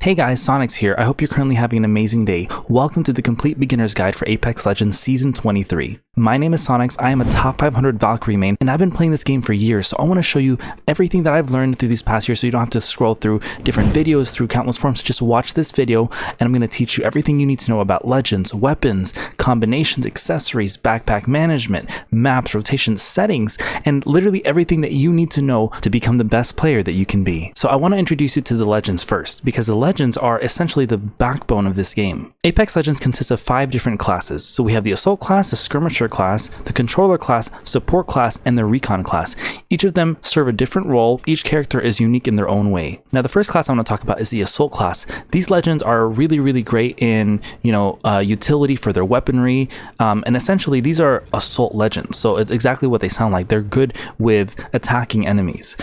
Hey guys, Sonyx here. I hope you're currently having an amazing day. Welcome to the Complete Beginner's Guide for Apex Legends Season 23. My name is Sonyx, I am a top 500 Valk main, and I've been playing this game for years, so I want to show you everything that I've learned through these past years so you don't have to scroll through different videos, through countless forums. Just watch this video, and I'm going to teach you everything you need to know about legends, weapons, combinations, accessories, backpack management, maps, rotations, settings, and literally everything that you need to know to become the best player that you can be. So I want to introduce you to the legends first, because the legends are essentially the backbone of this game. Apex Legends consists of 5 different classes. So we have the Assault class, the Skirmisher class, the Controller class, Support class, and the Recon class. Each of them serve a different role. Each character is unique in their own way. Now the first class I want to talk about is the Assault class. These legends are really great in, utility for their weaponry, and essentially these are Assault legends. So it's exactly what they sound like. They're good with attacking enemies.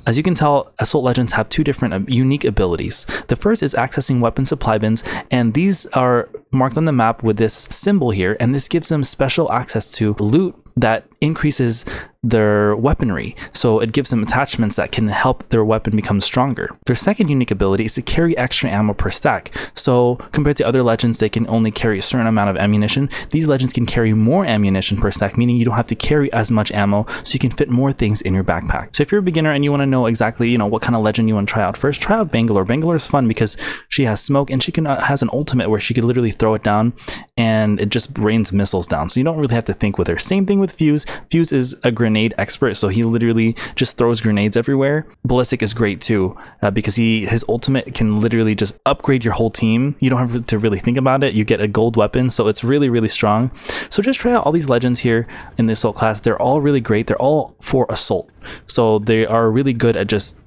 As you can tell, Assault Legends have 2 different unique abilities. The first is accessing weapon supply bins, and these are marked on the map with this symbol here, and this gives them special access to loot that increases their weaponry. So it gives them attachments that can help their weapon become stronger. Their second unique ability is to carry extra ammo per stack. So compared to other legends, they can only carry a certain amount of ammunition. These legends can carry more ammunition per stack, meaning you don't have to carry as much ammo, so you can fit more things in your backpack. So if you're a beginner and you want to know exactly, what kind of legend you want to try out first, try out Bangalore. Bangalore is fun because she has smoke, and she has an ultimate where she could literally throw it down and it just rains missiles down. So you don't really have to think with her. Same thing with Fuse. Fuse is a grenade expert, so he literally just throws grenades everywhere. Ballistic is great too, because his ultimate can literally just upgrade your whole team. You don't have to really think about it. You get a gold weapon, so it's really strong. So just try out all these legends here in the Assault class. They're all really great. They're all for Assault, so they are really good at just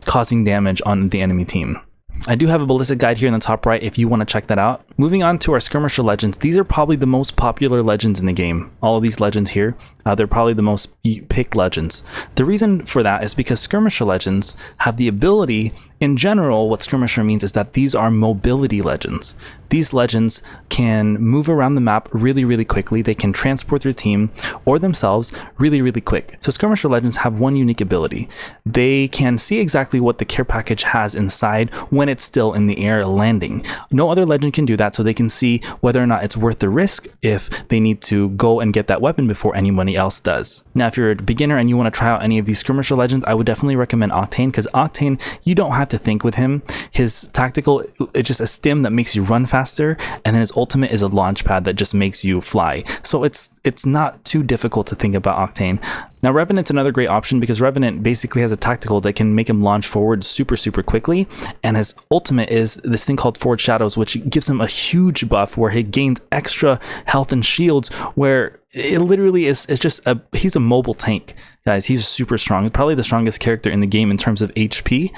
causing damage on the enemy team. I do have a ballistic guide here in the top right if you want to check that out. Moving on to our Skirmisher legends, these are probably the most popular legends in the game. All of these legends here, they're probably the most picked legends. The reason for that is because Skirmisher legends have the ability, in general, what Skirmisher means is that these are mobility legends. These legends can move around the map really quickly. They can transport their team or themselves really quick. So Skirmisher legends have one unique ability. They can see exactly what the care package has inside when it's still in the air landing. No other legend can do that, so they can see whether or not it's worth the risk if they need to go and get that weapon before anybody else does. Now, if you're a beginner and you want to try out any of these Skirmisher legends, I would definitely recommend Octane, because Octane, you don't have to think with him. His tactical, it's just a stim that makes you run faster, and then his ultimate is a launch pad that just makes you fly. So it's not too difficult to think about Octane. Now Revenant's another great option, because Revenant basically has a tactical that can make him launch forward super quickly, and his ultimate is this thing called Forward Shadows, which gives him a huge buff where he gains extra health and shields, where it literally is just he's a mobile tank, guys. He's super strong, probably the strongest character in the game in terms of HP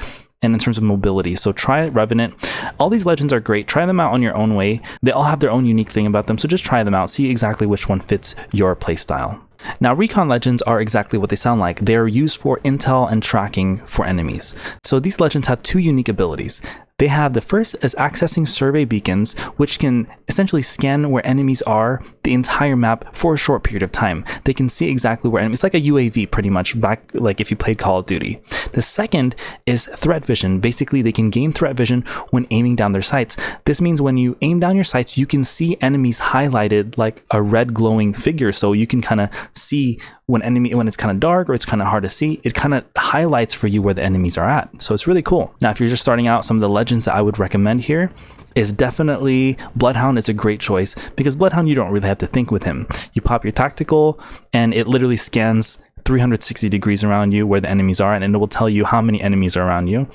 and in terms of mobility. So try Revenant. All these legends are great. Try them out on your own way. They all have their own unique thing about them, so just try them out. See exactly which one fits your playstyle. Now, Recon legends are exactly what they sound like. They are used for intel and tracking for enemies. So these legends have 2 unique abilities. They have the first is accessing survey beacons, which can essentially scan where enemies are the entire map for a short period of time. They can see exactly where enemies, like a UAV pretty much, back like if you played Call of Duty. The second is threat vision. Basically, they can gain threat vision when aiming down their sights. This means when you aim down your sights, you can see enemies highlighted like a red glowing figure, so you can kind of see when it's kind of dark or it's kind of hard to see, it kind of highlights for you where the enemies are at. So it's really cool. Now, if you're just starting out, some of the legends that I would recommend here is definitely Bloodhound. Is a great choice, because Bloodhound, you don't really have to think with him. You pop your tactical and it literally scans 360 degrees around you where the enemies are, and it will tell you how many enemies are around you.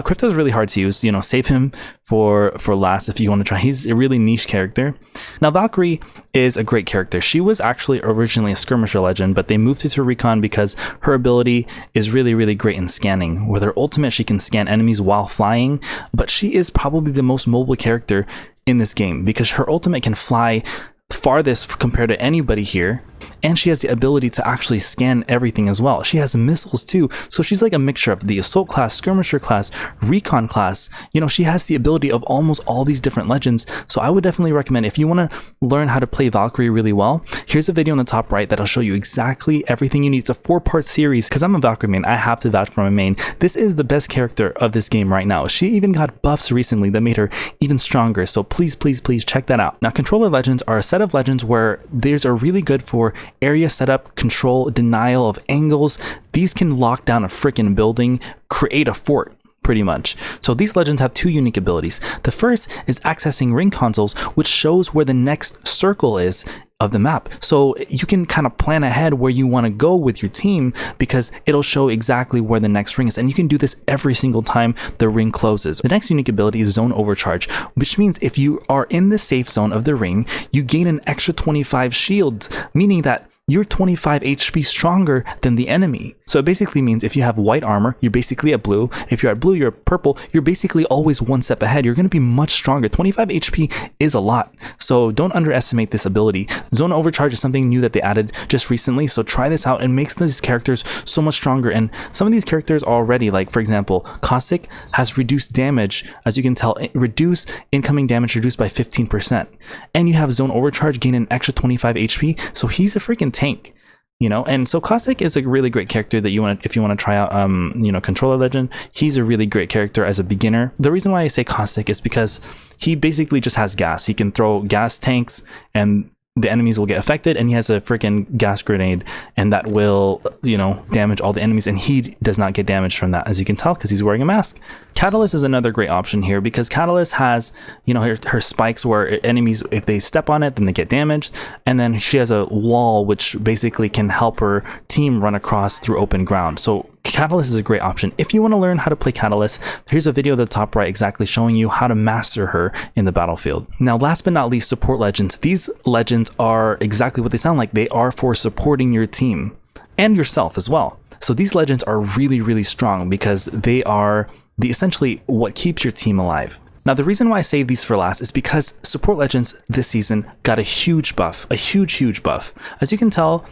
Crypto is really hard to use. Save him for last if you want to try. He's a really niche character. Now, Valkyrie is a great character. She was actually originally a Skirmisher legend, but they moved her to Recon because her ability is really great in scanning. With her ultimate, she can scan enemies while flying, but she is probably the most mobile character in this game, because her ultimate can fly farthest compared to anybody here, and she has the ability to actually scan everything as well. She has missiles too, so she's like a mixture of the assault class, skirmisher class, recon class. You know, she has the ability of almost all these different legends. So I would definitely recommend, if you want to learn how to play Valkyrie really well, here's a video on the top right that'll show you exactly everything you need. It's a 4-part series, because I'm a Valkyrie main, I have to vouch for my main. This is the best character of this game right now. She even got buffs recently that made her even stronger, so please check that out. Now, controller legends are a set of legends where these are really good for area setup, control, denial of angles. These can lock down a freaking building, create a fort, pretty much. So these legends have 2 unique abilities. The first is accessing ring consoles, which shows where the next circle is of the map. So you can kind of plan ahead where you want to go with your team, because it'll show exactly where the next ring is. And you can do this every single time the ring closes. The next unique ability is zone overcharge, which means if you are in the safe zone of the ring, you gain an extra 25 shields, meaning that you're 25 HP stronger than the enemy. So it basically means if you have white armor, you're basically at blue. If you're at blue, you're at purple. You're basically always one step ahead. You're going to be much stronger. 25 HP is a lot. So don't underestimate this ability. Zone overcharge is something new that they added just recently. So try this out and makes these characters so much stronger. And some of these characters already, like for example, Caustic has reduced damage. As you can tell, reduce incoming damage reduced by 15%. And you have zone overcharge gain an extra 25 HP. So he's a freaking tank, you know. And so Caustic is a really great character that you want to, if you want to try out you know, controller legend. He's a really great character as a beginner. The reason why I say Caustic is because he basically just has gas. He can throw gas tanks and the enemies will get affected, and he has a freaking gas grenade, and that will, you know, damage all the enemies, and he does not get damaged from that, as you can tell, because he's wearing a mask. Catalyst is another great option here, because Catalyst has, you know, her spikes where enemies, if they step on it, then they get damaged, and then she has a wall which basically can help her team run across through open ground. So Catalyst is a great option. If you want to learn how to play Catalyst, here's a video at the top right exactly showing you how to master her in the battlefield. Now, last but not least, support legends. These legends are exactly what they sound like. They are for supporting your team and yourself as well. So these legends are really strong because they are essentially what keeps your team alive. Now, the reason why I save these for last is because support legends this season got a huge buff, a huge buff. As you can tell,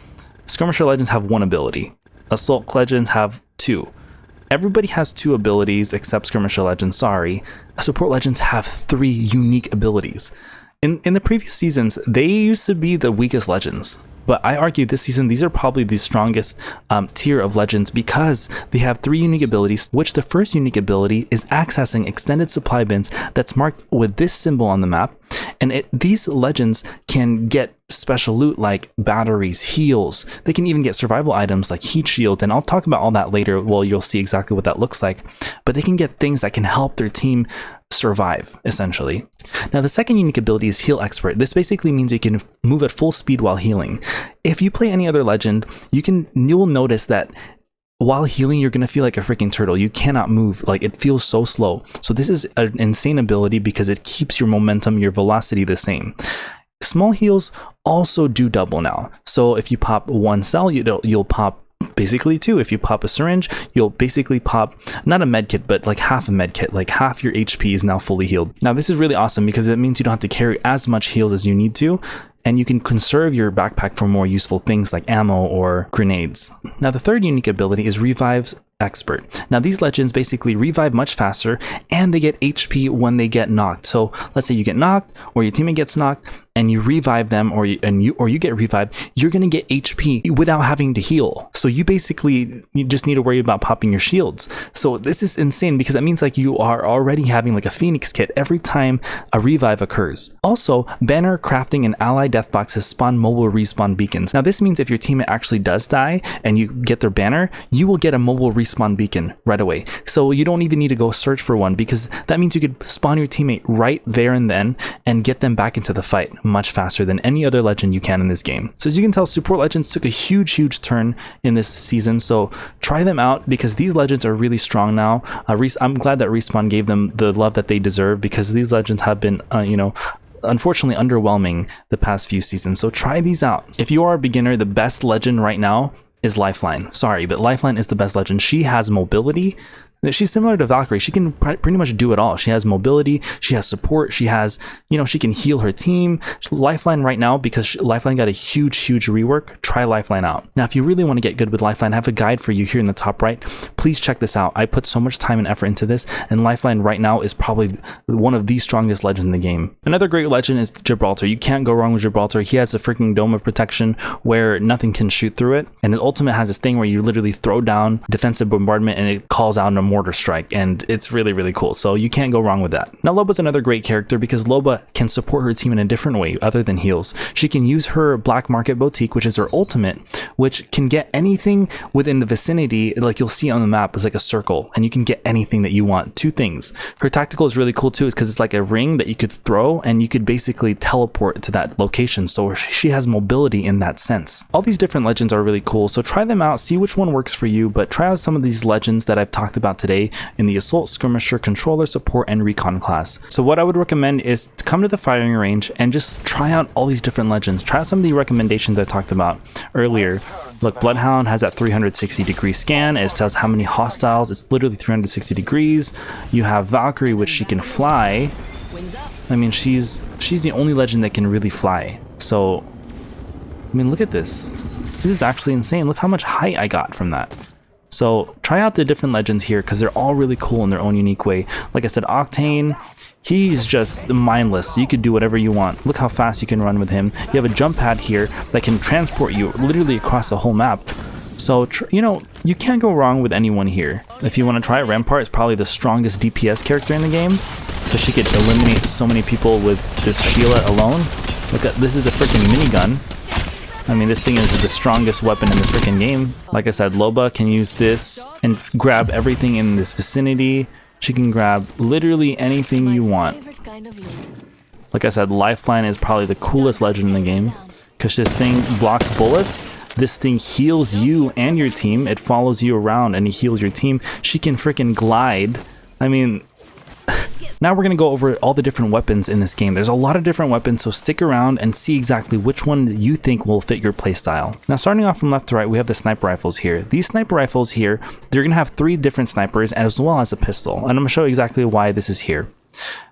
skirmisher legends have 1 ability. Assault legends have 2. Everybody has 2 abilities except skirmisher legends, sorry. Support legends have 3 unique abilities. In the previous seasons, they used to be the weakest legends. But I argue this season, these are probably the strongest tier of legends because they have 3 unique abilities, which the first unique ability is accessing extended supply bins that's marked with this symbol on the map. And these legends can get special loot like batteries, heals. They can even get survival items like heat shield. And I'll talk about all that later. Well, you'll see exactly what that looks like. But they can get things that can help their team survive, essentially. Now, the second unique ability is Heal Expert. This basically means you can move at full speed while healing. If you play any other legend, you'll notice that while healing, you're going to feel like a freaking turtle. You cannot move. Like, it feels so slow. So this is an insane ability because it keeps your momentum, your velocity the same. Small heals also do double now. So if you pop 1 cell, you'll pop basically 2. If you pop a syringe, you'll basically pop not a medkit, but like half a medkit, like half your HP is now fully healed. Now, this is really awesome because it means you don't have to carry as much heals as you need to, and you can conserve your backpack for more useful things like ammo or grenades. Now, the third unique ability is Revives Expert. Now, these legends basically revive much faster, and they get HP when they get knocked. So let's say you get knocked, or your teammate gets knocked, and you revive them, or you get revived, you're gonna get HP without having to heal. So you just need to worry about popping your shields. So this is insane because that means like you are already having like a Phoenix kit every time a revive occurs. Also, banner crafting and ally death boxes spawn mobile respawn beacons. Now, this means if your teammate actually does die and you get their banner, you will get a mobile respawn beacon right away. So you don't even need to go search for one because that means you could spawn your teammate right there and then and get them back into the fight much faster than any other legend you can in this game. So as you can tell, support legends took a huge turn in this season. So try them out because these legends are really strong now. I'm glad that Respawn gave them the love that they deserve because these legends have been, unfortunately underwhelming the past few seasons. So try these out. If you are a beginner, the best legend right now is Lifeline. Sorry, but Lifeline is the best legend. She has mobility, She's similar to Valkyrie. She can pretty much do it all. She has mobility, she has support, she has, she can heal her team. Lifeline right now, because Lifeline got a huge rework, try Lifeline out. Now, if you really want to get good with Lifeline, I have a guide for you here in the top right. Please check this out. I put so much time and effort into this, and Lifeline right now is probably one of the strongest legends in the game. Another great legend is Gibraltar. You can't go wrong with Gibraltar. He has a freaking dome of protection where nothing can shoot through it, and his ultimate has this thing where you literally throw down defensive bombardment and it calls out a mortar strike, and it's really cool. So you can't go wrong with that. Now, Loba's another great character because Loba can support her team in a different way other than heals. She can use her Black Market Boutique, which is her ultimate, which can get anything within the vicinity. Like you'll see on the map is like a circle, and you can get anything that you want. Two things. Her tactical is really cool too, is because it's like a ring that you could throw and you could basically teleport to that location. So she has mobility in that sense. All these different legends are really cool, so try them out, see which one works for you, but try out some of these legends that I've talked about today in the Assault, Skirmisher, Controller, Support, and Recon class. So what I would recommend is to come to the firing range and just try out all these different legends. Try out some of the recommendations I talked about earlier. Look, Bloodhound has that 360-degree scan. It tells how many hostiles. It's literally 360 degrees. You have Valkyrie, which she can fly. I mean, she's the only legend that can really fly. So, I mean, look at this. This is actually insane. Look how much height I got from that. So try out the different legends here because they're all really cool in their own unique way. Like I said, Octane, he's just mindless. You could do whatever you want. Look how fast you can run with him. You have a jump pad here that can transport you literally across the whole map. So, you can't go wrong with anyone here. If you want to try it, Rampart is probably the strongest DPS character in the game because she could eliminate so many people with this Sheila alone. Look at this, is a freaking minigun. I mean, this thing is the strongest weapon in the freaking game. Like I said, Loba can use this and grab everything in this vicinity. She can grab literally anything you want. Like I said, Lifeline is probably the coolest legend in the game because this thing blocks bullets. This thing heals you and your team. It follows you around and it heals your team. She can freaking glide. I mean, now we're going to go over all the different weapons in this game. There's a lot of different weapons, so stick around and see exactly which one you think will fit your playstyle. Now, starting off from left to right, we have the sniper rifles here. These sniper rifles here, they're going to have 3 different snipers as well as a pistol, and I'm going to show you exactly why this is here.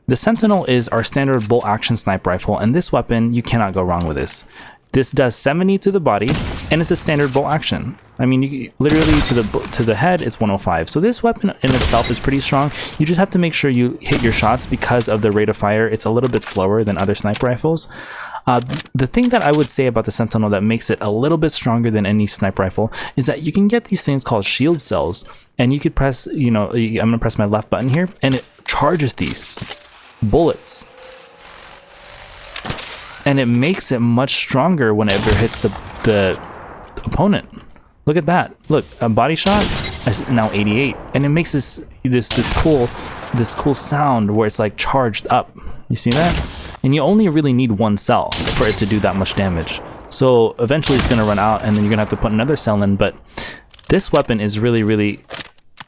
The Sentinel is our standard bolt action sniper rifle, and this weapon, you cannot go wrong with this. This does 70 to the body, and it's a standard bolt action. I mean, you literally to the head, it's 105. So this weapon in itself is pretty strong. You just have to make sure you hit your shots because of the rate of fire. It's a little bit slower than other sniper rifles. The thing that I would say about the Sentinel that makes it a little bit stronger than any sniper rifle is that you can get these things called shield cells, and you could press, I'm gonna press my left button here, and it charges these bullets. And it makes it much stronger whenever it hits the opponent. Look at that. Look, a body shot is now 88, and it makes this cool sound where it's like charged up. You see that? And you only really need 1 cell for it to do that much damage. So eventually it's gonna run out, and then you're gonna have to put another cell in. But this weapon is really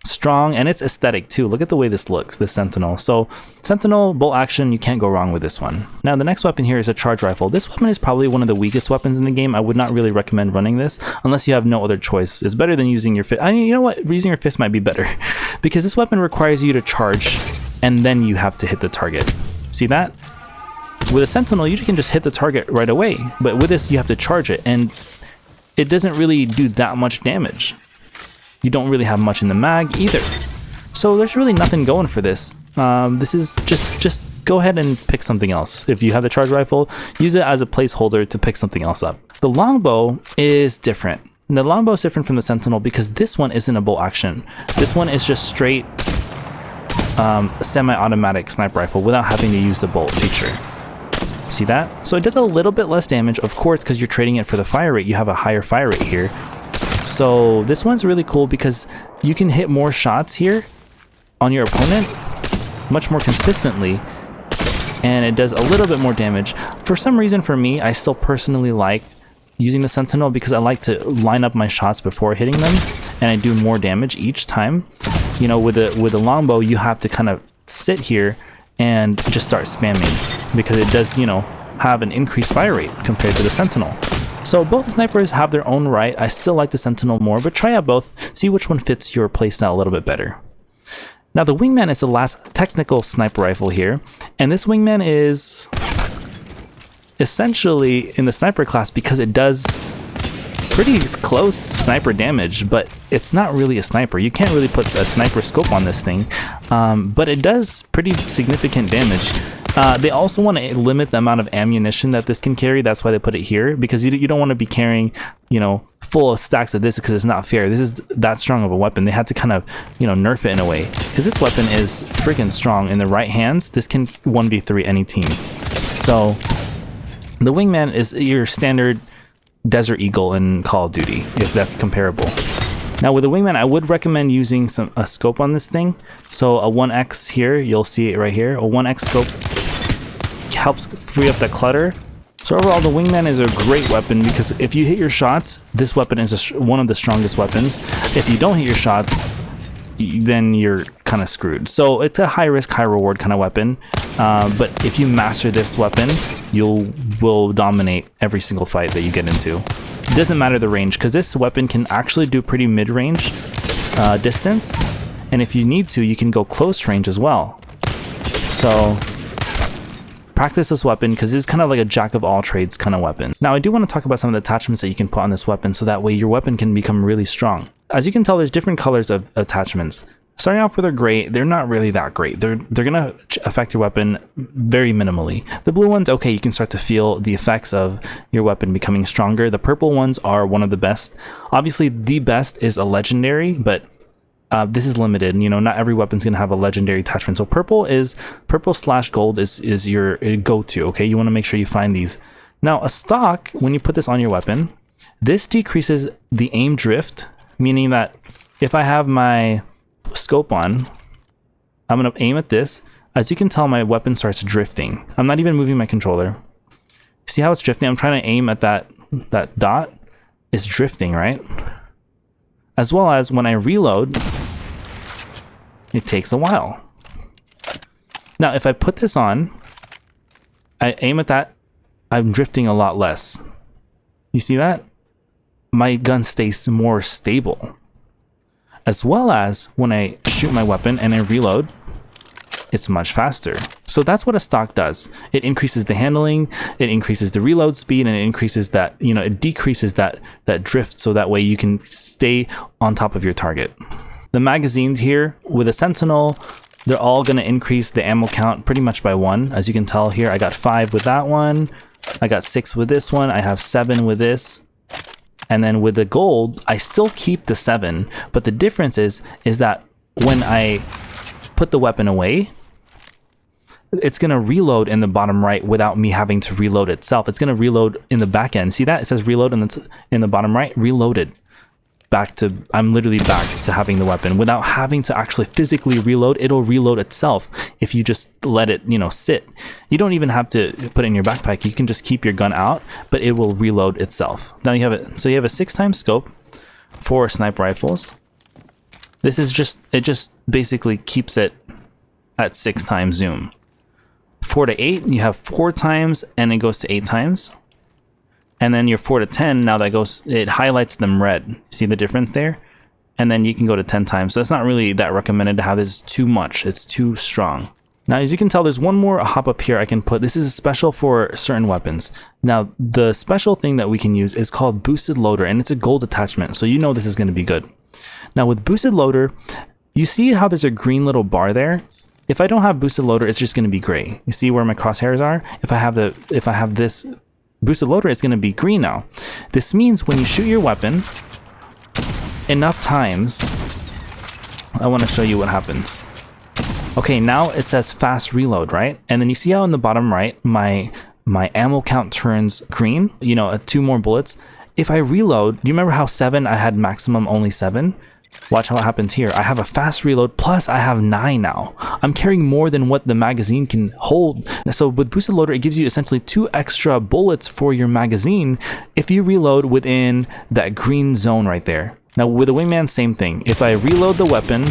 strong, and it's aesthetic too. Look at the way this looks, this Sentinel. So Sentinel bolt action, you can't go wrong with this one. Now the next weapon here is a charge rifle. This weapon is probably one of the weakest weapons in the game. I would not really recommend running this unless you have no other choice. It's better than using your fist. I mean, you know what, using your fist might be better because this weapon requires you to charge and then you have to hit the target. See that? With a Sentinel, you can just hit the target right away, but with this you have to charge it, and it doesn't really do that much damage. You don't really have much in the mag either. So there's really nothing going for this. This is just go ahead and pick something else. If you have the charge rifle, use it as a placeholder to pick something else up. The longbow is different. And the longbow is different from the Sentinel because this one isn't a bolt action. This one is just straight semi-automatic sniper rifle without having to use the bolt feature. See that? So it does a little bit less damage, of course, because you're trading it for the fire rate. You have a higher fire rate here. So this one's really cool because you can hit more shots here on your opponent much more consistently, and it does a little bit more damage. For some reason, for me, I still personally like using the Sentinel because I like to line up my shots before hitting them, and I do more damage each time. With the longbow, you have to kind of sit here and just start spamming because it does, have an increased fire rate compared to the Sentinel. So both snipers have their own right. I still like the Sentinel more, but try out both. See which one fits your playstyle a little bit better. Now the Wingman is the last technical sniper rifle here, and this Wingman is essentially in the sniper class because it does pretty close to sniper damage, but it's not really a sniper. You can't really put a sniper scope on this thing, but it does pretty significant damage. They also want to limit the amount of ammunition that this can carry. That's why they put it here, because you don't want to be carrying, you know, full of stacks of this, because it's not fair. This is that strong of a weapon. They had to kind of, you know, nerf it in a way, because this weapon is freaking strong. In the right hands, this can 1v3 any team. So the Wingman is your standard Desert Eagle in Call of Duty, if that's comparable. Now with the Wingman, I would recommend using a scope on this thing. So a 1x here, you'll see it right here. A 1x scope helps free up the clutter. So overall, the Wingman is a great weapon because if you hit your shots, this weapon is one of the strongest weapons. If you don't hit your shots, then you're kind of screwed. So it's a high risk, high reward kind of weapon. But if you master this weapon, you will dominate every single fight that you get into. It doesn't matter the range, because this weapon can actually do pretty mid-range distance. And if you need to, you can go close range as well. So practice this weapon because it's kind of like a jack of all trades kind of weapon. Now I do want to talk about some of the attachments that you can put on this weapon, so that way your weapon can become really strong. As you can tell, there's different colors of attachments. Starting off with a gray, they're not really that great. They're gonna affect your weapon very minimally. The blue ones, okay, you can start to feel the effects of your weapon becoming stronger. The purple ones are one of the best. Obviously, the best is a legendary, but this is limited. You know, not every weapon's gonna have a legendary attachment. So purple / gold is your go-to. Okay, you want to make sure you find these. Now a stock, when you put this on your weapon, this decreases the aim drift, meaning that if I have my scope on, I'm gonna aim at this. As you can tell, my weapon starts drifting. I'm not even moving my controller. See how it's drifting? I'm trying to aim at that dot. It's drifting, right? As well as when I reload, it takes a while. Now, if I put this on, I aim at that, I'm drifting a lot less. You see that? My gun stays more stable. As well as when I shoot my weapon and I reload, it's much faster. So that's what a stock does. It increases the handling, it increases the reload speed, and it increases that, you know, it decreases that drift, so that way you can stay on top of your target. The magazines here with a Sentinel, they're all going to increase the ammo count pretty much by 1. As you can tell here, I got 5 with that one, I got 6 with this one, I have 7 with this. And then with the gold, I still keep the 7, but the difference is that when I put the weapon away, it's gonna reload in the bottom right without me having to reload itself. It's gonna reload in the back end. See that? It says reload in the bottom right, reloaded. I'm literally back to having the weapon without having to actually physically reload. It'll reload itself if you just let it, you know, sit. You don't even have to put it in your backpack. You can just keep your gun out, but it will reload itself. Now you have it. So you have a 6x scope for sniper rifles. This is it just basically keeps it at 6x zoom. 4 to 8, you have 4 times, and it goes to 8 times. And then your 4 to 10, now that goes, it highlights them red. See the difference there? And then you can go to 10 times. So it's not really that recommended to have this too much. It's too strong. Now, as you can tell, there's one more hop up here I can put. This is special for certain weapons. Now, the special thing that we can use is called Boosted Loader, and it's a gold attachment. So you know this is going to be good. Now, with Boosted Loader, you see how there's a green little bar there? If I don't have Boosted Loader, it's just going to be gray. You see where my crosshairs are? If I have this Boosted Loader, it's going to be green now. This means when you shoot your weapon enough times, I want to show you what happens. Okay, now it says fast reload, right? And then you see how in the bottom right, my ammo count turns green, you know, 2 more bullets. If I reload, you remember how 7, I had maximum only 7? Watch how it happens here. I have a fast reload, plus I have 9 now. I'm carrying more than what the magazine can hold. So with Boosted Loader, it gives you essentially 2 extra bullets for your magazine if you reload within that green zone right there. Now with the Wingman, same thing. If I reload the weapon,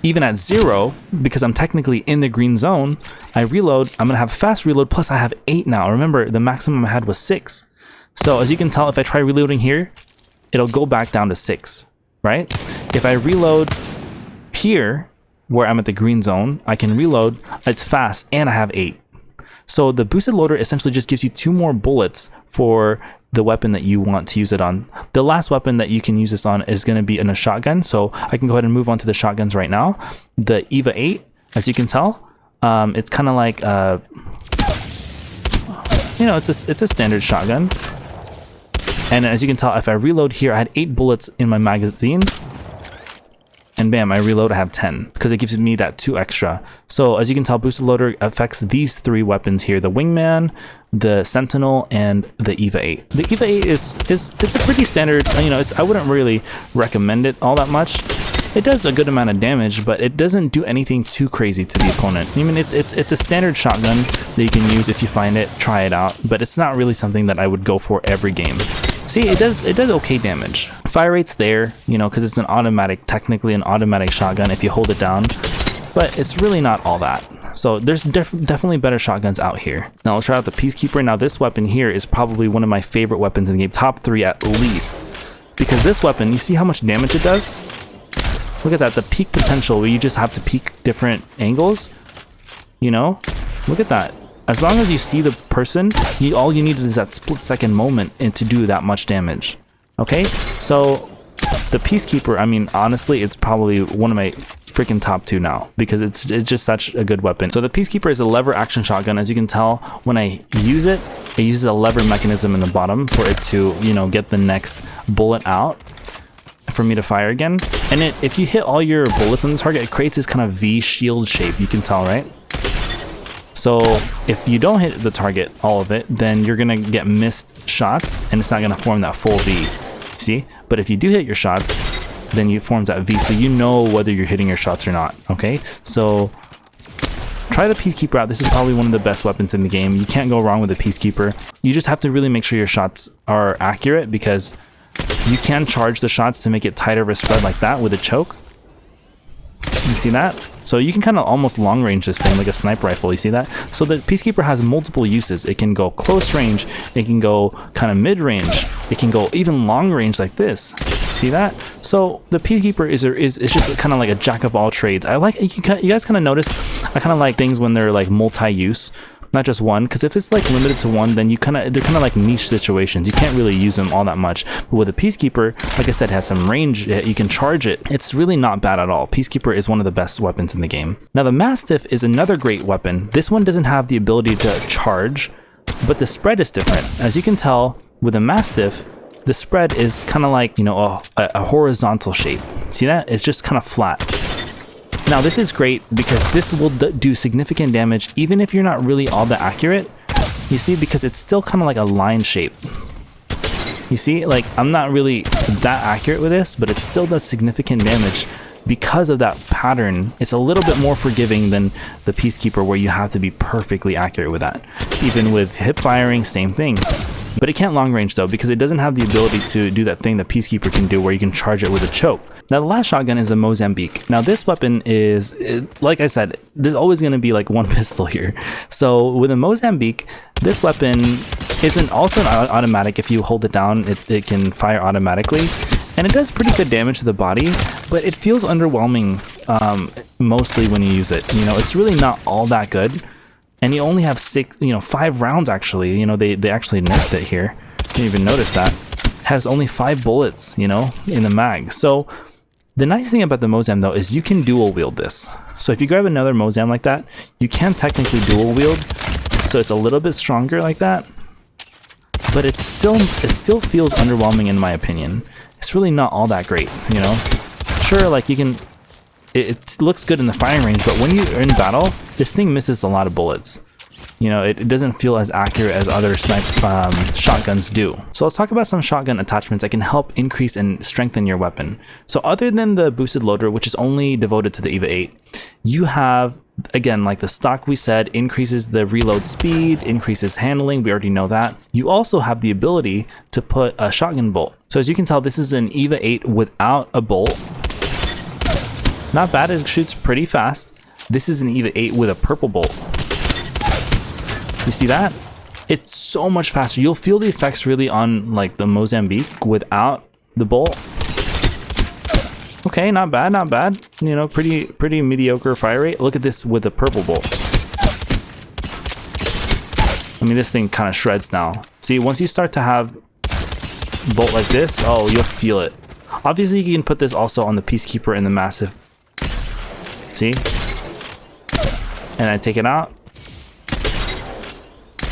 even at 0, because I'm technically in the green zone, I reload, I'm gonna have fast reload, plus I have 8 now. Remember, the maximum I had was 6. So as you can tell, if I try reloading here, it'll go back down to 6. Right? If I reload here, where I'm at the green zone, I can reload, it's fast, and I have 8. So the boosted loader essentially just gives you 2 more bullets for the weapon that you want to use it on. The last weapon that you can use this on is going to be in a shotgun, so I can go ahead and move on to the shotguns right now. The EVA 8, as you can tell, it's kind of like, you know, it's a standard shotgun. And as you can tell, if I reload here, I had 8 bullets in my magazine. And bam, I reload, I have 10, because it gives me that 2 extra. So as you can tell, boosted loader affects these 3 weapons here: the Wingman, the Sentinel, and the EVA 8. The EVA 8 it's a pretty standard, you know, I wouldn't really recommend it all that much. It does a good amount of damage, but it doesn't do anything too crazy to the opponent. I mean, it's a standard shotgun that you can use if you find it, try it out, but it's not really something that I would go for every game. See, it does okay damage. Fire rate's there, you know, because it's an automatic, technically an automatic shotgun if you hold it down, but it's really not all that. So there's definitely better shotguns out here. Now let's try out the Peacekeeper. Now this weapon here is probably one of my favorite weapons in the game, top 3 at least, because this weapon, you see how much damage it does? Look at that, the peak potential where you just have to peek different angles, you know? Look at that. As long as you see the person, all you need is that split-second moment and to do that much damage. Okay, so the Peacekeeper, I mean, honestly, it's probably one of my freaking top 2 now, because it's just such a good weapon. So the Peacekeeper is a lever action shotgun. As you can tell, when I use it, it uses a lever mechanism in the bottom for it to, you know, get the next bullet out for me to fire again. And if you hit all your bullets on the target, it creates this kind of V shield shape, you can tell, right? So if you don't hit the target, all of it, then you're gonna get missed shots and it's not gonna form that full V, see? But if you do hit your shots, then it forms that V, so you know whether you're hitting your shots or not, okay? So try the Peacekeeper out. This is probably one of the best weapons in the game. You can't go wrong with the Peacekeeper. You just have to really make sure your shots are accurate, because you can charge the shots to make it tighter of a spread like that with a choke. You see that? So you can kind of almost long range this thing like a sniper rifle, you see that? So the Peacekeeper has multiple uses. It can go close range, it can go kind of mid range, it can go even long range like this. See that? So the Peacekeeper is just kind of like a jack of all trades. I like, you guys kind of notice, I kind of like things when they're like multi-use, not just one, because if it's like limited to one, then they're kind of like niche situations. You can't really use them all that much. But with a Peacekeeper, like I said, it has some range. You can charge it. It's really not bad at all. Peacekeeper is one of the best weapons in the game. Now the Mastiff is another great weapon. This one doesn't have the ability to charge, but the spread is different. As you can tell with a Mastiff, the spread is kind of like, you know, a horizontal shape. See that? It's just kind of flat. Now this is great because this will do significant damage even if you're not really all that accurate. You see, because it's still kind of like a line shape. You see, like I'm not really that accurate with this, but it still does significant damage because of that pattern. It's a little bit more forgiving than the Peacekeeper, where you have to be perfectly accurate with that. Even with hip firing, same thing. But it can't long range though, because it doesn't have the ability to do that thing the Peacekeeper can do, where you can charge it with a choke. Now the last shotgun is the Mozambique. Now this weapon is, like I said, there's always going to be like one pistol here. So with a Mozambique, this weapon isn't also an automatic. If you hold it down, it can fire automatically. And it does pretty good damage to the body, but it feels underwhelming mostly when you use it. You know, it's really not all that good. And you only have 5 rounds actually. You know, they actually nerfed it here. Didn't even notice that. Has only 5 bullets, you know, in the mag. So the nice thing about the Mozam though is you can dual wield this. So if you grab another Mozam like that, you can technically dual wield. So it's a little bit stronger like that. But it still feels underwhelming in my opinion. It's really not all that great, you know. Sure, like you can, it looks good in the firing range, but when you're in battle, this thing misses a lot of bullets. You know, it doesn't feel as accurate as other shotguns do. So let's talk about some shotgun attachments that can help increase and strengthen your weapon. So other than the boosted loader, which is only devoted to the EVA 8, you have, again, like the stock we said, increases the reload speed, increases handling, we already know that. You also have the ability to put a shotgun bolt. So as you can tell, this is an EVA 8 without a bolt. Not bad, it shoots pretty fast. This is an EVA 8 with a purple bolt. You see that? It's so much faster. You'll feel the effects really on like the Mozambique without the bolt. Okay, Okay, not bad, not bad. You know, pretty mediocre fire rate. Look at this with the purple bolt. I mean, this thing kind of shreds now. See, once you start to have bolt like this, oh, you'll feel it. Obviously, you can put this also on the Peacekeeper and the Massive. See? And I take it out.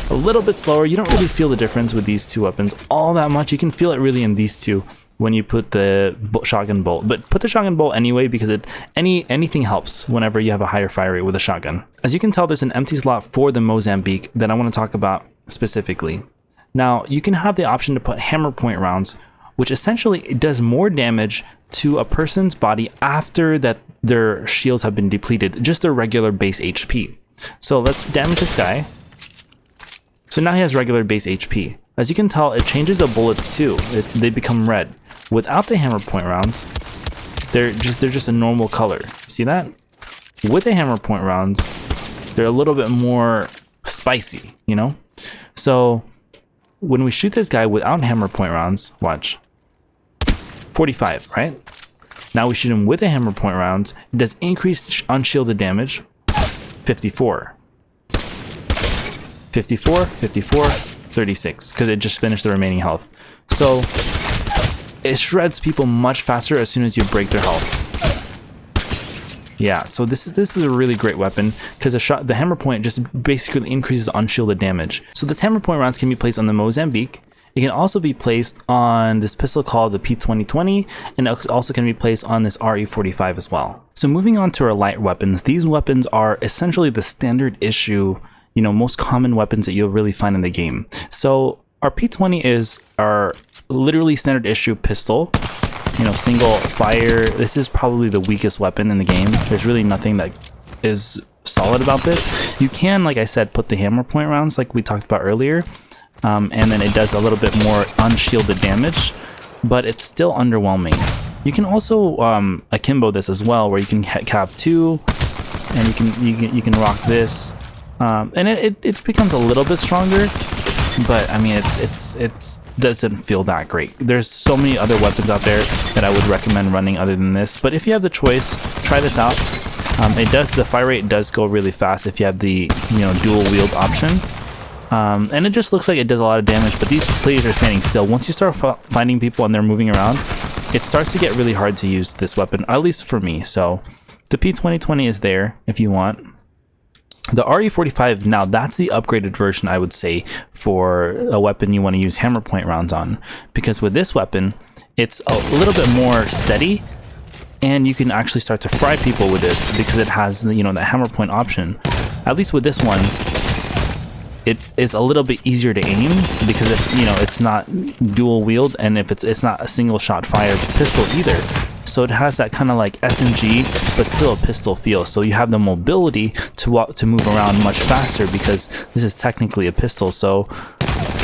A little bit slower. You don't really feel the difference with these two weapons all that much. You can feel it really in these two when you put the shotgun bolt. But put the shotgun bolt anyway, because anything helps whenever you have a higher fire rate with a shotgun. As you can tell, there's an empty slot for the Mozambique that I want to talk about specifically. Now, you can have the option to put Hammerpoint rounds, which essentially does more damage to a person's body after that their shields have been depleted, just their regular base HP. So let's damage this guy. So now he has regular base HP. As you can tell, it changes the bullets too. They become red. Without the Hammerpoint rounds, they're just a normal color. See that? With the Hammerpoint rounds, they're a little bit more spicy, you know? So when we shoot this guy without Hammerpoint rounds, watch. 45, right? Now we shoot him with the Hammerpoint rounds. It does increased unshielded damage. 54. 54, 54, 36, because it just finished the remaining health. So it shreds people much faster as soon as you break their health. Yeah, so this is a really great weapon because the Hammerpoint just basically increases unshielded damage. So this Hammerpoint rounds can be placed on the Mozambique. It can also be placed on this pistol called the P2020, and it also can be placed on this RE45 as well. So moving on to our light weapons, these weapons are essentially the standard issue, you know, most common weapons that you'll really find in the game. So our P20 is our literally standard issue pistol, you know, single fire. This is probably the weakest weapon in the game. There's really nothing that is solid about this. You can, like I said, put the Hammerpoint rounds like we talked about earlier, and then it does a little bit more unshielded damage, but it's still underwhelming. You can also akimbo this as well, where you can cap 2, and you can rock this. And it becomes a little bit stronger, but I mean it doesn't feel that great. There's so many other weapons out there that I would recommend running other than this, but if you have the choice, try this out. The fire rate does go really fast if you have the, you know, dual wield option, and it just looks like it does a lot of damage. But these players are standing still. Once you start finding people and they're moving around, it starts to get really hard to use this weapon, at least for me. So the P2020 is there if you want. The RE45, now that's the upgraded version, I would say, for a weapon you want to use Hammerpoint rounds on, because with this weapon it's a little bit more steady, and you can actually start to fry people with this because it has, you know, the Hammerpoint option. At least with this one, it is a little bit easier to aim because it's not dual wield, and if it's not a single shot fire pistol either. So it has that kind of like SMG, but still a pistol feel. So you have the mobility to move around much faster because this is technically a pistol. So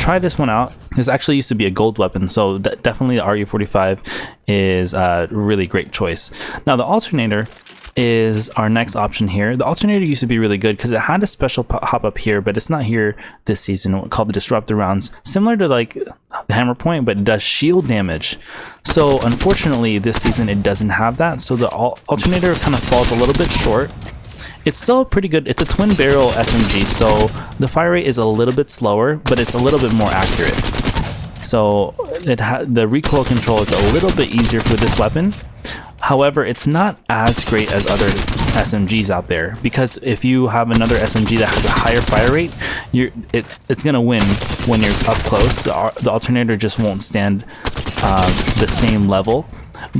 try this one out. This actually used to be a gold weapon, so definitely the RE45 is a really great choice. Now the alternator is our next option here. The alternator used to be really good because it had a special hop up here, but it's not here this season, called the Disruptor rounds, similar to like the Hammerpoint, but it does shield damage. So unfortunately this season it doesn't have that, so the alternator kind of falls a little bit short. It's still pretty good. It's a twin barrel SMG, so the fire rate is a little bit slower, but it's a little bit more accurate. So the recoil control is a little bit easier for this weapon. However, it's not as great as other SMGs out there, because if you have another SMG that has a higher fire rate, it's gonna win when you're up close. The alternator just won't stand the same level.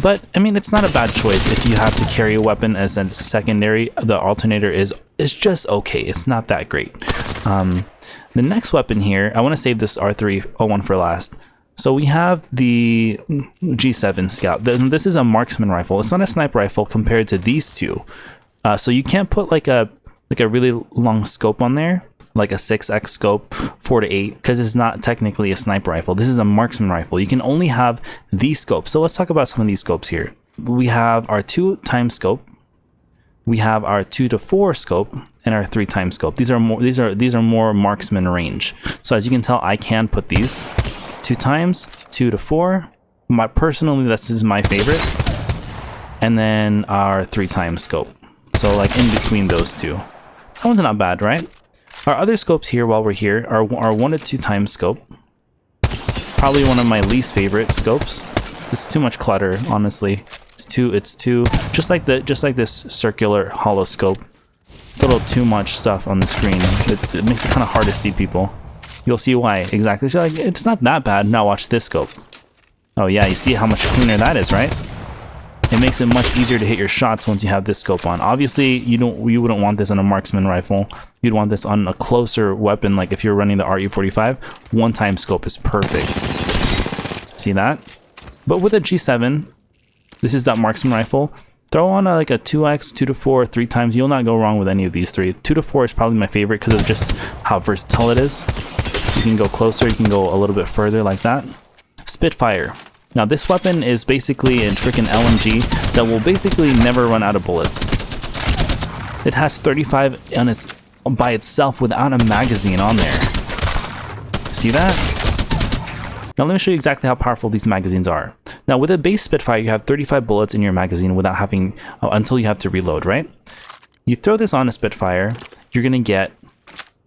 But I mean, it's not a bad choice if you have to carry a weapon as a secondary. The alternator is just okay. It's not that great. The next weapon here, I want to save this R301 for last. So we have the G7 Scout. This is a marksman rifle. It's not a sniper rifle compared to these two. So you can't put like a really long scope on there, like a 6x scope, 4 to 8, because it's not technically a sniper rifle. This is a marksman rifle. You can only have these scopes. So let's talk about some of these scopes here. We have our 2x scope. We have our 2 to 4 scope and our 3x scope. These are more marksman range. So as you can tell, I can put these 2 times, 2 to 4. Personally, this is my favorite. and then our 3x scope. So like in between those two. That one's not bad, right? Our other scopes here while we're here are 1 to 2 times scope. Probably one of my least favorite scopes. It's too much clutter, honestly. It's too just like this circular hollow scope. It's a little too much stuff on the screen. It makes it kind of hard to see people. You'll see why exactly. So like, it's not that bad. Now watch this scope. Oh yeah, you see how much cleaner that is, right? It makes it much easier to hit your shots once you have this scope on. Obviously, you wouldn't want this on a marksman rifle. You'd want this on a closer weapon, like if you're running the RE45. 1x scope is perfect. See that? But with a G7, this is that marksman rifle. Throw on like a 2x, 2 to 4, 3x. You'll not go wrong with any of these three. 2 to 4 is probably my favorite because of just how versatile it is. You can go closer, you can go a little bit further like that. Spitfire. Now this weapon is basically a freaking LMG that will basically never run out of bullets. It has 35 on its by itself without a magazine on there. See that? Now let me show you exactly how powerful these magazines are. Now with a base Spitfire, you have 35 bullets in your magazine without having until you have to reload, right? You throw this on a Spitfire, you're gonna get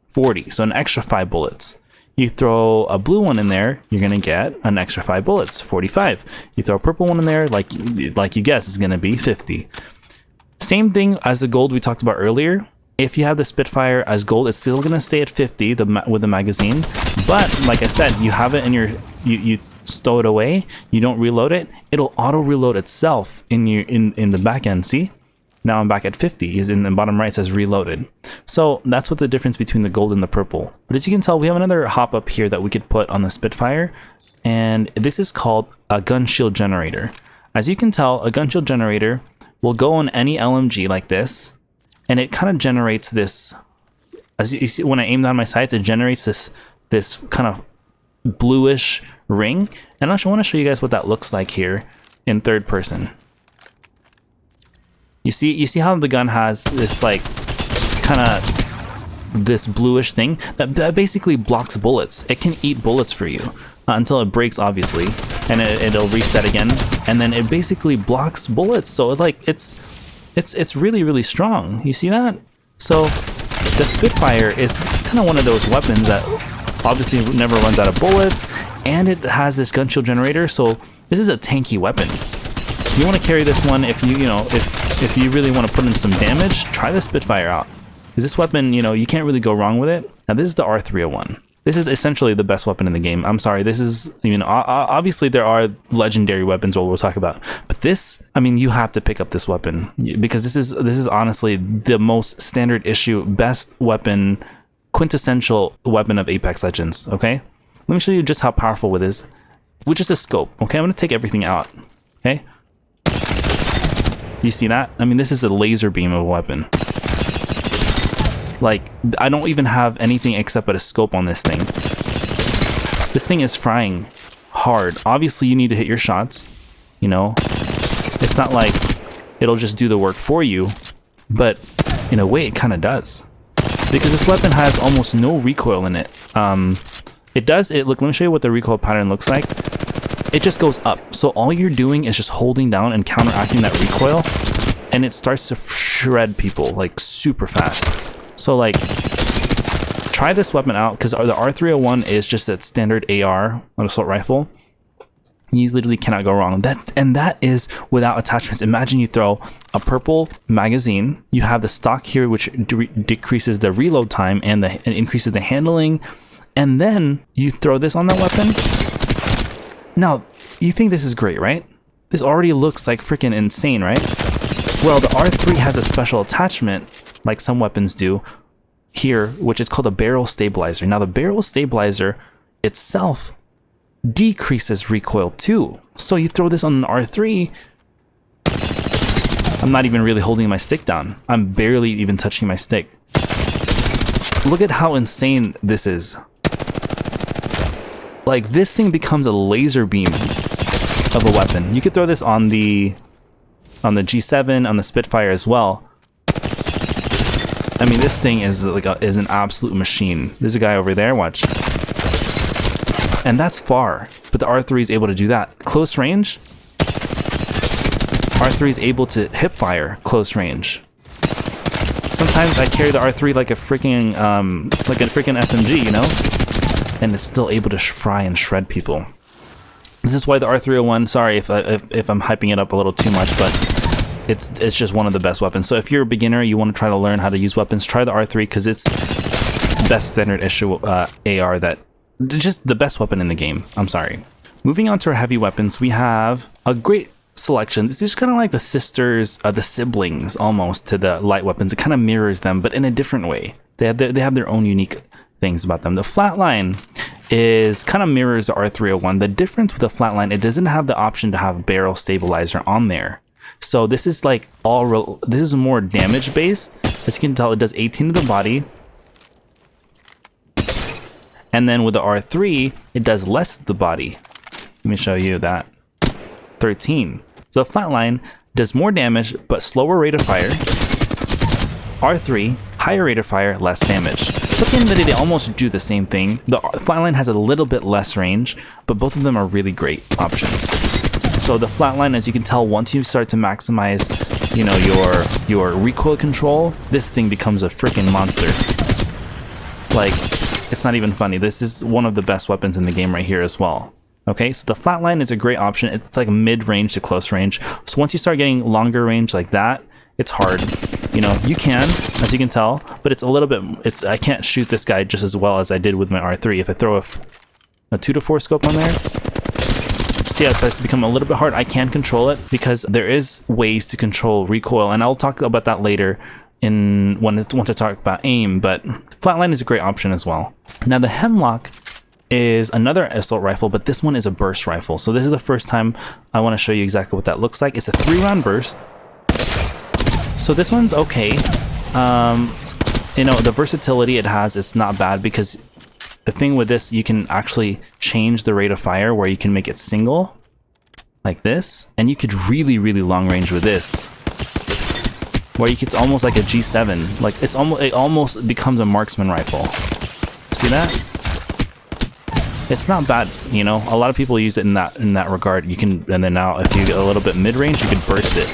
40, so an extra 5 bullets. You throw a blue one in there, you're gonna get an extra 5 bullets, 45. You throw a purple one in there, like you guess, it's gonna be 50. Same thing as the gold we talked about earlier. If you have the Spitfire as gold, it's still gonna stay at 50 with the magazine. But like I said, you have it in your, you stow it away, you don't reload it, it'll auto reload itself in the back end. See? Now I'm back at 50, is in the bottom right says reloaded. So that's what the difference between the gold and the purple. But as you can tell, we have another hop up here that we could put on the Spitfire, and this is called a gun shield generator. As you can tell, a gun shield generator will go on any LMG like this, and it kind of generates this, as you see when I aim down my sights, it generates this kind of bluish ring. And I want to show you guys what that looks like here in third person. You see how the gun has this like kind of this bluish thing that basically blocks bullets. It can eat bullets for you until it breaks, obviously, and it'll reset again, and then it basically blocks bullets. So it's really, really strong. You see that? So the Spitfire this is kind of one of those weapons that obviously never runs out of bullets, and it has this gun shield generator. So this is a tanky weapon. You want to carry this one if if you really want to put in some damage. Try the Spitfire out. Because this weapon, you can't really go wrong with it. Now this is the R301. This is essentially the best weapon in the game. I'm sorry, this is, obviously there are legendary weapons we'll talk about, but this, you have to pick up this weapon because this is honestly the most standard issue, best weapon, quintessential weapon of Apex Legends. Okay, let me show you just how powerful it is with just a scope. Okay, I'm gonna take everything out. Okay. You see that? This is a laser beam of a weapon. Like, I don't even have anything except but a scope on this thing. This thing is frying hard. Obviously, you need to hit your shots. It's not like it'll just do the work for you, but in a way, it kind of does. Because this weapon has almost no recoil in it. Look, let me show you what the recoil pattern looks like. It just goes up. So all you're doing is just holding down and counteracting that recoil, and it starts to shred people like super fast. So like, try this weapon out because the R301 is just that standard AR, an assault rifle. You literally cannot go wrong. That is without attachments. Imagine you throw a purple magazine. You have the stock here, which decreases the reload time and increases the handling, and then you throw this on that weapon. Now, you think this is great, right? This already looks like freaking insane, right? Well, the R3 has a special attachment, like some weapons do, here, which is called a barrel stabilizer. Now, the barrel stabilizer itself decreases recoil too. So you throw this on an R3, I'm not even really holding my stick down. I'm barely even touching my stick. Look at how insane this is. Like, this thing becomes a laser beam of a weapon. You could throw this on the G7, on the Spitfire as well. This thing is is an absolute machine. There's a guy over there, watch. And that's far, but the R3 is able to do that. Close range, R3 is able to hip fire close range. Sometimes I carry the R3 like a freaking SMG, you know, and it's still able to fry and shred people. This is why the R301. Sorry if I'm hyping it up a little too much, but it's just one of the best weapons. So if you're a beginner, you want to try to learn how to use weapons, try the R3 because it's best standard issue AR that just the best weapon in the game. I'm sorry. Moving on to our heavy weapons, we have a great selection. This is kind of like the sisters, the siblings almost to the light weapons. It kind of mirrors them, but in a different way. They have their own unique things about them. The flatline is kind of mirrors the R301. The difference with the flatline, it doesn't have the option to have barrel stabilizer on there. So this is like this is more damage based. As you can tell, it does 18 to the body. And then with the R3, it does less to the body. Let me show you that. 13. So the flatline does more damage, but slower rate of fire. R3, higher rate of fire, less damage. So at the end of the day, they almost do the same thing. The flatline has a little bit less range, but both of them are really great options. So the flatline, as you can tell, once you start to maximize, you know, your recoil control, this thing becomes a freaking monster. Like, it's not even funny. This is one of the best weapons in the game right here as well. Okay, so the flatline is a great option. It's like mid-range to close range. So once you start getting longer range like that, it's hard. You know, you can, as you can tell, but it's a little bit, I can't shoot this guy just as well as I did with my R3. If I throw a 2 to 4 scope on there, see how it starts to become a little bit hard. I can control it because there is ways to control recoil, and I'll talk about that later once I talk about aim, but flatline is a great option as well. Now the Hemlock is another assault rifle, but this one is a burst rifle. So this is the first time I want to show you exactly what that looks like. It's a 3-round burst. So this one's okay. You know, the versatility it has, it's not bad because the thing with this, you can actually change the rate of fire where you can make it single like this, and you could really long range with this, where it's almost like a G7. Like it almost becomes a marksman rifle. See that? It's not bad, you know. A lot of people use it in that regard. You can, and then now if you get a little bit mid-range, you can burst it.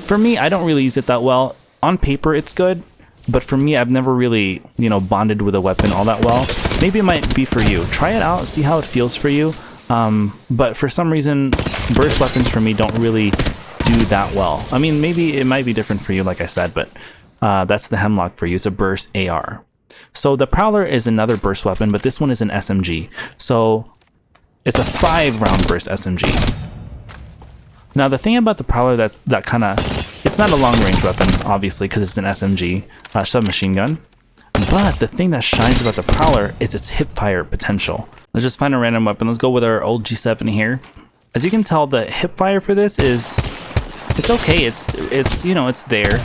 For me, I don't really use it that well. On paper, it's good, but for me, I've never really, you know, bonded with a weapon all that well. Maybe it might be for you. Try it out, see how it feels for you. But for some reason, burst weapons for me don't really do that well. I mean, maybe it might be different for you, like I said, but that's the Hemlock for you. It's a burst AR. So the Prowler is another burst weapon, but this one is an SMG. So it's a 5-round burst SMG. Now the thing about the Prowler that kind of, it's not a long range weapon, obviously, because it's an SMG, submachine gun. But the thing that shines about the Prowler is its hip fire potential. Let's just find a random weapon. Let's go with our old G7 here. As you can tell, the hip fire for this it's okay. It's you know, it's there.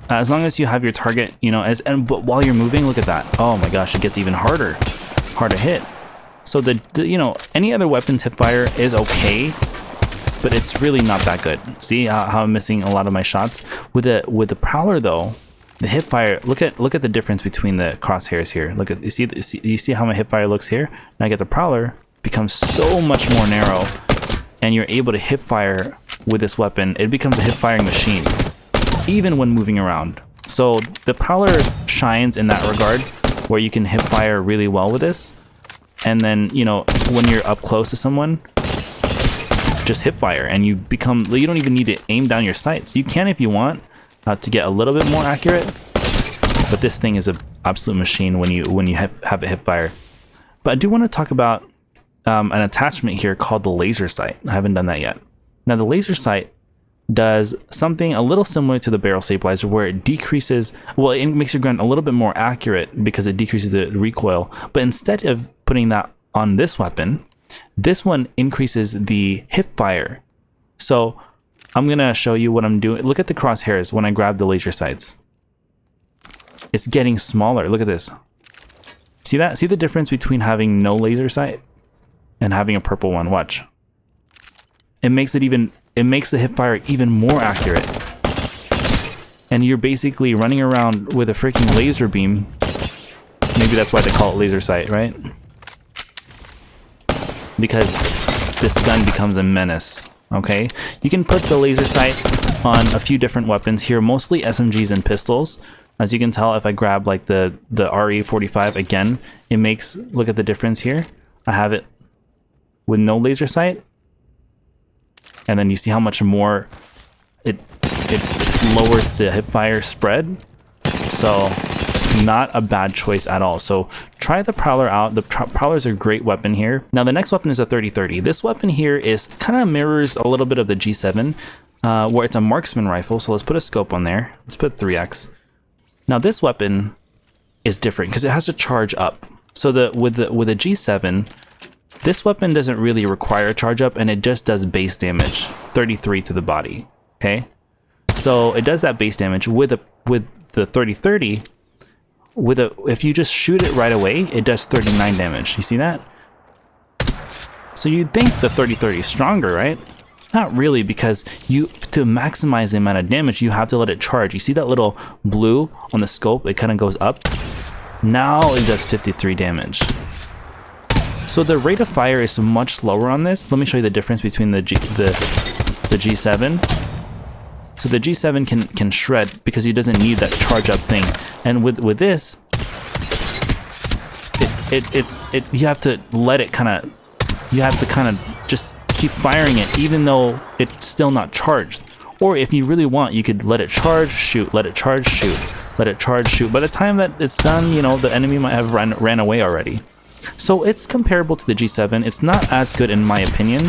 As long as you have your target, you know, but while you're moving, look at that. Oh my gosh, it gets even harder to hit. So the you know, any other weapon's hip fire is okay, but it's really not that good. See how I'm missing a lot of my shots with the Prowler though. The hip fire. Look at the difference between the crosshairs here. Look at you see how my hip fire looks here. Now I get the Prowler, becomes so much more narrow, and you're able to hip fire with this weapon. It becomes a hip firing machine, even when moving around. So the Prowler shines in that regard, where you can hip fire really well with this, and then, you know, when you're up close to someone, just hip fire, and you don't even need to aim down your sights. You can if you want to get a little bit more accurate, but this thing is an absolute machine when you have a hip fire. But I do want to talk about an attachment here called the laser sight. I haven't done that yet. Now the laser sight does something a little similar to the barrel stabilizer, where it decreases, well, it makes your gun a little bit more accurate because it decreases the recoil. But instead of putting that on this weapon, this one increases the hip fire. So I'm gonna show you what I'm doing. Look at the crosshairs when I grab the laser sights. It's getting smaller. Look at this. See that? See the difference between having no laser sight and having a purple one? Watch. It makes the hip fire even more accurate. And you're basically running around with a freaking laser beam. Maybe that's why they call it laser sight, right? Because this gun becomes a menace. Okay, you can put the laser sight on a few different weapons here, mostly SMGs and pistols. As you can tell, if I grab like the RE45 again, it makes, look at the difference here. I have it with no laser sight, and then you see how much more it lowers the hipfire spread. So not a bad choice at all. So try the Prowler out. The Prowler's a great weapon here. Now the next weapon is a 30-30. This weapon here is kind of mirrors a little bit of the G7, where it's a marksman rifle. So let's put a scope on there. Let's put 3x. Now this weapon is different because it has to charge up. So with a G7, this weapon doesn't really require a charge up, and it just does base damage, 33 to the body. Okay, so it does that base damage. With the 30-30, if you just shoot it right away, it does 39 damage. You see that? So you'd think the 30-30 is stronger, right? Not really, because to maximize the amount of damage, you have to let it charge. You see that little blue on the scope? It kind of goes up. Now it does 53 damage. So the rate of fire is much slower on this. Let me show you the difference between the G7. So the G7 can shred because it doesn't need that charge up thing. And with this, you have to let it kind of, you have to kind of just keep firing it even though it's still not charged. Or if you really want, you could let it charge, shoot, let it charge, shoot, let it charge, shoot. By the time that it's done, you know, the enemy might have ran away already. So it's comparable to the G7. It's not as good in my opinion.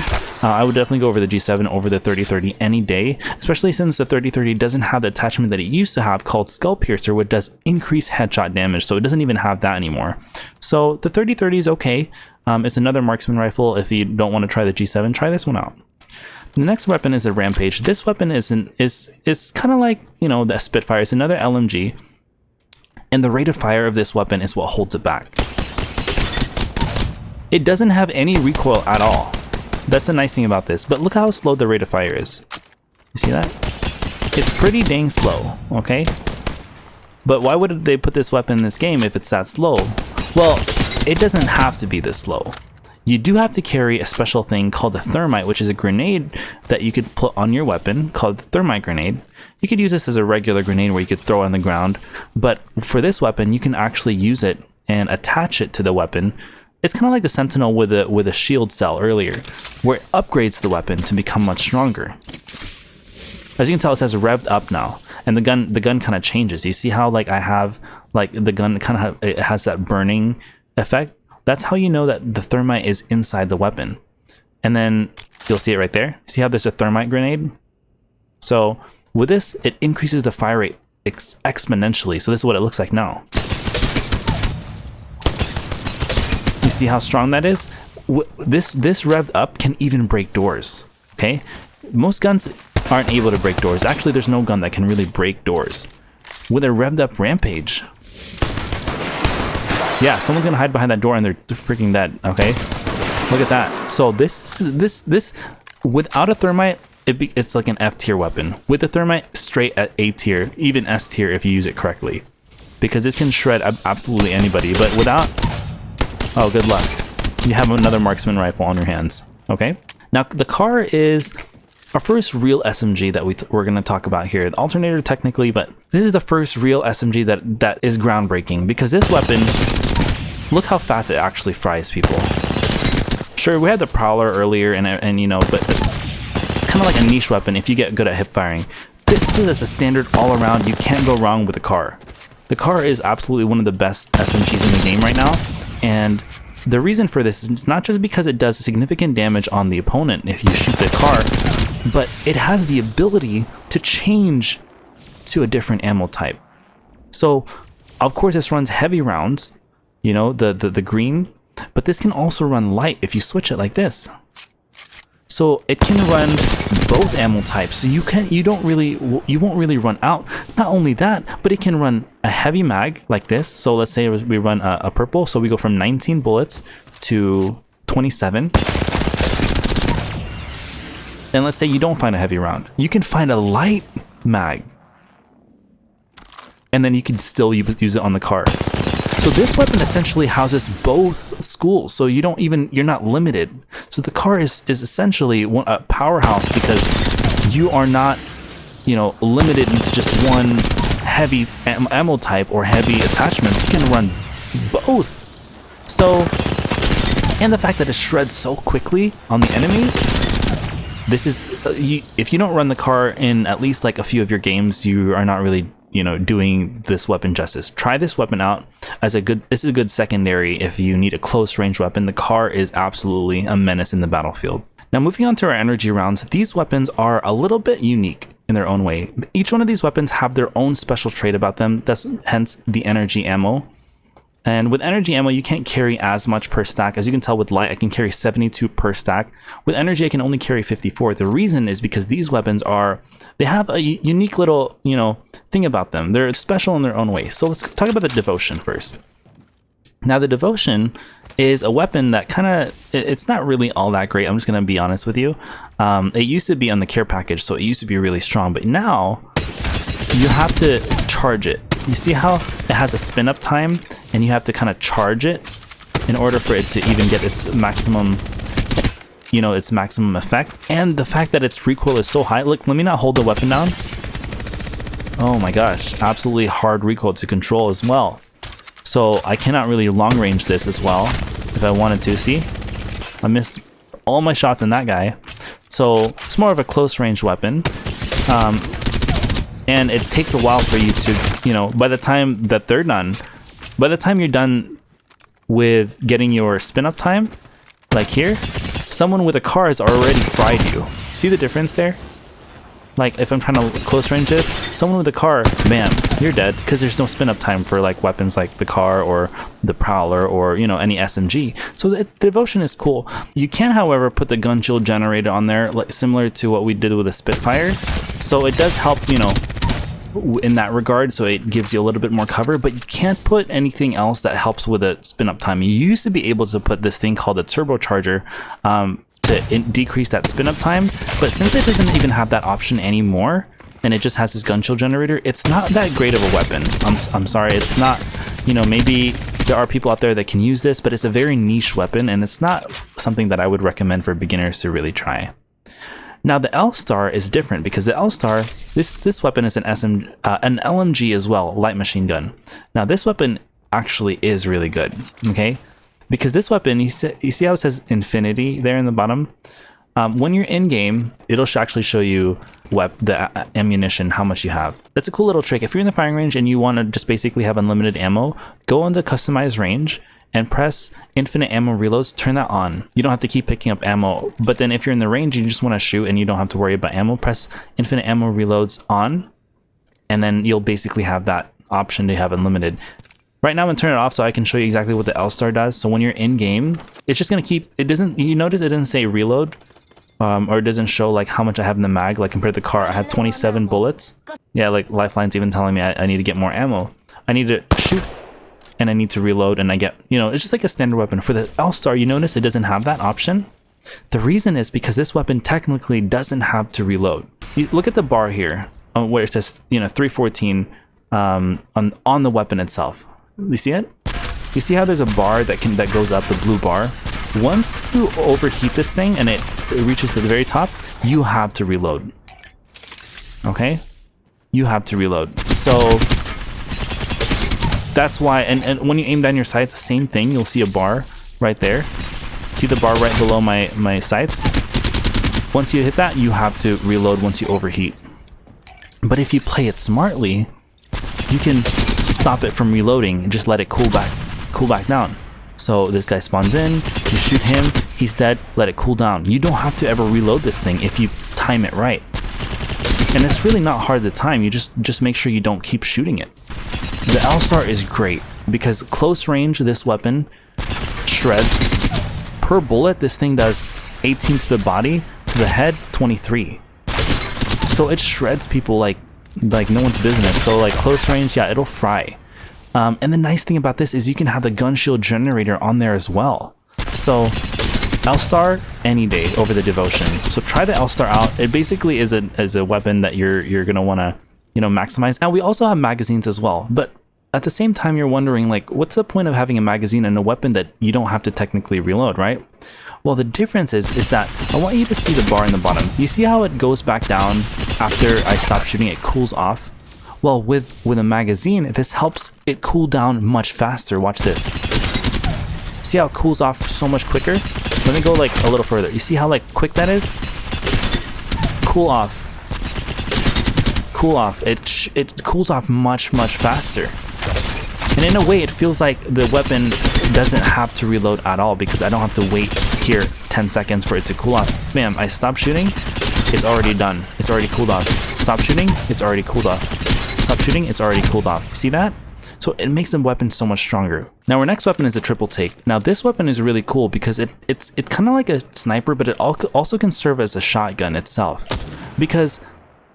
I would definitely go over the G7 over the 30-30 any day, especially since the 30-30 doesn't have the attachment that it used to have called Skull Piercer, which does increase headshot damage. So it doesn't even have that anymore. So the 30-30 is okay. It's another marksman rifle. If you don't want to try the G7, try this one out. The next weapon is a Rampage. This weapon is kind of like, you know, the Spitfire. It's another LMG, and the rate of fire of this weapon is what holds it back. It doesn't have any recoil at all. That's the nice thing about this. But look how slow the rate of fire is. You see that? It's pretty dang slow, okay? But why would they put this weapon in this game if it's that slow? Well, it doesn't have to be this slow. You do have to carry a special thing called a thermite, which is a grenade that you could put on your weapon called the thermite grenade. You could use this as a regular grenade where you could throw it on the ground. But for this weapon, you can actually use it and attach it to the weapon. It's kind of like the Sentinel with a shield cell earlier, where it upgrades the weapon to become much stronger. As you can tell, it says revved up now, and the gun kind of changes. You see how like I have like the gun kind of it has that burning effect. That's how you know that the thermite is inside the weapon. And then you'll see it right there. See how there's a thermite grenade? So with this, it increases the fire rate exponentially. So this is what it looks like now. You see how strong that is? This revved up can even break doors, okay? Most guns aren't able to break doors. Actually, there's no gun that can really break doors. With a revved up Rampage, yeah, someone's gonna hide behind that door and they're freaking dead, okay? Look at that. So this without a thermite, it's like an F tier weapon. With the thermite, straight at A tier, even S tier if you use it correctly. Because this can shred absolutely anybody, but without, oh, good luck. You have another marksman rifle on your hands, okay? Now, the car is our first real SMG that we're going to talk about here. The alternator technically, but this is the first real SMG that is groundbreaking, because this weapon, look how fast it actually fries people. Sure, we had the Prowler earlier, and you know, but kind of like a niche weapon if you get good at hip firing. This is a standard all around. You can't go wrong with the car. The car is absolutely one of the best SMGs in the game right now. And the reason for this is not just because it does significant damage on the opponent if you shoot the car, but it has the ability to change to a different ammo type. So, of course, this runs heavy rounds, you know, the green, but this can also run light if you switch it like this. So it can run both ammo types. So you won't really run out. Not only that, but it can run a heavy mag like this. So let's say we run a purple. So we go from 19 bullets to 27. And let's say you don't find a heavy round. You can find a light mag. And then you can still use it on the car. So this weapon essentially houses both schools, so you're not limited. So the car is essentially a powerhouse because you are not, limited into just one heavy ammo type or heavy attachment. You can run both. So, and the fact that it shreds so quickly on the enemies, this is, if you don't run the car in at least like a few of your games, you are not really doing this weapon justice. Try this weapon out this is a good secondary if you need a close range weapon. The car is absolutely a menace in the battlefield. Now moving on to our energy rounds, these weapons are a little bit unique in their own way. Each one of these weapons have their own special trait about them, that's hence the energy ammo. And with energy ammo, you can't carry as much per stack. As you can tell with light, I can carry 72 per stack. With energy, I can only carry 54. The reason is because these weapons they have a unique little, thing about them. They're special in their own way. So let's talk about the devotion first. Now the devotion is a weapon that it's not really all that great. I'm just going to be honest with you. It used to be on the care package, so it used to be really strong, but now you have to charge it. You see how it has a spin up time and you have to kind of charge it in order for it to even get its maximum, its maximum effect. And the fact that its recoil is so high. Look, let me not hold the weapon down. Oh my gosh, absolutely hard recoil to control as well. So I cannot really long range this as well if I wanted to. See, I missed all my shots in that guy. So it's more of a close range weapon. And it takes a while for you to, by the time you're done with getting your spin up time, like here, someone with a car has already fried you. See the difference there? Like if I'm trying to close range this, someone with a car, bam, you're dead, because there's no spin up time for like weapons like the car or the Prowler or any SMG. So the devotion is cool. You can, however, put the gun shield generator on there, like similar to what we did with the Spitfire. So it does help, in that regard, so it gives you a little bit more cover, but you can't put anything else that helps with a spin up time. You used to be able to put this thing called a turbocharger to decrease that spin up time, but since it doesn't even have that option anymore and it just has this gun shield generator, it's not that great of a weapon. I'm sorry, it's not, maybe there are people out there that can use this, but it's a very niche weapon and it's not something that I would recommend for beginners to really try. Now the L-Star is different because the L-Star, this weapon is an LMG as well, light machine gun. Now this weapon actually is really good, okay? Because this weapon, you see how it says infinity there in the bottom? When you're in game, it'll actually show you the ammunition, how much you have. That's a cool little trick. If you're in the firing range and you want to just basically have unlimited ammo, go on the customized range and press infinite ammo reloads, turn that on. You don't have to keep picking up ammo, but then if you're in the range and you just want to shoot and you don't have to worry about ammo, press infinite ammo reloads on, and then you'll basically have that option to have unlimited. Right now I'm gonna turn it off so I can show you exactly what the L-Star does. So when you're in game, it's just gonna keep, you notice it doesn't say reload, or it doesn't show like how much I have in the mag. Like compared to the car, I have 27 bullets. Yeah, like Lifeline's even telling me I need to get more ammo. I need to shoot and I need to reload, and I get, it's just like a standard weapon. For the L-Star, you notice it doesn't have that option. The reason is because this weapon technically doesn't have to reload. You look at the bar here where it says 314 on the weapon itself. You see it? You see how there's a bar that goes up, the blue bar? Once you overheat this thing and it reaches to the very top, you have to reload. Okay? You have to reload. So that's why, and when you aim down your sights, same thing, you'll see a bar right there. See the bar right below my sights? Once you hit that, you have to reload once you overheat. But if you play it smartly, you can stop it from reloading and just let it cool back down. So this guy spawns in, you shoot him, he's dead, let it cool down. You don't have to ever reload this thing if you time it right. And it's really not hard to time, you just make sure you don't keep shooting it. The L-Star is great because close range, this weapon shreds. Per bullet, this thing does 18 to the body, to the head, 23. So it shreds people like no one's business. So like close range, yeah, it'll fry. And the nice thing about this is you can have the gun shield generator on there as well. So L-Star any day over the devotion. So try the L-Star out. It basically is a weapon that you're gonna want to maximize. Now we also have magazines as well, but at the same time, you're wondering, like, what's the point of having a magazine and a weapon that you don't have to technically reload, right? Well, the difference is that I want you to see the bar in the bottom. You see how it goes back down after I stop shooting, it cools off? Well, with a magazine, this helps it cool down much faster. Watch this. See how it cools off so much quicker? Let me go like a little further. You see how like quick that is? Cool off. Cool off. It cools off much faster. And in a way, it feels like the weapon doesn't have to reload at all because I don't have to wait here 10 seconds for it to cool off. Bam, I stop shooting, it's already done. It's already cooled off. Stop shooting, it's already cooled off. Stop shooting, it's already cooled off. See that? So it makes the weapon so much stronger. Now our next weapon is a triple take. Now this weapon is really cool because it's kind of like a sniper, but it also can serve as a shotgun itself. Because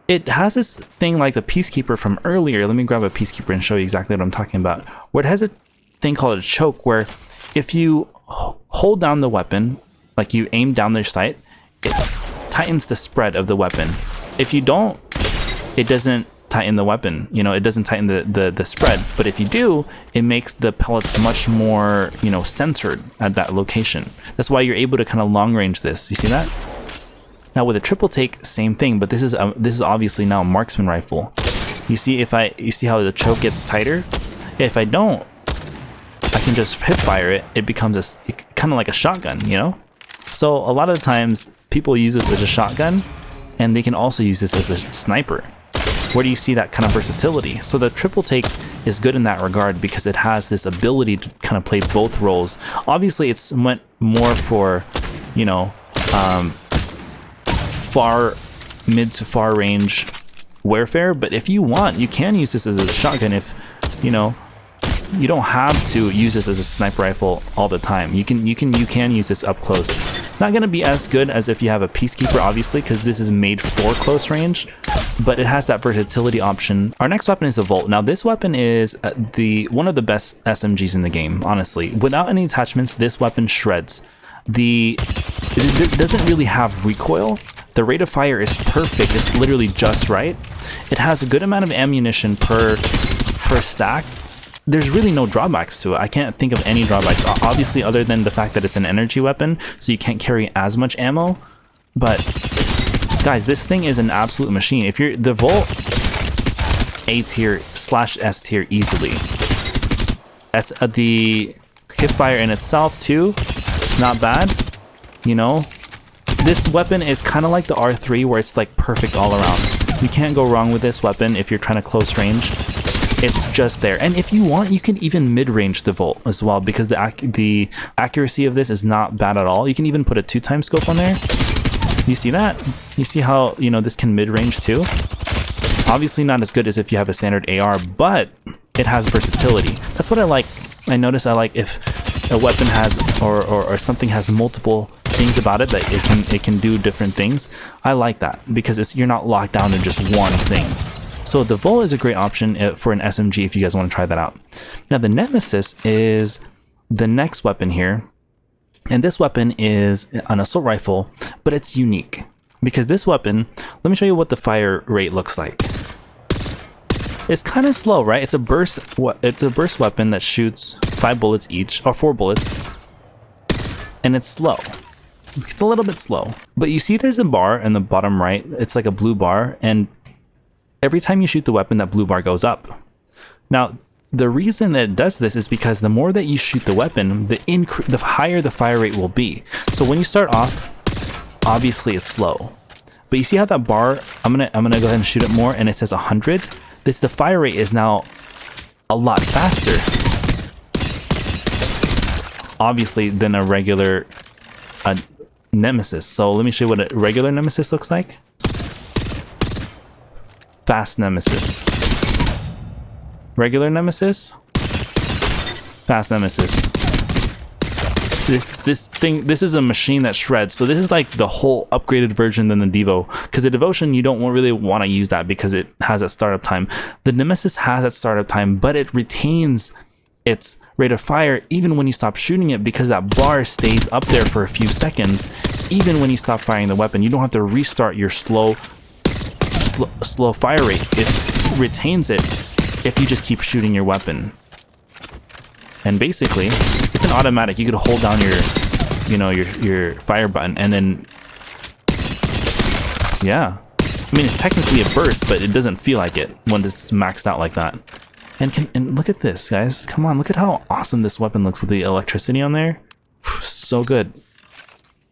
it has this thing like the Peacekeeper from earlier. Let me grab a Peacekeeper and show you exactly what I'm talking about. Where it has a thing called a choke, where if you hold down the weapon, like you aim down their sight, it tightens the spread of the weapon. If you don't, it doesn't tighten the weapon. You know, it doesn't tighten the spread. But if you do, it makes the pellets much more, you know, centered at that location. That's why you're able to kind of long range this. You see that? Now with a triple take, same thing, but this is obviously now a marksman rifle. You see you see how the choke gets tighter? If I don't, I can just hip fire it. It becomes kind of like a shotgun, you know? So a lot of the times people use this as a shotgun, and they can also use this as a sniper. Where do you see that kind of versatility? So the triple take is good in that regard because it has this ability to kind of play both roles. Obviously it's meant more for, you know, mid to far range warfare, but if you want, you can use this as a shotgun. If you know, you don't have to use this as a sniper rifle all the time. You can use this up close. Not gonna be as good as if you have a Peacekeeper, obviously, because this is made for close range, but it has that versatility option. Our next weapon is the Volt. Now this weapon is one of the best SMGs in the game, honestly. Without any attachments, this weapon shreds. It doesn't really have recoil. The rate of fire is perfect. It's literally just right. It has a good amount of ammunition per stack. There's really no drawbacks to it. I can't think of any drawbacks, obviously, other than the fact that it's an energy weapon, so you can't carry as much ammo. But guys, this thing is an absolute machine. If you're the Volt, A tier / S tier easily. The hipfire in itself too, it's not bad, you know. This weapon is kind of like the R3, where it's like perfect all around. You can't go wrong with this weapon if you're trying to close range. It's just there. And if you want, you can even mid-range the Volt as well, because the accuracy of this is not bad at all. You can even put a 2x scope on there. You see that? You see how, you know, this can mid-range too? Obviously not as good as if you have a standard AR, but it has versatility. That's what I like. I notice I like if a weapon has or something has multiple things about it, that it can do different things. I like that because you're not locked down to just one thing. So the Volt is a great option for an SMG if you guys want to try that out. Now the Nemesis is the next weapon here, and this weapon is an assault rifle, but it's unique because this weapon, let me show you what the fire rate looks like. It's kind of slow, right? It's a burst weapon that shoots 5 bullets each, or 4 bullets, and it's slow. It's a little bit slow, but you see there's a bar in the bottom right. It's like a blue bar, and every time you shoot the weapon, that blue bar goes up. Now, the reason that it does this is because the more that you shoot the weapon, the higher the fire rate will be. So when you start off, obviously it's slow, but you see how that bar, I'm gonna go ahead and shoot it more, and it says 100. The fire rate is now a lot faster, obviously, than a regular Nemesis. So let me show you what a regular Nemesis looks like. Fast Nemesis. Regular Nemesis. Fast Nemesis. This is a machine that shreds. So this is like the whole upgraded version than the Devo, because the Devotion, you don't really want to use that because it has that startup time. The Nemesis has that startup time, but it retains its rate of fire even when you stop shooting it, because that bar stays up there for a few seconds even when you stop firing the weapon. You don't have to restart your slow fire rate. It retains it if you just keep shooting your weapon. And basically, it's an automatic. You could hold down your, you know, your fire button, and then, yeah. I mean, it's technically a burst, but it doesn't feel like it when it's maxed out like that. And look at this, guys. Come on, look at how awesome this weapon looks with the electricity on there. So good.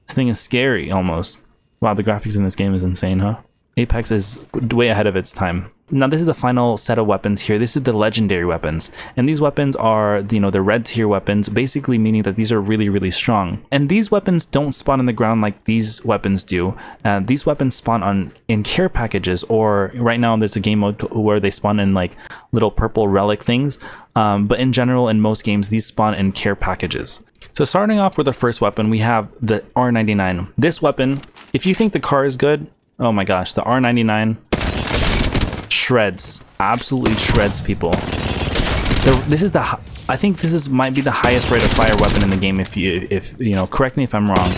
This thing is scary, almost. Wow, the graphics in this game is insane, huh? Apex is way ahead of its time. Now this is the final set of weapons here. This is the legendary weapons. And these weapons are, you know, the red tier weapons, basically meaning that these are really, really strong. And these weapons don't spawn on the ground like these weapons do. These weapons spawn in care packages, or right now there's a game mode where they spawn in like little purple relic things. But in general, in most games, these spawn in care packages. So starting off with the first weapon, we have the R99. This weapon, if you think the car is good, oh my gosh, the R99 shreds, absolutely shreds people. This is I think this might be the highest rate of fire weapon in the game. If you know, correct me if I'm wrong.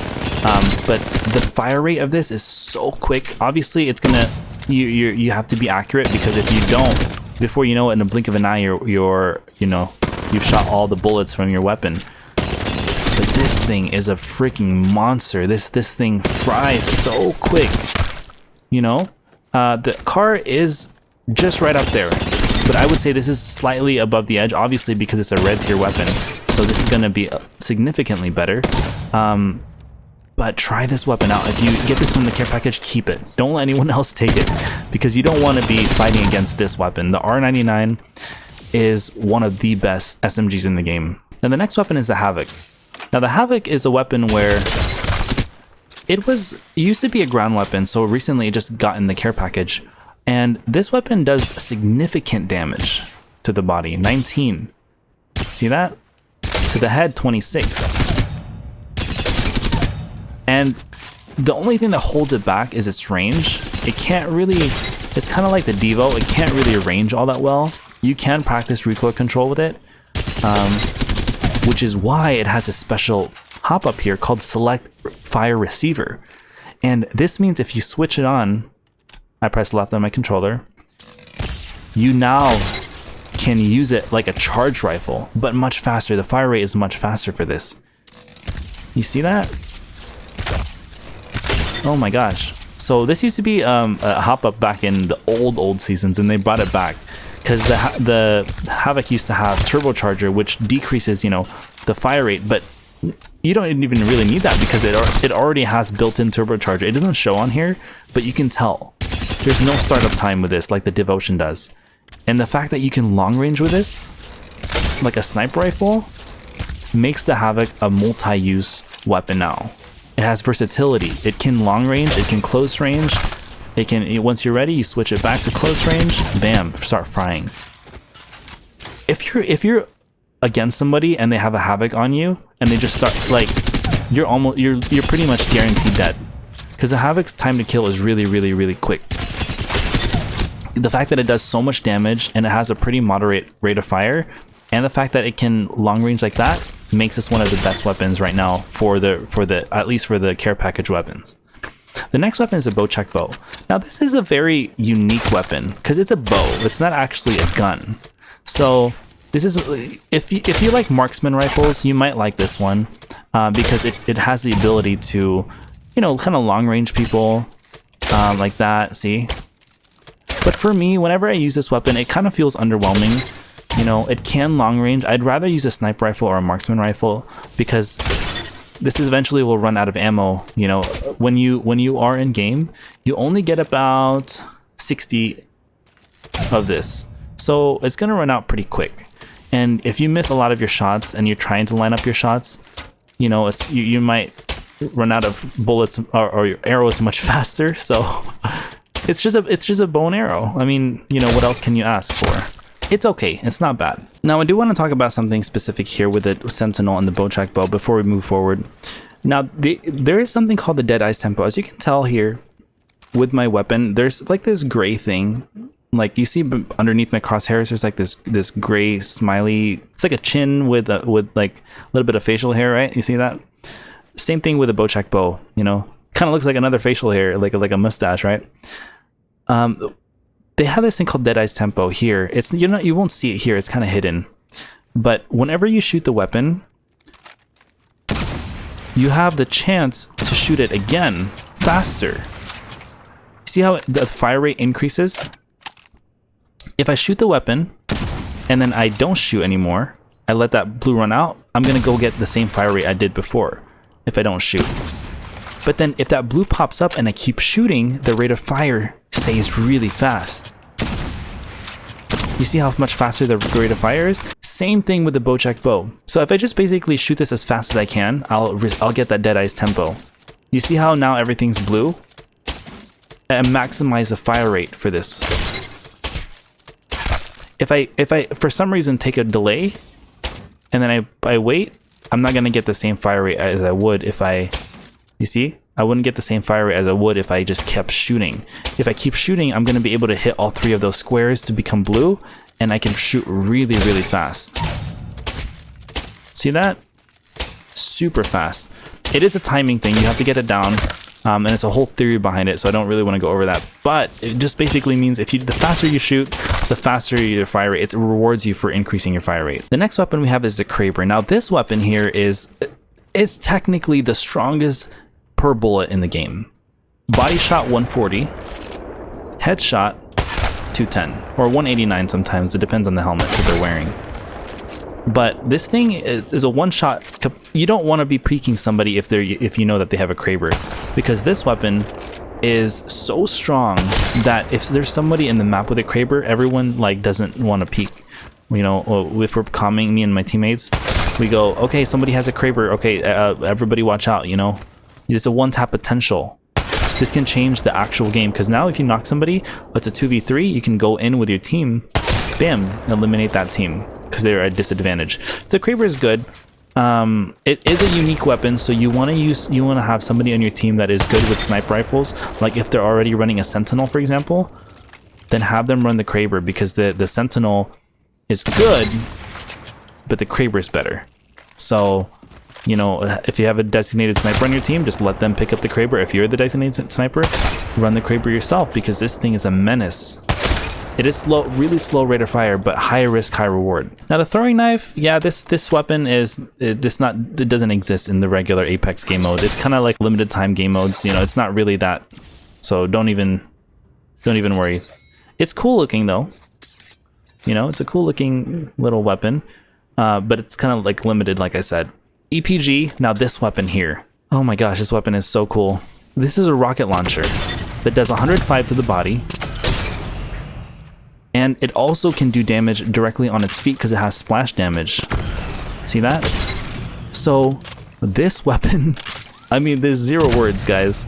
But the fire rate of this is so quick. Obviously, it's gonna you have to be accurate, because if you don't, before you know it, in a blink of an eye, you've shot all the bullets from your weapon. But this thing is a freaking monster. This thing fries so quick. You know, the car is just right up there, but I would say this is slightly above the edge, obviously, because it's a red tier weapon. So this is going to be significantly better. But try this weapon out. If you get this from the care package, keep it. Don't let anyone else take it, because you don't want to be fighting against this weapon. The R99 is one of the best SMGs in the game. Now the next weapon is the Havoc. Now the Havoc is a weapon where it used to be a ground weapon, so recently it just got in the care package. And this weapon does significant damage to the body, 19. See that? To the head, 26. And the only thing that holds it back is its range. It can't really, it's kind of like the Devo, it can't really range all that well. You can practice recoil control with it, which is why it has a special hop up here called Select Fire Receiver. And this means if you switch it on, I press left on my controller, you now can use it like a charge rifle, but much faster. The fire rate is much faster for this. You see that? Oh my gosh. So this used to be a hop up back in the old seasons, and they brought it back because the Havoc used to have turbocharger, which decreases, you know, the fire rate, but you don't even really need that because it already has built-in turbocharger. It doesn't show on here, but you can tell there's no startup time with this like the Devotion does. And the fact that you can long range with this, like a sniper rifle, makes the Havoc a multi-use weapon now. It has versatility. It can long range, it can close range. It can, once you're ready, you switch it back to close range, bam, start frying. If you're against somebody and they have a Havoc on you and they just start, like, you're pretty much guaranteed dead, because the Havoc's time to kill is really quick. The fact that it does so much damage and it has a pretty moderate rate of fire, and the fact that it can long range like that, makes this one of the best weapons right now for the at least for the care package weapons. The next weapon is a bowcheck bow. Now this is a very unique weapon because it's a bow. It's not actually a gun. So this is, if you like marksman rifles, you might like this one because it has the ability to, you know, kind of long range people like that. See. But for me, whenever I use this weapon, it kind of feels underwhelming. You know, it can long range. I'd rather use a sniper rifle or a marksman rifle because this eventually will run out of ammo. You know, when you are in game, you only get about 60 of this. So it's going to run out pretty quick. And if you miss a lot of your shots and you're trying to line up your shots, you know, you might run out of bullets or your arrows much faster. So it's just a bow and arrow. I mean, you know, what else can you ask for? It's okay, it's not bad. Now I do want to talk about something specific here with the Sentinel and the bowcheck bow before we move forward. Now there is something called the dead eyes tempo. As you can tell here with my weapon, there's like this gray thing. Like you see underneath my crosshairs, there's like this gray smiley. It's like a chin with like a little bit of facial hair, right? You see that? Same thing with a bowcheck bow. You know, kind of looks like another facial hair, like a mustache, right? they have this thing called Deadeye's Tempo here. It's you won't see it here. It's kind of hidden. But whenever you shoot the weapon, you have the chance to shoot it again faster. See how the fire rate increases? If I shoot the weapon and then I don't shoot anymore, I let that blue run out, I'm gonna go get the same fire rate I did before if I don't shoot. But then if that blue pops up and I keep shooting, the rate of fire stays really fast. You see how much faster the rate of fire is? Same thing with the bowcheck bow. So if I just basically shoot this as fast as I can, I'll get that Deadeye's Tempo. You see how now everything's blue? And maximize the fire rate for this. If I for some reason take a delay and then I wait, I'm not gonna get the same fire rate as I would if you see? I wouldn't get the same fire rate as I would if I just kept shooting. If I keep shooting, I'm gonna be able to hit all 3 of those squares to become blue, and I can shoot really, really fast. See that? Super fast. It is a timing thing, you have to get it down, and it's a whole theory behind it, so I don't really want to go over that. But it just basically means the faster you shoot, the faster your fire rate. It rewards you for increasing your fire rate. The next weapon we have is the Kraber. Now this weapon here is technically the strongest per bullet in the game. Body shot 140, headshot 210, or 189 sometimes. It depends on the helmet that they're wearing. But this thing is a one-shot. You don't want to be peeking somebody if you know that they have a Kraber, because this weapon is so strong that if there's somebody in the map with a Kraber, everyone like doesn't want to peek. You know, if we're calming, me and my teammates, we go, okay, somebody has a Kraber. Okay, everybody watch out. You know, it's a one-tap potential. This can change the actual game, because now if you knock somebody, it's a 2v3. You can go in with your team, bam, eliminate that team, because they're at a disadvantage. The Kraber is good. It is a unique weapon, so you want to have somebody on your team that is good with sniper rifles. Like if they're already running a Sentinel, for example, then have them run the Kraber, because the Sentinel is good, but the Kraber is better. So, you know, if you have a designated sniper on your team, just let them pick up the Kraber. If you're the designated sniper, run the Kraber yourself, because this thing is a menace. It is slow, really slow rate of fire, but high risk, high reward. Now the throwing knife, yeah, this weapon it doesn't exist in the regular Apex game mode. It's kind of like limited time game modes. You know, it's not really that. So don't even worry. It's cool looking though. You know, it's a cool looking little weapon, but it's kind of like limited, like I said. EPG. Now this weapon here. Oh my gosh, this weapon is so cool. This is a rocket launcher that does 105 to the body. And it also can do damage directly on its feet because it has splash damage. See that? So this weapon, I mean, there's 0 words, guys.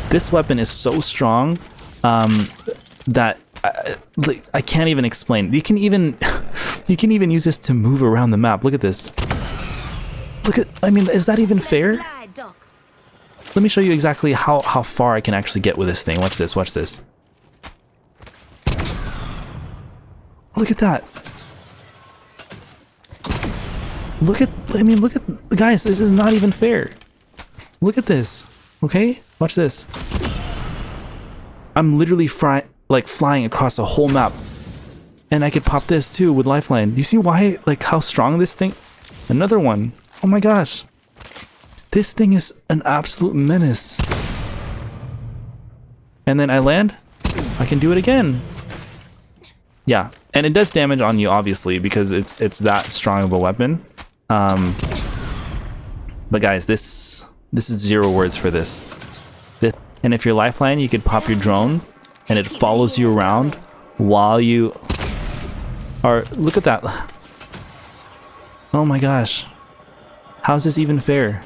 This weapon is so strong that I can't even explain. You can even use this to move around the map. Look at this. Look at, I mean, is that even fair? Let me show you exactly how far I can actually get with this thing. Watch this, watch this. Look at that. Look at, guys, this is not even fair. Look at this, okay? Watch this. I'm literally flying across a whole map. And I could pop this too with Lifeline. You see why, like how strong this thing? Another one. Oh my gosh. This thing is an absolute menace. And then I land, I can do it again. Yeah, and it does damage on you, obviously, because it's that strong of a weapon. But guys, this is 0 words for this. And if you're Lifeline, you could pop your drone, and it follows you around while you are. Look at that! Oh my gosh, how is this even fair?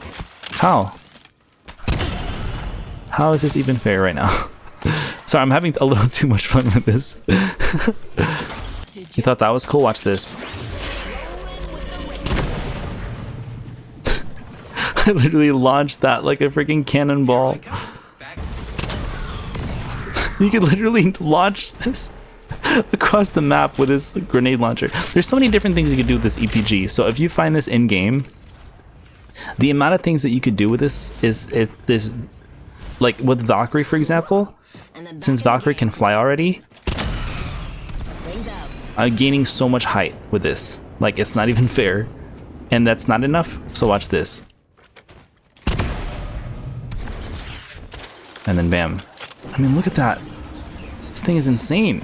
How is this even fair right now? Sorry, I'm having a little too much fun with this. You thought that was cool? Watch this. I literally launched that like a freaking cannonball. You could literally launch this across the map with this grenade launcher. There's so many different things you could do with this EPG. So if you find this in game, the amount of things that you could do with this is like with Valkyrie, for example. Since Valkyrie can fly already, I'm gaining so much height with this. Like, it's not even fair. And that's not enough, so watch this. And then bam. I mean, look at that. This thing is insane.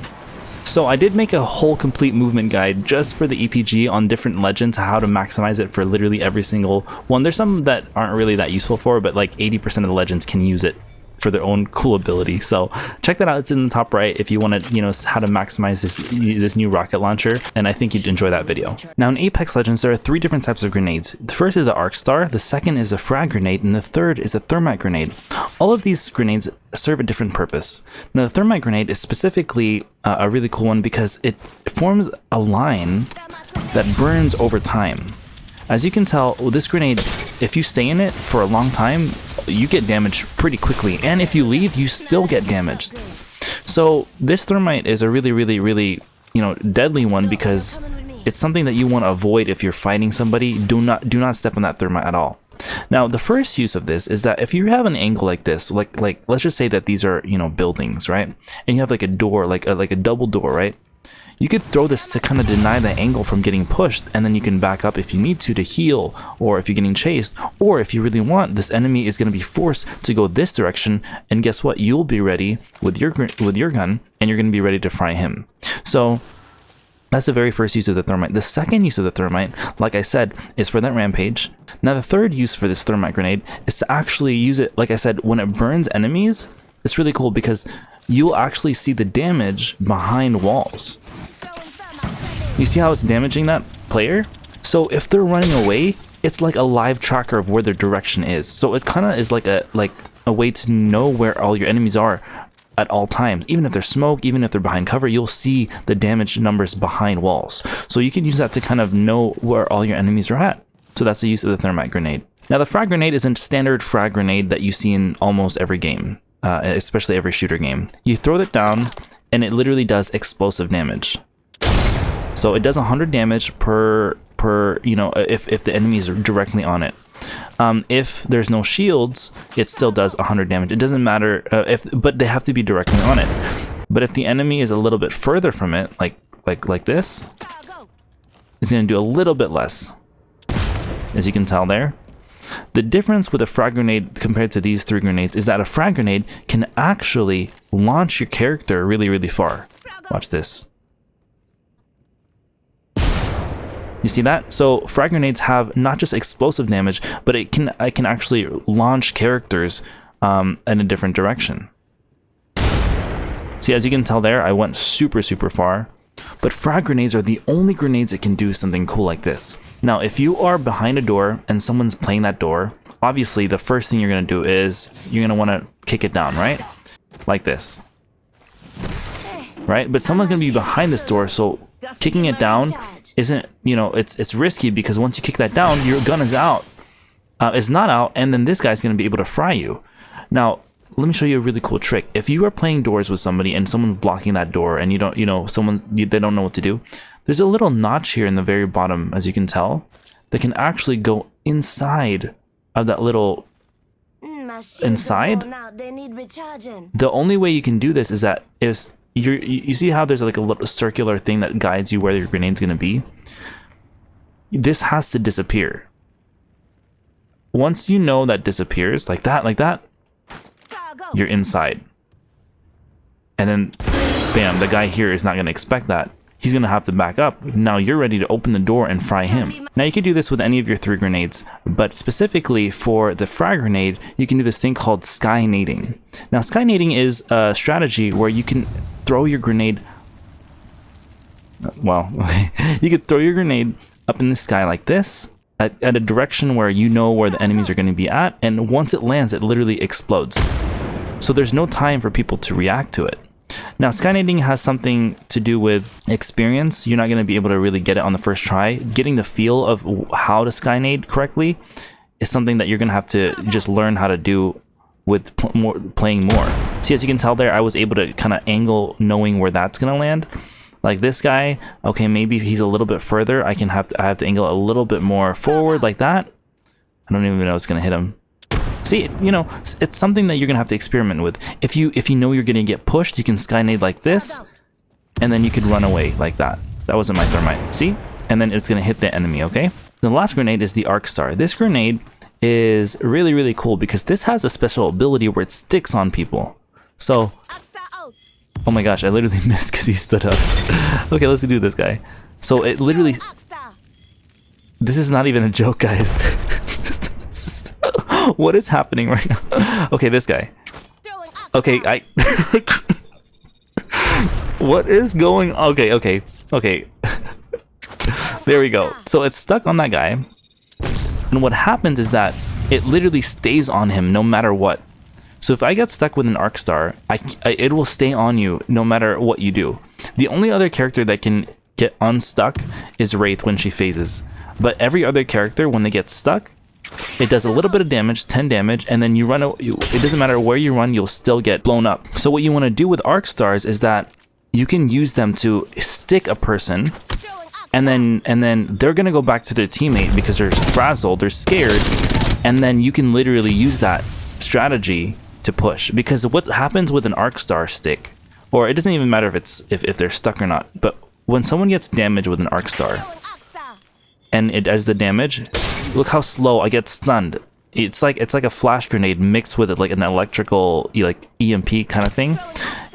So I did make a whole complete movement guide just for the EPG on different legends, how to maximize it for literally every single one. There's some that aren't really that useful for, but like 80% of the legends can use it for their own cool ability. So check that out. It's in the top right if you want to, you know, how to maximize this new rocket launcher, and I think you'd enjoy that video. Now in Apex Legends, there are 3 different types of grenades. The first is the arc star, the second is a frag grenade, and the third is a thermite grenade. All of these grenades serve a different purpose. Now the thermite grenade is specifically a really cool one because it forms a line that burns over time. As you can tell, this grenade, if you stay in it for a long time, you get damaged pretty quickly, and if you leave, you still get damaged. So this thermite is a really, you know, deadly one because it's something that you want to avoid if you're fighting somebody. Do not step on that thermite at all. Now the first use of this is that if you have an angle like this, like let's just say that these are, you know, buildings, right? And you have like a door, like a double door, right? You could throw this to kind of deny the angle from getting pushed, and then you can back up if you need to heal, or if you're getting chased, or if you really want, this enemy is going to be forced to go this direction, and guess what? You'll be ready with your gun, and you're going to be ready to fry him. So that's the very first use of the thermite. The second use of the thermite, like I said, is for that rampage. Now the third use for this thermite grenade is to actually use it, like I said, when it burns enemies. It's really cool because you'll actually see the damage behind walls. You see how it's damaging that player? So if they're running away, it's like a live tracker of where their direction is. So it kind of is like a way to know where all your enemies are at all times. Even if they're smoke, even if they're behind cover, you'll see the damage numbers behind walls. So you can use that to kind of know where all your enemies are at. So that's the use of the thermite grenade. Now the frag grenade is a standard frag grenade that you see in almost every game, especially every shooter game. You throw it down and it literally does explosive damage. So it does 100 damage per you know, if the enemies are directly on it. If there's no shields, it still does 100 damage. It doesn't matter but they have to be directly on it. But if the enemy is a little bit further from it, like this, it's going to do a little bit less, as you can tell there. The difference with a frag grenade compared to these 3 grenades is that a frag grenade can actually launch your character really far. Watch this. You see that? So frag grenades have not just explosive damage, but it can actually launch characters in a different direction. See, as you can tell there, I went super far. But frag grenades are the only grenades that can do something cool like this. Now, if you are behind a door and someone's playing that door, obviously the first thing you're going to do is you're going to want to kick it down, right? Like this. Right? But someone's going to be behind this door, so kicking it down isn't, you know, it's risky because once you kick that down, your gun is out. It's not out, and then this guy's going to be able to fry you. Now, let me show you a really cool trick. If you are playing doors with somebody and someone's blocking that door and you don't, you know, they don't know what to do, there's a little notch here in the very bottom, as you can tell, that can actually go inside of that little inside. The only way you can do this is that if you see how there's like a little circular thing that guides you where your grenade's going to be. This has to disappear. Once you know that disappears, like that, you're inside. And then, bam, the guy here is not going to expect that. He's going to have to back up. Now you're ready to open the door and fry him. Now you can do this with any of your 3 grenades, but specifically for the frag grenade, you can do this thing called sky nading. Now sky nading is a strategy where you can throw your grenade, well, you could throw your grenade up in the sky like this, at a direction where you know where the enemies are going to be at, and once it lands, it literally explodes. So there's no time for people to react to it. Now, skynading has something to do with experience. You're not going to be able to really get it on the first try. Getting the feel of how to skynade correctly is something that you're going to have to just learn how to do with playing more. See, as you can tell there, I was able to kind of angle knowing where that's going to land. Like this guy, okay, maybe he's a little bit further. I have to angle a little bit more forward like that. I don't even know it's going to hit him. See, you know, it's something that you're gonna have to experiment with. If you know you're gonna get pushed, you can skynade like this, and then you could run away like that. That wasn't my thermite. See? And then it's going to hit the enemy, okay? The last grenade is the Arc Star. This grenade is really, really cool because this has a special ability where it sticks on people. So, oh my gosh, I literally missed because he stood up. Okay, let's do this guy. So it literally, this is not even a joke, guys. What is happening right now? Okay, this guy. Okay, what is going? Okay. There we go. So it's stuck on that guy, and what happens is that it literally stays on him no matter what. So if I get stuck with an Arc Star, it will stay on you no matter what you do. The only other character that can get unstuck is Wraith when she phases, but every other character, when they get stuck, it does a little bit of damage, 10 damage, and then it doesn't matter where you run, you'll still get blown up. So what you want to do with Arc Stars is that you can use them to stick a person, and then they're gonna go back to their teammate because they're frazzled, they're scared, and then you can literally use that strategy to push. Because what happens with an Arc Star stick, or it doesn't even matter if they're stuck or not, but when someone gets damage with an Arc Star and it does the damage, look how slow I get stunned. It's like a flash grenade mixed with it, like an electrical, like EMP kind of thing,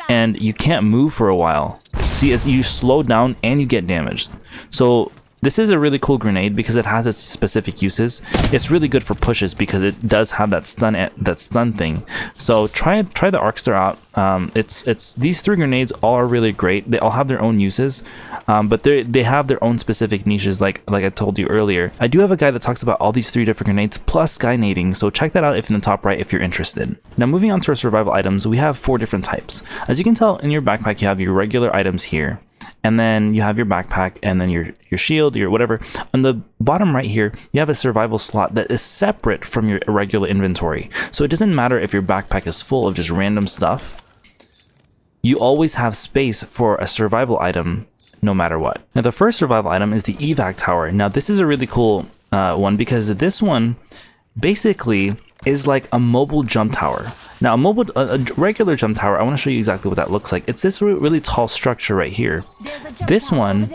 and you can't move for a while. See, you slow down and you get damaged. So this is a really cool grenade because it has its specific uses. It's really good for pushes because it does have that stun thing. So try the Arc Star out. It's these three grenades all are really great. They all have their own uses, but they have their own specific niches. Like I told you earlier, I do have a guy that talks about all these three different grenades plus sky nading. So check that out in the top right if you're interested. Now moving on to our survival items, we have 4 different types. As you can tell in your backpack, you have your regular items here. And then you have your backpack, and then your shield, your whatever. On the bottom right here, you have a survival slot that is separate from your regular inventory. So it doesn't matter if your backpack is full of just random stuff. You always have space for a survival item no matter what. Now the first survival item is the evac tower. Now this is a really cool one because this one basically is like a mobile jump tower. Now a regular jump tower, I want to show you exactly what that looks like. It's this really tall structure right here. This one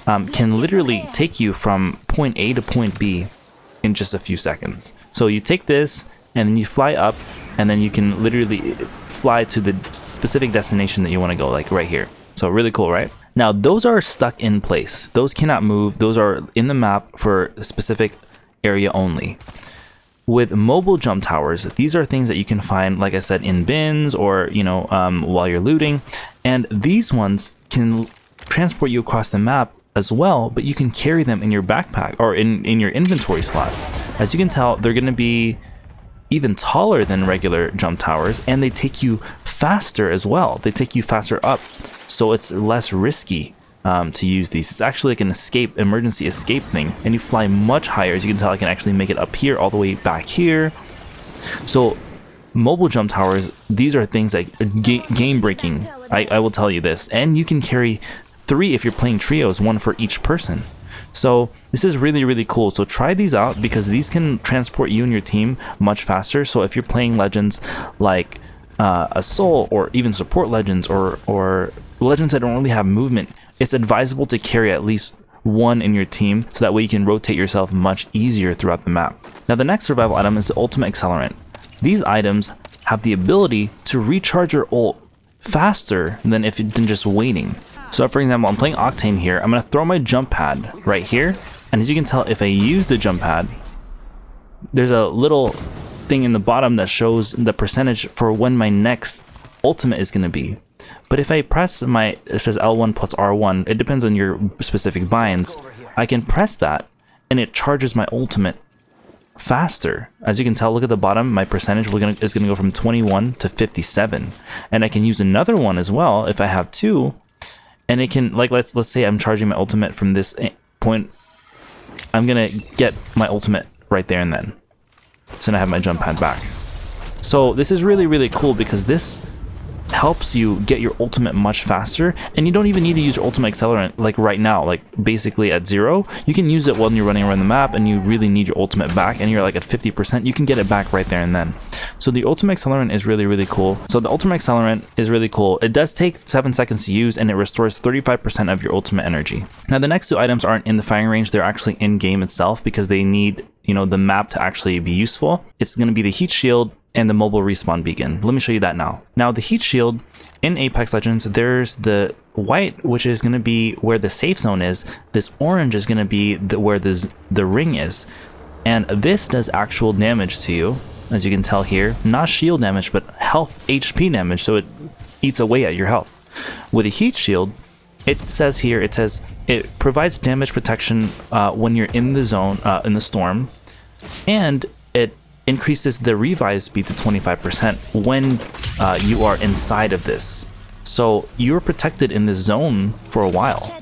can literally take you from point A to point B in just a few seconds. So you take this and then you fly up, and then you can literally fly to the specific destination that you want to go, like right here. So really cool, right? Now those are stuck in place. Those cannot move. Those are in the map for a specific area only. With mobile jump towers, these are things that you can find, like I said, in bins or, while you're looting. And these ones can transport you across the map as well, but you can carry them in your backpack or in your inventory slot. As you can tell, they're going to be even taller than regular jump towers, and they take you faster as well. They take you faster up, so it's less risky to use these. It's actually like an emergency escape thing, and you fly much higher. As you can tell, I can actually make it up here all the way back here. So mobile jump towers, these are things like game breaking. I will tell you this, and you can carry 3 if you're playing trios, 1 for each person. So this is really, really cool. So try these out because these can transport you and your team much faster. So if you're playing legends like a soul, or even support legends, or legends that don't really have movement, it's advisable to carry at least 1 in your team, so that way you can rotate yourself much easier throughout the map. Now the next survival item is the ultimate accelerant. These items have the ability to recharge your ult faster than just waiting. So for example, I'm playing Octane here. I'm going to throw my jump pad right here, and as you can tell, if I use the jump pad, there's a little thing in the bottom that shows the percentage for when my next ultimate is going to be. But if I press it says L1 plus R1, it depends on your specific binds, I can press that and it charges my ultimate faster. As you can tell, look at the bottom, my percentage is going to go from 21 to 57. And I can use another one as well if I have 2, and it can, like, let's say I'm charging my ultimate from this point, I'm going to get my ultimate right there and then. So now I have my jump pad back. So this is really, really cool because this helps you get your ultimate much faster, and you don't even need to use your ultimate accelerant like right now, like basically at 0. You can use it when you're running around the map and you really need your ultimate back and you're like at 50%, you can get it back right there and then. So the ultimate accelerant is really, really cool. So the ultimate accelerant is really cool. It does take 7 seconds to use and it restores 35% of your ultimate energy. Now the next two items aren't in the firing range, they're actually in game itself because they need, you know, the map to actually be useful. It's going to be the heat shield and the mobile respawn beacon. Let me show you that now. Now the heat shield in Apex Legends, there's the white, which is going to be where the safe zone is. This orange is going to be where the ring is, and this does actual damage to you, as you can tell here. Not shield damage, but health HP damage, so it eats away at your health. With a heat shield, it says here, it says it provides damage protection when you're in the zone, in the storm, and it increases the revive speed to 25% when you are inside of this. So you're protected in this zone for a while.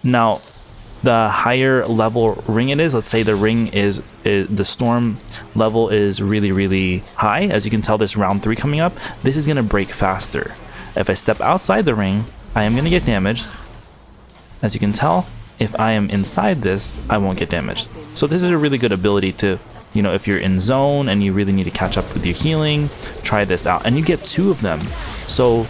Now, the higher level ring it is, let's say the ring is the storm level is really, really high. As you can tell, this round 3 coming up, this is going to break faster. If I step outside the ring, I am going to get damaged. As you can tell, if I am inside this, I won't get damaged. So this is a really good ability to, you know, if you're in zone and you really need to catch up with your healing, try this out. And you get 2 of them. So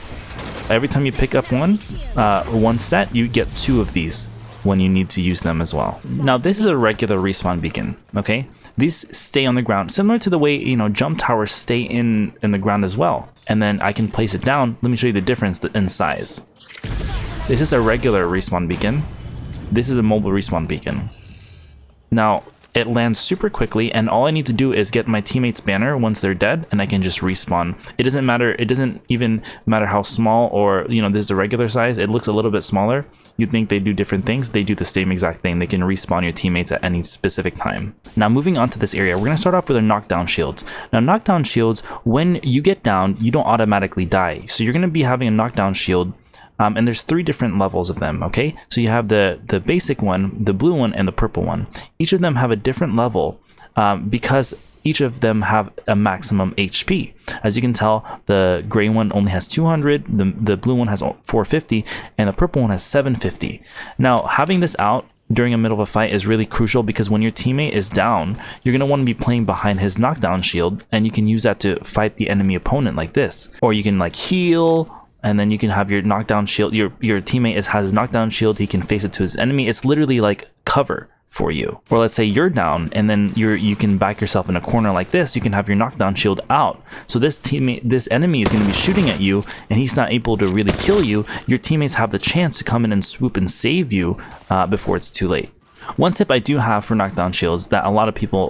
every time you pick up one set, you get 2 of these when you need to use them as well. Now this is a regular respawn beacon, okay? These stay on the ground, similar to the way, you know, jump towers stay in the ground as well. And then I can place it down. Let me show you the difference in size. This is a regular respawn beacon. This is a mobile respawn beacon. Now, it lands super quickly, and all I need to do is get my teammate's banner once they're dead, and I can just respawn. It doesn't matter, it doesn't even matter how small, or, you know, this is a regular size, it looks a little bit smaller. You'd think they do different things. They do the same exact thing. They can respawn your teammates at any specific time. Now, moving on to this area, we're going to start off with our knockdown shields. Now, knockdown shields, when you get down, you don't automatically die. So you're going to be having a knockdown shield. And there's 3 different levels of them, okay? So you have the basic one, the blue one, and the purple one. Each of them have a different level because each of them have a maximum HP. As you can tell, the gray one only has 200, the blue one has 450, and the purple one has 750. Now, having this out during the middle of a fight is really crucial because when your teammate is down, you're going to want to be playing behind his knockdown shield, and you can use that to fight the enemy opponent like this. Or you can like heal, and then you can have your knockdown shield. Your teammate has knockdown shield, he can face it to his enemy. It's literally like cover for you. Or let's say you're down and then you can back yourself in a corner like this. You can have your knockdown shield out. So this enemy is going to be shooting at you and he's not able to really kill you. Your teammates have the chance to come in and swoop and save you before it's too late. One tip I do have for knockdown shields that a lot of people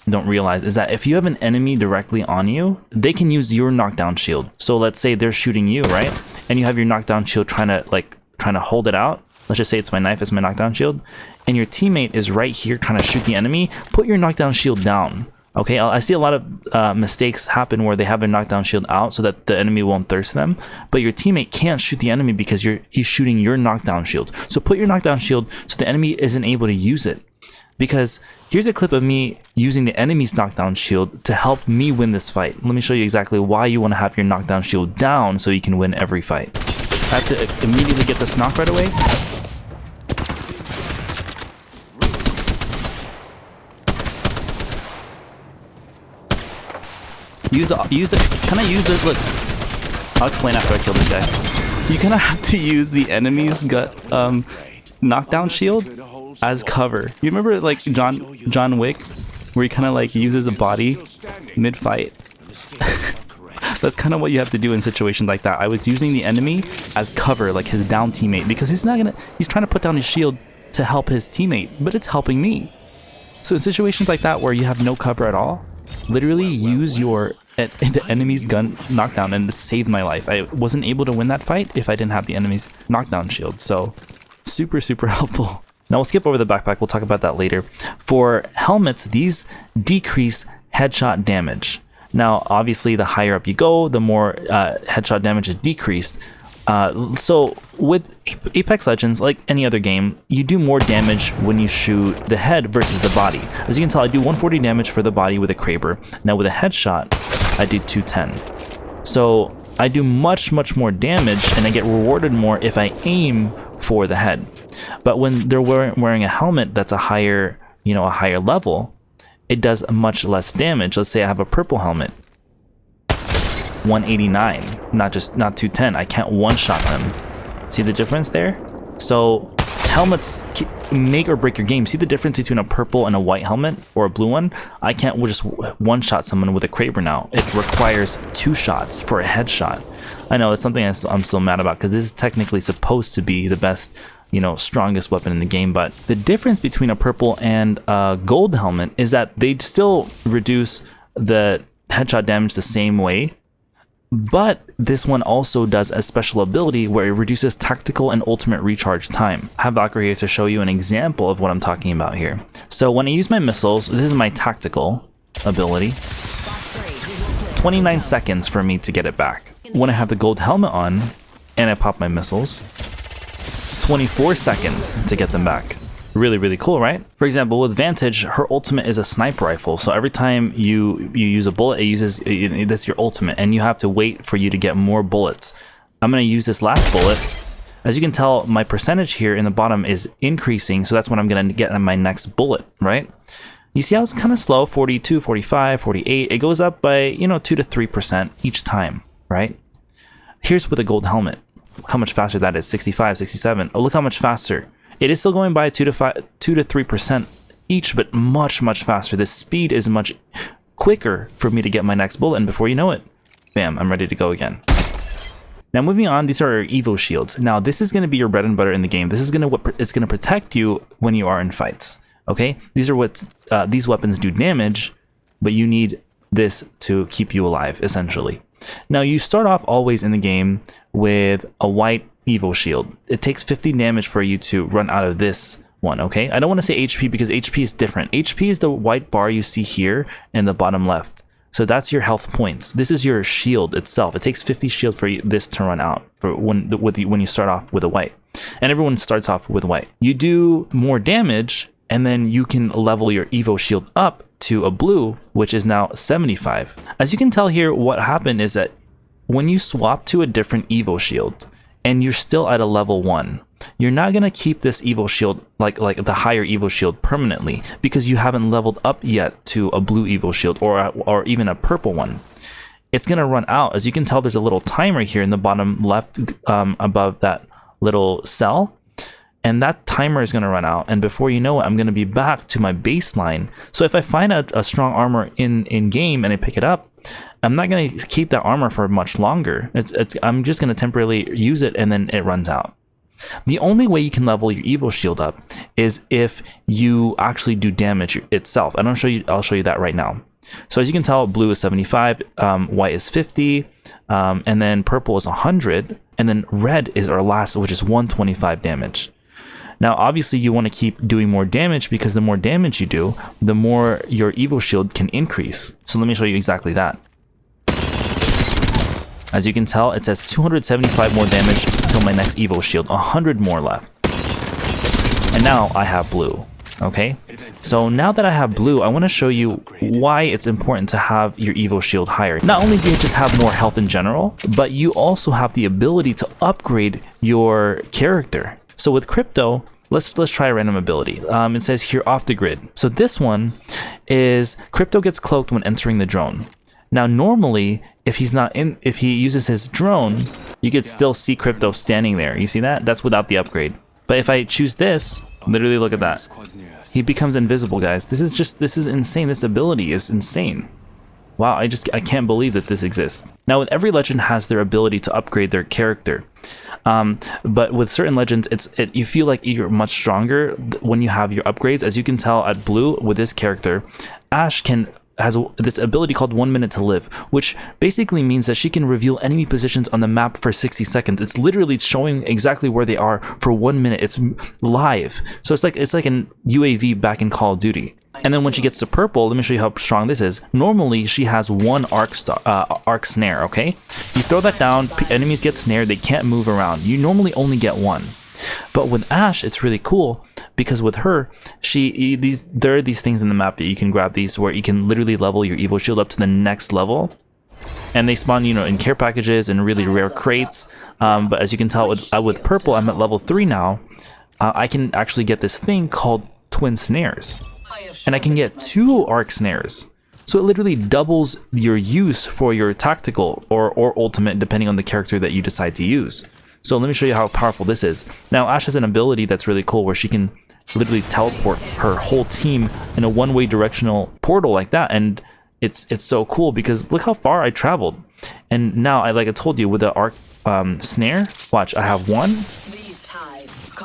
don't realize is that if you have an enemy directly on you, they can use your knockdown shield. So let's say they're shooting you, right? And you have your knockdown shield trying to hold it out. Let's just say it's my knife, it's my knockdown shield, and your teammate is right here trying to shoot the enemy. Put your knockdown shield down. Okay, I see a lot of mistakes happen where they have their knockdown shield out so that the enemy won't thirst them, but your teammate can't shoot the enemy because he's shooting your knockdown shield. So put your knockdown shield so the enemy isn't able to use it. Because here's a clip of me using the enemy's knockdown shield to help me win this fight. Let me show you exactly why you want to have your knockdown shield down so you can win every fight. I have to immediately get this knock right away. Look, I'll explain after I kill this guy. You kind of have to use the enemy's knockdown shield as cover. You remember like John Wick, where he kind of like uses a body mid-fight? That's kind of what you have to do in situations like that. I was using the enemy as cover, like his down teammate, because he's trying to put down his shield to help his teammate, but it's helping me. So in situations like that where you have no cover at all, literally use the enemy's gun knockdown, and it saved my life. I wasn't able to win that fight if I didn't have the enemy's knockdown shield. So super, super helpful. Now we'll skip over the backpack. We'll talk about that later. For helmets, these decrease headshot damage. Now, obviously, the higher up you go, the more headshot damage is decreased. So with Apex Legends, like any other game, you do more damage when you shoot the head versus the body. As you can tell, I do 140 damage for the body with a Kraber. Now with a headshot, I do 210. So I do much more damage, and I get rewarded more if I aim for the head. But when they're wearing a helmet that's a higher, you know, a higher level, it does much less damage. Let's say I have a purple helmet, 189, not 210. I can't one-shot them. See the difference there? So helmets make or break your game. See the difference between a purple and a white helmet, or a blue one? I can't just one-shot someone with a Kraber now. It requires 2 shots for a headshot. I know, it's something I'm still mad about, because this is technically supposed to be the best, you know, strongest weapon in the game. But the difference between a purple and a gold helmet is that they still reduce the headshot damage the same way. But this one also does a special ability where it reduces tactical and ultimate recharge time. I have Valkyrie here to show you an example of what I'm talking about here. So when I use my missiles, this is my tactical ability. 29 seconds for me to get it back. When I have the gold helmet on and I pop my missiles, 24 seconds to get them back. Really cool, right? For example, with Vantage, her ultimate is a sniper rifle. So every time you use a bullet, that's your ultimate, and you have to wait for you to get more bullets. I'm going to use this last bullet. As you can tell, my percentage here in the bottom is increasing, so that's what I'm going to get on my next bullet, right? You see how it's kind of slow, 42, 45, 48. It goes up by, you know, 2 to 3% each time, right? Here's with a gold helmet. Look how much faster that is, 65, 67. Oh, look how much faster. It is still going by 2 to 3% each, but much faster. The speed is much quicker for me to get my next bullet, and before you know it, bam, I'm ready to go again. Now moving on, these are our Evo shields. Now this is going to be your bread and butter in the game. This is going to protect you when you are in fights. Okay, these are what these weapons do damage, but you need this to keep you alive, essentially. Now you start off always in the game with a white Evo shield. It takes 50 damage for you to run out of this one, okay? I don't want to say HP because HP is different. HP is the white bar you see here in the bottom left. So that's your health points. This is your shield itself. It takes 50 shield for this to run out for when you start off with a white. And everyone starts off with white. You do more damage, and then you can level your Evo shield up to a blue, which is now 75. As you can tell here, what happened is that when you swap to a different Evo shield, and you're still at a level 1, you're not going to keep this Evo shield, like the higher Evo shield, permanently, because you haven't leveled up yet to a blue Evo shield or even a purple one. It's going to run out. As you can tell, there's a little timer here in the bottom left above that little cell, and that timer is going to run out, and before you know it, I'm going to be back to my baseline. So if I find a strong armor in game and I pick it up, I'm not going to keep that armor for much longer. I'm just going to temporarily use it, and then it runs out. The only way you can level your Evo shield up is if you actually do damage itself. And I'll show you that right now. So as you can tell, blue is 75, white is 50, and then purple is 100, and then red is our last, which is 125 damage. Now, obviously, you want to keep doing more damage, because the more damage you do, the more your Evo shield can increase. So let me show you exactly that. As you can tell, it says 275 more damage until my next Evo shield, 100 more left. And now I have blue, okay? So now that I have blue, I want to show you why it's important to have your Evo shield higher. Not only do you just have more health in general, but you also have the ability to upgrade your character. So with Crypto, let's try a random ability. It says here, off the grid. So this one is Crypto gets cloaked when entering the drone. Now normally, if he uses his drone, you could still see Crypto standing there. You see that? That's without the upgrade. But if I choose this, literally look at that. He becomes invisible, guys. This is insane. This ability is insane. Wow, I can't believe that this exists. Now, with every legend has their ability to upgrade their character. But with certain legends, you feel like you're much stronger when you have your upgrades. As you can tell at blue with this character, Ashe has this ability called 1 minute to live, which basically means that she can reveal enemy positions on the map for 60 seconds. It's literally showing exactly where they are for 1 minute. It's live. So it's like an UAV back in Call of Duty. And then when she gets to purple, let me show you how strong this is. Normally, she has one arc snare, okay? You throw that down, enemies get snared, they can't move around. You normally only get one. But with Ashe, it's really cool, because with her, there are these things in the map that you can grab these, where you can literally level your Evo shield up to the next level. And they spawn, you know, in care packages and really rare crates. But as you can tell with purple, I'm at level 3 now. I can actually get this thing called twin snares. And I can get 2 arc snares. So it literally doubles your use for your tactical or ultimate, depending on the character that you decide to use. So let me show you how powerful this is. Now Ashe has an ability that's really cool where she can literally teleport her whole team in a one-way directional portal like that, and it's so cool because look how far I traveled. And now like I told you with the arc snare, watch, I have 1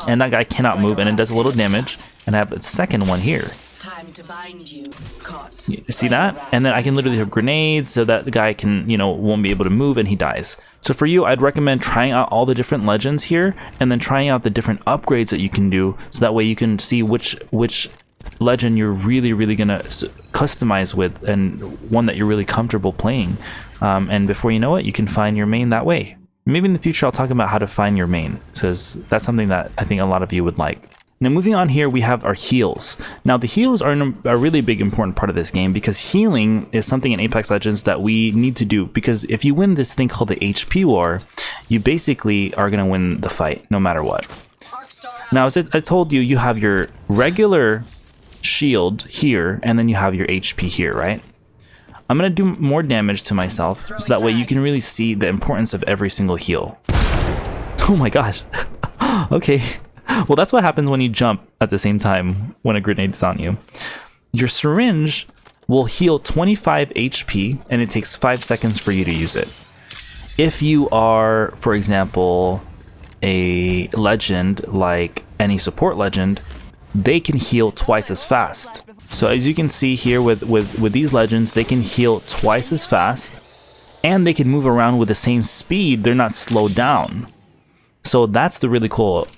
and that guy cannot move and it does a little damage, and I have a second one here. To bind you. Caught. You see that? And then I can literally have grenades so that the guy can, you know, won't be able to move and he dies. So for you, I'd recommend trying out all the different legends here and then trying out the different upgrades that you can do, so that way you can see which legend you're really gonna customize with, and one that you're really comfortable playing. And before you know it, you can find your main that way. Maybe in the future I'll talk about how to find your main, because that's something that I think a lot of you would like. Now moving on here, we have our heals. Now the heals are a really big important part of this game, because healing is something in Apex Legends that we need to do, because if you win this thing called the HP war, you basically are going to win the fight no matter what. Now as I told you, you have your regular shield here and then you have your HP here, right? I'm going to do more damage to myself so that way you can really see the importance of every single heal. Oh my gosh. Okay. Well, that's what happens when you jump at the same time when a grenade is on you. Your syringe will heal 25 HP and it takes 5 seconds for you to use it. If you are, for example, a legend like any support legend, they can heal twice as fast. So as you can see here with these legends, they can heal twice as fast and they can move around with the same speed. They're not slowed down. So that's the really cool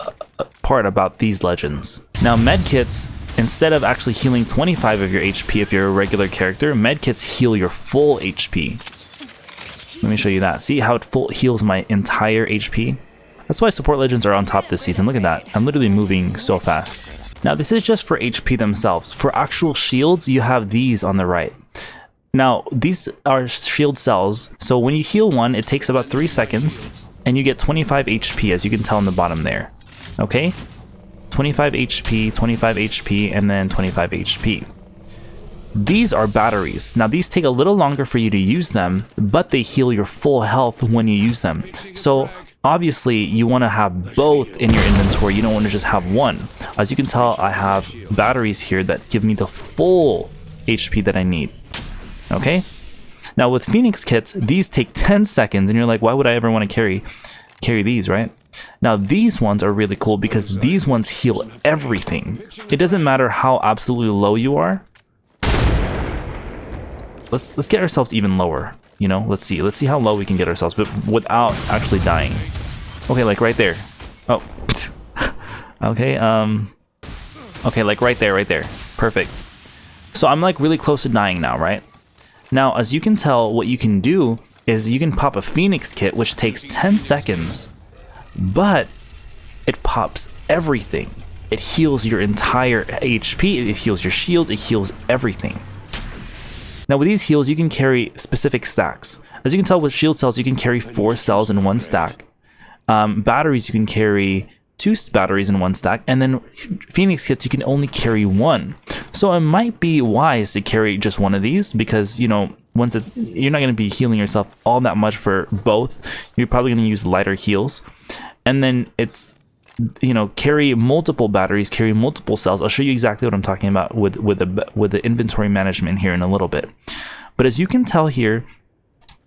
part about these legends. Now medkits, instead of actually healing 25 of your HP if you're a regular character, medkits heal your full HP. Let me show you that. See how it full heals my entire HP? That's why support legends are on top this season. Look at that. I'm literally moving so fast. Now this is just for HP themselves. For actual shields, you have these on the right. Now these are shield cells. So when you heal one, it takes about 3 seconds. And you get 25 HP, as you can tell in the bottom there. Okay? 25 HP, 25 HP, and then 25 HP. These are batteries. Now these take a little longer for you to use them, but they heal your full health when you use them. So obviously you want to have both in your inventory. You don't want to just have one. As you can tell, I have batteries here that give me the full HP that I need. Okay? Now with Phoenix kits, these take 10 seconds and you're like, why would I ever want to carry these, right? Now these ones are really cool because these ones heal everything. It doesn't matter how absolutely low you are. Let's get ourselves even lower, you know? Let's see how low we can get ourselves, but without actually dying. Okay, like right there. Oh. Okay, okay, like right there. Perfect. So I'm like really close to dying now, right? Now, as you can tell, what you can do is you can pop a Phoenix kit, which takes 10 seconds, but it pops everything. It heals your entire HP, it heals your shields, it heals everything. Now with these heals, you can carry specific stacks. As you can tell with shield cells, you can carry 4 cells in 1 stack. Batteries, you can carry 2 batteries in 1 stack, and then Phoenix kits, you can only carry 1. So it might be wise to carry just one of these because, you know, you're not going to be healing yourself all that much for both. You're probably going to use lighter heals. And then it's, you know, carry multiple batteries, carry multiple cells. I'll show you exactly what I'm talking about with the inventory management here in a little bit. But as you can tell here,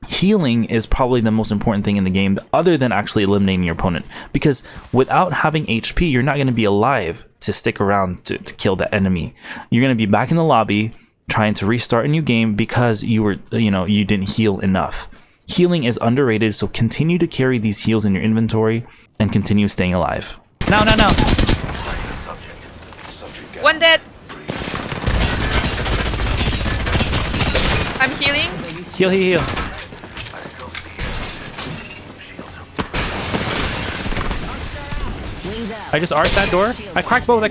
healing is probably the most important thing in the game other than actually eliminating your opponent, because without having HP you're not going to be alive to stick around to kill the enemy. You're going to be back in the lobby trying to restart a new game because you didn't heal enough. Healing is underrated, so continue to carry these heals in your inventory and continue staying alive. No. One dead. I'm healing. Heal. I just arced that door. I cracked both.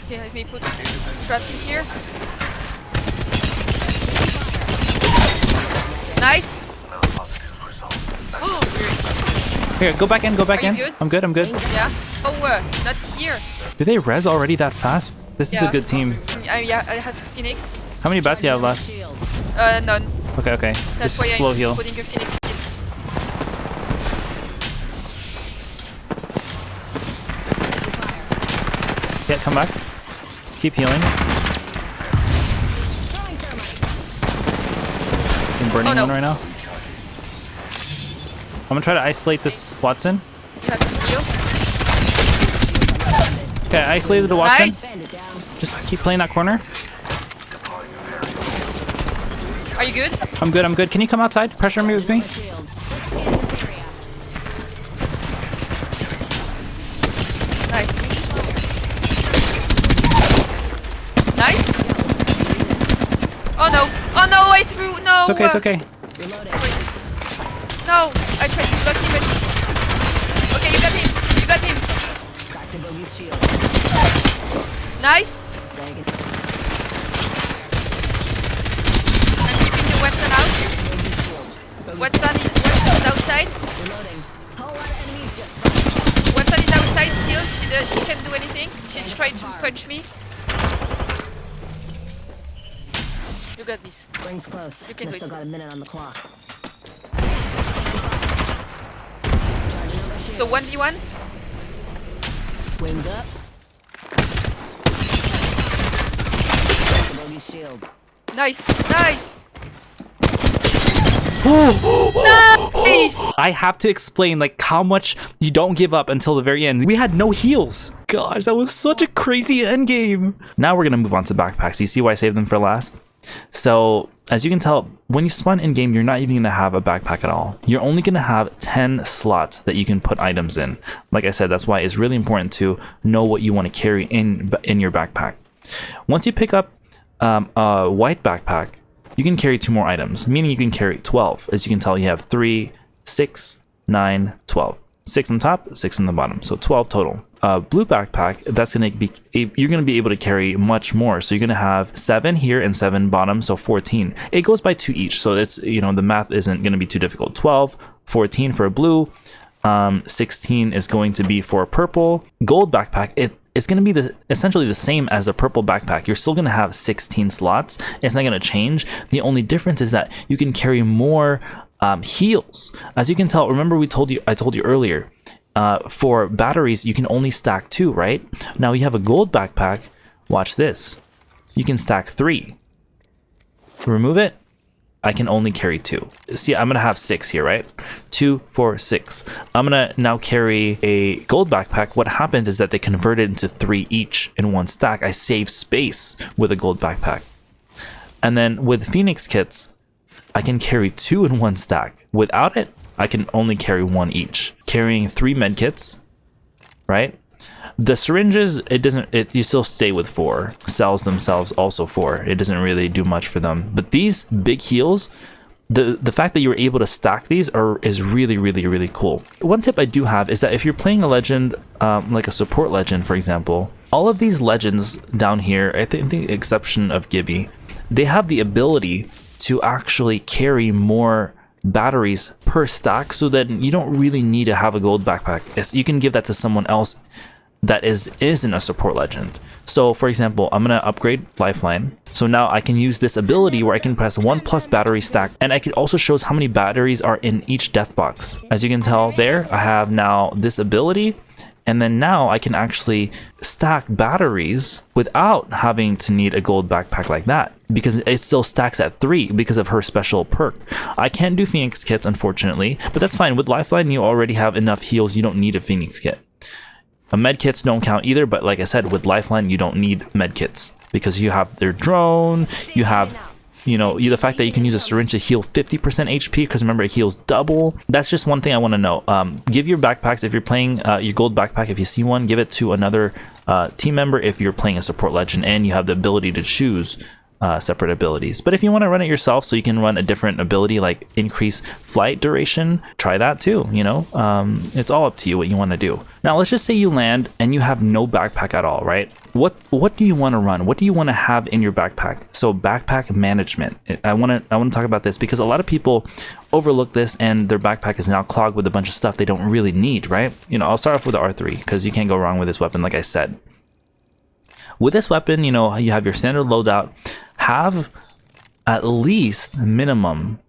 Okay, let me put traps in here. Nice. Here, go back in, go back Are you in. good? I'm good, I'm good. Yeah. Oh, not here. Do they res already that fast? This is a Yeah. good team. Yeah, I have Phoenix. How many bats do you have left? None. Okay, okay. That's Just why slow I'm heal. putting a Phoenix kit. Yeah, come back. Keep healing. I'm burning Oh, no. one right now. I'm gonna try to isolate this Watson. You have to heal. Okay, I isolated the Watson. Nice. Just keep playing that corner. Are you good? I'm good, I'm good. Can you come outside? Pressure me with me? Nice. Nice. Oh no. Oh no, I threw. No. It's okay, it's okay. No. I tried to block him. Okay, you got him. You got him. Nice. I'm keeping the Weston out. Weston is outside. Weston is outside still. She can't do anything. She's trying to punch me. You got this. Rings close. You can do Still it. got a minute on the clock. So 1v1. Wings up. Bogey shield. Nice. Nice. I have to explain like how much you don't give up until the very end. We had no heals. Gosh, that was such a crazy end game. Now we're gonna move on to backpacks. You see why I saved them for last? So as you can tell, when you spawn in game, you're not even gonna have a backpack at all. You're only gonna have 10 slots that you can put items in. Like I said, that's why it's really important to know what you want to carry in your backpack. Once you pick up a white backpack, you can carry 2 more items, meaning you can carry 12. As you can tell, you have 3, 6, 9, 12. 6 on top, 6 on the bottom, so 12 total. Blue backpack, that's gonna be, you're gonna be able to carry much more. So you're gonna have 7 here and 7 bottom, so 14. It goes by 2 each, so it's, you know, the math isn't gonna be too difficult. 12, 14 for a blue, 16 is going to be for a purple. Gold backpack, it's going to be essentially the same as a purple backpack. You're still going to have 16 slots. It's not going to change. The only difference is that you can carry more heals. As you can tell, remember I told you earlier, for batteries, you can only stack 2, right? Now you have a gold backpack. Watch this. You can stack 3. Remove it. I can only carry 2. See, I'm gonna have 6 here, right? 2, 4, 6. I'm gonna now carry a gold backpack. What happens is that they convert it into 3 each in one stack. I save space with a gold backpack. And then with Phoenix kits, I can carry 2 in one stack. Without it, I can only carry 1 each. Carrying 3 medkits, right? The syringes, you still stay with 4. Cells themselves also 4. It doesn't really do much for them. But these big heals, the fact that you're able to stack these is really, really, really cool. One tip I do have is that if you're playing a legend, like a support legend, for example, all of these legends down here, I think the exception of Gibby, they have the ability to actually carry more batteries per stack, so that you don't really need to have a gold backpack. You can give that to someone else that isn't a support legend. So for example, I'm gonna upgrade Lifeline. So now I can use this ability where I can press 1+ battery stack, and it also shows how many batteries are in each death box. As you can tell there, I have now this ability, and then now I can actually stack batteries without having to need a gold backpack like that, because it still stacks at 3 because of her special perk. I can't do Phoenix kits, unfortunately, but that's fine. With Lifeline, you already have enough heals. You don't need a Phoenix kit. Medkits don't count either, but like I said, with Lifeline, you don't need medkits because you have their drone, you have, the fact that you can use a syringe to heal 50% HP, because remember, it heals double. That's just one thing I want to know. Give your backpacks, if you're playing your gold backpack, if you see one, give it to another team member if you're playing a support legend and you have the ability to choose separate abilities. But if you want to run it yourself so you can run a different ability like increase flight duration, try that too, you know. It's all up to you what you want to do. Now let's just say you land and you have no backpack at all, right? What do you want to run? What do you want to have in your backpack? So backpack management. I want to talk about this because a lot of people overlook this and their backpack is now clogged with a bunch of stuff they don't really need, right? You know, I'll start off with the R3 because you can't go wrong with this weapon, like I said. With this weapon, you know, you have your standard loadout. Have at least minimum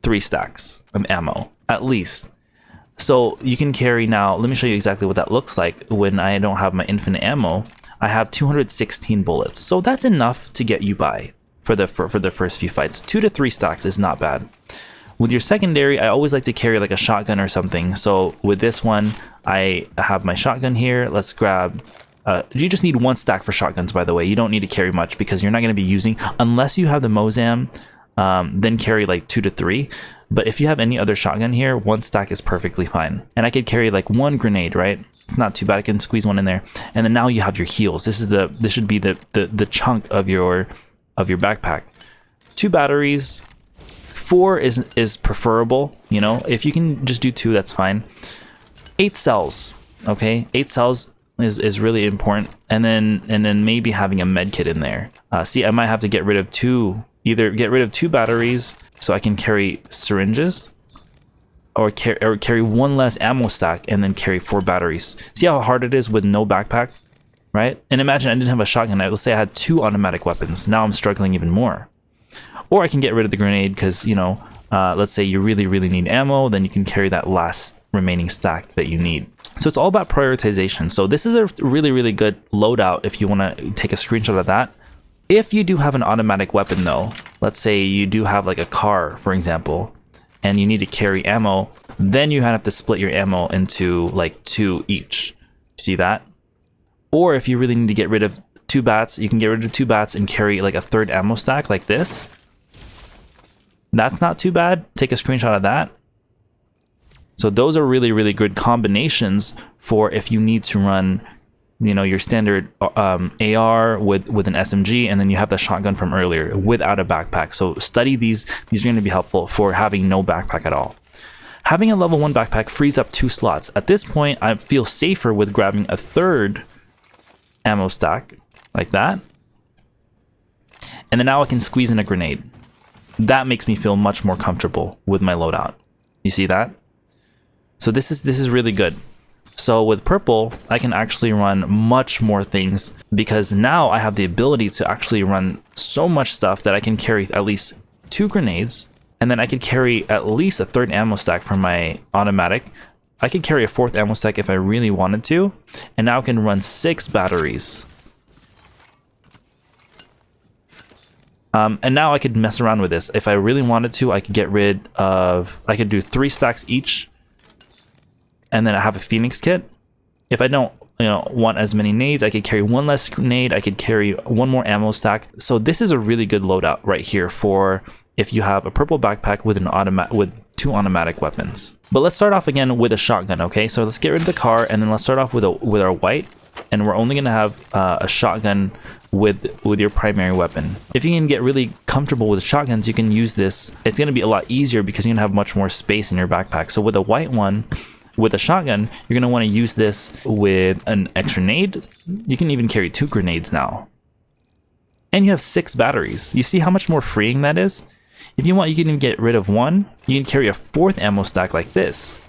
3 stacks of ammo, at least. So you can carry now, let me show you exactly what that looks like when I don't have my infinite ammo. I have 216 bullets. So that's enough to get you by for the first few fights. 2 to 3 stacks is not bad. With your secondary, I always like to carry like a shotgun or something. So with this one, I have my shotgun here. Let's grab... you just need 1 stack for shotguns, by the way. You don't need to carry much because you're not going to be using, unless you have the Mozam, then carry like 2 to 3. But if you have any other shotgun here, 1 stack is perfectly fine. And I could carry like 1 grenade, right? It's not too bad. I can squeeze 1 in there. And then now you have your heals. This should be the chunk of your backpack. 2 batteries. 4 is preferable, you know. If you can just do 2, that's fine. 8 cells, okay? 8 cells is really important, and then maybe having a medkit in there. See, I might have to get rid of 2, either get rid of 2 batteries so I can carry syringes, or carry 1 less ammo stack and then carry 4 batteries. See how hard it is with no backpack, right? And imagine I didn't have a shotgun. Let's say I had 2 automatic weapons. Now I'm struggling even more. Or I can get rid of the grenade because, you know, let's say you really need ammo, then you can carry that last remaining stack that you need. So it's all about prioritization. So this is a really good loadout if you want to take a screenshot of that. If you do have an automatic weapon though, let's say you do have like a car, for example, and you need to carry ammo, then you have to split your ammo into like 2 each. See that? Or if you really need to get rid of 2 bats, you can get rid of 2 bats and carry like a 3rd ammo stack like this. That's not too bad. Take a screenshot of that. So those are really good combinations for if you need to run, you know, your standard AR with an SMG, and then you have the shotgun from earlier without a backpack. So study these. These are going to be helpful for having no backpack at all. Having a level 1 backpack frees up 2 slots. At this point, I feel safer with grabbing a 3rd ammo stack like that. And then now I can squeeze in a grenade. That makes me feel much more comfortable with my loadout. You see that? So this is really good. So with purple, I can actually run much more things because now I have the ability to actually run so much stuff that I can carry at least 2 grenades, and then I could carry at least a 3rd ammo stack from my automatic. I could carry a 4th ammo stack if I really wanted to, and now I can run 6 batteries. And now I could mess around with this. If I really wanted to, I could get rid of, I could do 3 stacks each, and then I have a Phoenix kit. If I don't, you know, want as many nades, I could carry 1 less grenade. I could carry 1 more ammo stack. So this is a really good loadout right here for if you have a purple backpack with with 2 automatic weapons. But let's start off again with a shotgun, okay? So let's get rid of the car, and then let's start off with our white, and we're only gonna have a shotgun with your primary weapon. If you can get really comfortable with shotguns, you can use this. It's gonna be a lot easier because you're gonna have much more space in your backpack. So with a white one, with a shotgun, you're gonna want to use this with an extra nade. You can even carry 2 grenades now. And you have 6 batteries. You see how much more freeing that is? If you want, you can even get rid of 1. You can carry a 4th ammo stack like this.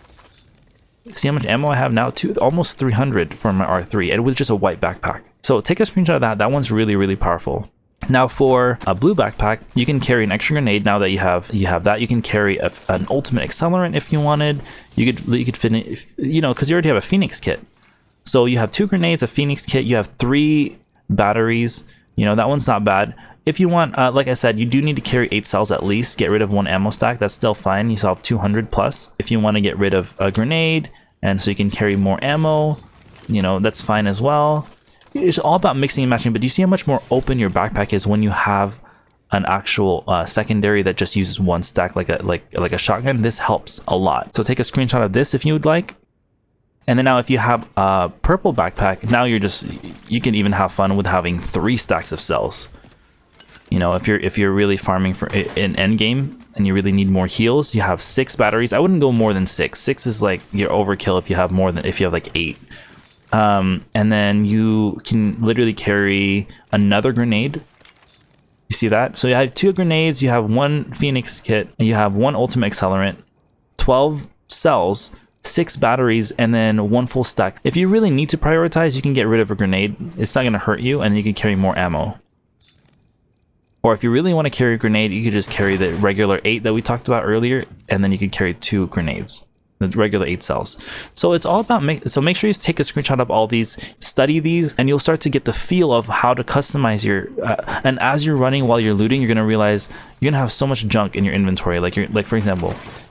See how much ammo I have now? Almost 300 for my R3, and with just a white backpack. So take a screenshot of that. That one's really powerful. Now for a blue backpack, you can carry an extra grenade. Now that you have that, you can carry an ultimate accelerant if you wanted. You could fit, you know, because you already have a Phoenix kit. So you have 2 grenades, a Phoenix kit. You have 3 batteries. You know, that one's not bad. If you want, like I said, you do need to carry 8 cells at least. Get rid of 1 ammo stack. That's still fine. You still have 200 plus. If you want to get rid of a grenade, and so you can carry more ammo, you know, that's fine as well. It's all about mixing and matching, but do you see how much more open your backpack is when you have an actual secondary that just uses 1 stack like a shotgun? This helps a lot. So take a screenshot of this if you would like. And then now if you have a purple backpack, now you can even have fun with having 3 stacks of cells. You know, if you're really farming for an end game and you really need more heals, you have 6 batteries. I wouldn't go more than 6. 6 is like your overkill if you have like 8. And then you can literally carry another grenade. You see that? So you have 2 grenades, you have 1 Phoenix kit, and you have 1 ultimate accelerant, 12 cells, 6 batteries, and then 1 full stack. If you really need to prioritize, you can get rid of a grenade. It's not going to hurt you, and you can carry more ammo. Or if you really want to carry a grenade, you could just carry the regular 8 that we talked about earlier, and then you could carry 2 grenades, the regular 8 cells. So it's all about make sure you take a screenshot of all these, study these, and you'll start to get the feel of how to customize your and as you're running while you're looting, you're going to realize you're going to have so much junk in your inventory. Like for example,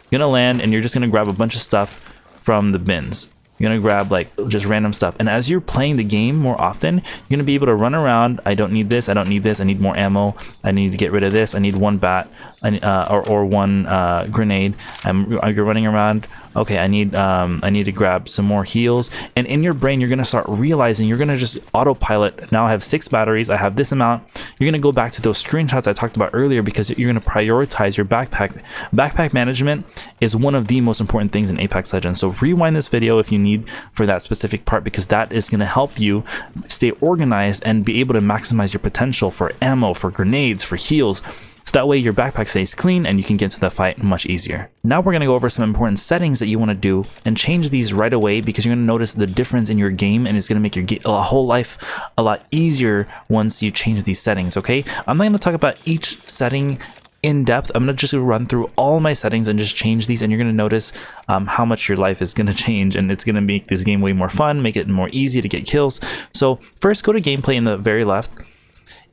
you're going to land and you're just going to grab a bunch of stuff from the bins. You're gonna grab like just random stuff, and as you're playing the game more often, you're gonna be able to run around. I don't need this, I don't need this, I need more ammo, I need to get rid of this, I need 1 bat, or 1 grenade. You're running around. Okay, I need to grab some more heals, and in your brain you're gonna start realizing, you're gonna just autopilot. Now I have 6 batteries, I have this amount. You're gonna go back to those screenshots I talked about earlier, because you're gonna prioritize your backpack. Backpack management is one of the most important things in Apex Legends. So rewind this video if you need for that specific part, because that is gonna help you stay organized and be able to maximize your potential for ammo, for grenades, for heals. So that way your backpack stays clean and you can get to the fight much easier. Now we're going to go over some important settings that you want to do and change these right away, because you're going to notice the difference in your game, and it's going to make your whole life a lot easier once you change these settings, okay? I'm not going to talk about each setting in depth. I'm going to just run through all my settings and just change these, and you're going to notice how much your life is going to change, and it's going to make this game way more fun, make it more easy to get kills. So first, go to gameplay in the very left.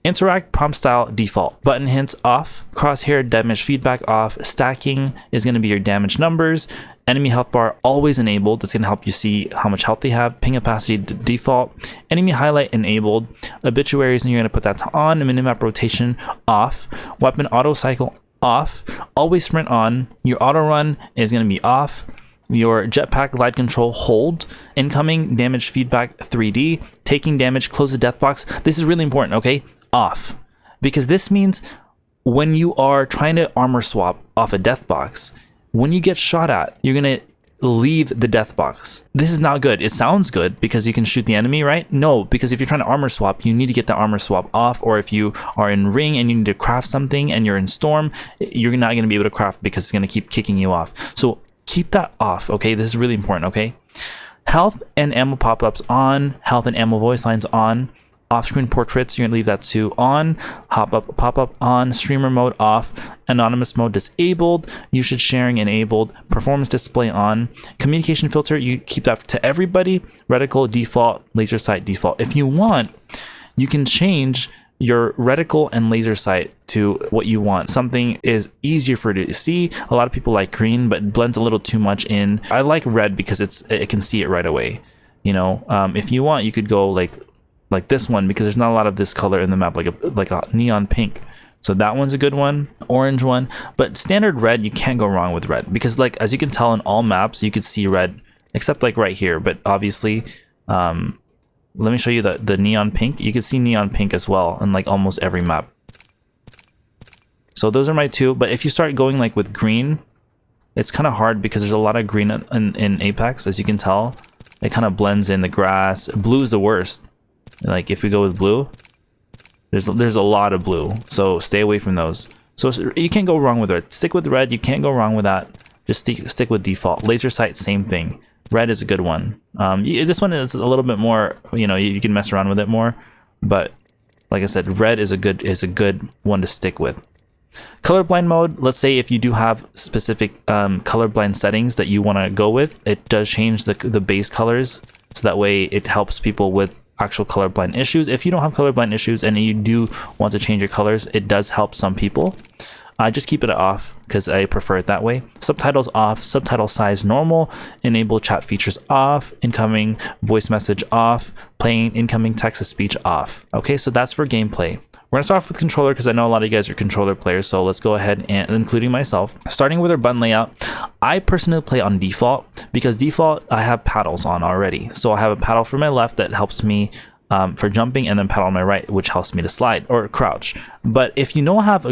Interact prompt style default. Button hints off. Crosshair damage feedback off. Stacking is going to be your damage numbers. Enemy health bar always enabled. That's going to help you see how much health they have. Ping opacity default. Enemy highlight enabled. Obituaries, and you're going to put that to on. Minimap rotation off. Weapon auto cycle off. Always sprint on. Your auto run is going to be off. Your jetpack glide control hold. Incoming damage feedback 3D. Taking damage, close the death box. This is really important, okay? Off, because this means when you are trying to armor swap off a death box, when you get shot at, you're gonna leave the death box. This is not good. It sounds good because you can shoot the enemy, right? No, because if you're trying to armor swap, you need to get the armor swap off, or if you are in ring and you need to craft something and you're in storm, you're not going to be able to craft because it's going to keep kicking you off. So keep that off, okay? This is really important, okay? Health and ammo pop-ups on. Health and ammo voice lines on. Off-screen portraits, you're gonna leave that to on. Pop-up on. Streamer mode off. Anonymous mode disabled. Usage sharing enabled. Performance display on. Communication filter, you keep that to everybody. Reticle default. Laser sight default. If you want, you can change your reticle and laser sight to what you want. Something is easier for you to see. A lot of people like green, but it blends a little too much in. I like red because it can see it right away. You know, if you want, you could go like this one, because there's not a lot of this color in the map, like a neon pink. So that one's a good one. Orange one. But standard red, you can't go wrong with red, because like as you can tell in all maps, you could see red, except like right here. But obviously, let me show you the neon pink. You can see neon pink as well in like almost every map. So those are my 2. But if you start going like with green, it's kind of hard because there's a lot of green in Apex, as you can tell. It kind of blends in the grass. Blue is the worst. Like if we go with blue, there's a lot of blue, so stay away from those. So you can't go wrong with red. Stick with red. You can't go wrong with that. Just stick with default. Laser sight, same thing. Red is a good one. This one is a little bit more, you know, you can mess around with it more, but like I said, red is a good one to stick with. Colorblind mode, let's say if you do have specific colorblind settings that you want to go with, it does change the base colors, so that way it helps people with actual colorblind issues. If you don't have colorblind issues and you do want to change your colors, it does help some people. I just keep it off because I prefer it that way. Subtitles off. Subtitle size normal. Enable chat features off. Incoming voice message off. Playing incoming text to speech off. Okay, so that's for gameplay. We're gonna start off with controller because I know a lot of you guys are controller players, so let's go ahead, and including myself. Starting with our button layout, I personally play on default because default I have paddles on already. So I have a paddle for my left that helps me for jumping, and then paddle on my right, which helps me to slide or crouch. But if you don't have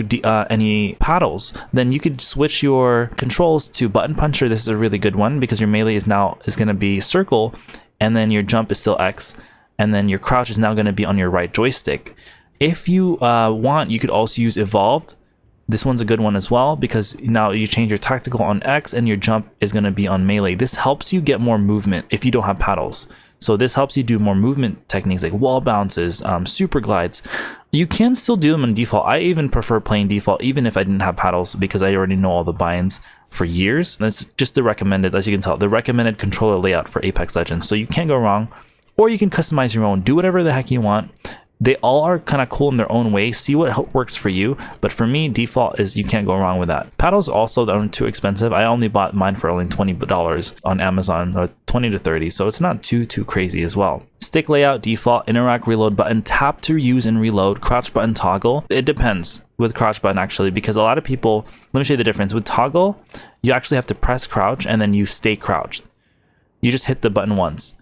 any paddles, then you could switch your controls to button puncher. This is a really good one because your melee is going to be circle, and then your jump is still X, and then your crouch is now going to be on your right joystick. If you want, you could also use evolved. This one's a good one as well because now you change your tactical on X and your jump is going to be on melee. This helps you get more movement if you don't have paddles. So this helps you do more movement techniques like wall bounces, super glides. You can still do them in default. I even prefer playing default even if I didn't have paddles because I already know all the binds for years. That's just the recommended, as you can tell, the recommended controller layout for Apex Legends. So you can't go wrong, or you can customize your own. Do whatever the heck you want. They all are kind of cool in their own way. See what works for you. But for me, default is you can't go wrong with that. Paddles also aren't too expensive. I only bought mine for only $20 on Amazon, or 20 to 30. So it's not too crazy as well. Stick layout, default, interact, reload button, tap to use and reload, crouch button toggle. It depends with crouch button actually, because a lot of people, let me show you the difference. With toggle, you actually have to press crouch and then you stay crouched. You just hit the button once.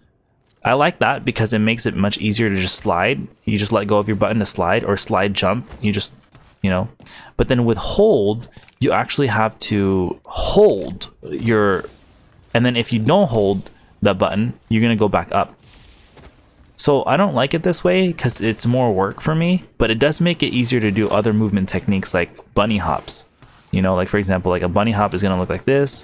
I like that because it makes it much easier to just slide. You just let go of your button to slide, or slide jump. You just, but then with hold, you actually have to hold and then if you don't hold that button, you're going to go back up. So I don't like it this way because it's more work for me, but it does make it easier to do other movement techniques like bunny hops. Like for example, like a bunny hop is going to look like this.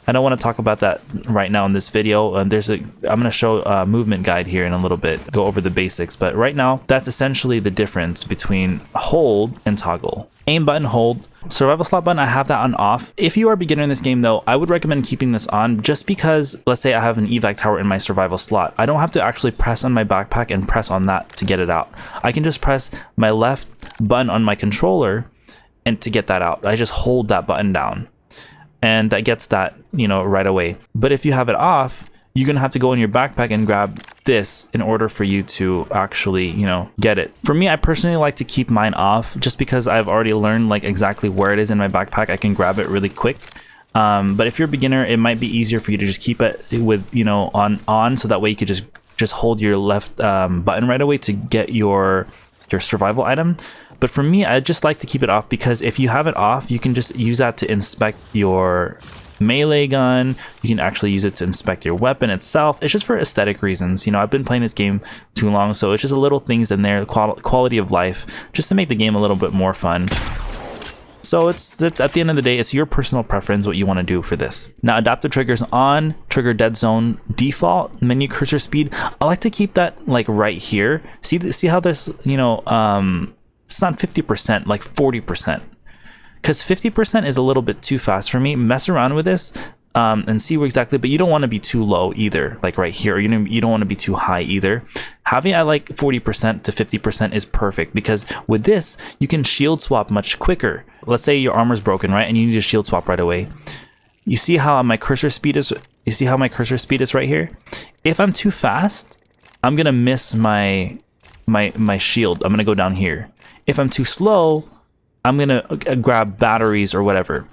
I don't want to talk about that right now in this video. I'm going to show a movement guide here in a little bit, go over the basics, but right now that's essentially the difference between hold and toggle. Aim button, hold. Survival slot button, I have that on off. If you are a beginner in this game though, I would recommend keeping this on just because, let's say I have an evac tower in my survival slot. I don't have to actually press on my backpack and press on that to get it out. I can just press my left button on my controller and to get that out. I just hold that button down. And that gets that, right away. But if you have it off, you're gonna have to go in your backpack and grab this in order for you to actually, get it. For me, I personally like to keep mine off just because I've already learned like exactly where it is in my backpack. I can grab it really quick. But if you're a beginner, it might be easier for you to just keep it with, on, so that way you could just hold your left button right away to get your survival item. But for me, I just like to keep it off because if you have it off, you can just use that to inspect your melee gun. You can actually use it to inspect your weapon itself. It's just for aesthetic reasons. I've been playing this game too long, so it's just a little things in there, quality of life, just to make the game a little bit more fun. So it's at the end of the day, it's your personal preference what you want to do for this. Now, adaptive triggers on, trigger dead zone, default, menu cursor speed. I like to keep that like right here. See how this, it's not 50%, like 40%. Because 50% is a little bit too fast for me. Mess around with this and see where exactly, but you don't want to be too low either, like right here. Or you don't want to be too high either. Having at like 40% to 50% is perfect because with this, you can shield swap much quicker. Let's say your armor's broken, right? And you need to shield swap right away. You see how my cursor speed is? You see how my cursor speed is right here? If I'm too fast, I'm going to miss my shield. I'm going to go down here. If I'm too slow, I'm gonna grab batteries or whatever.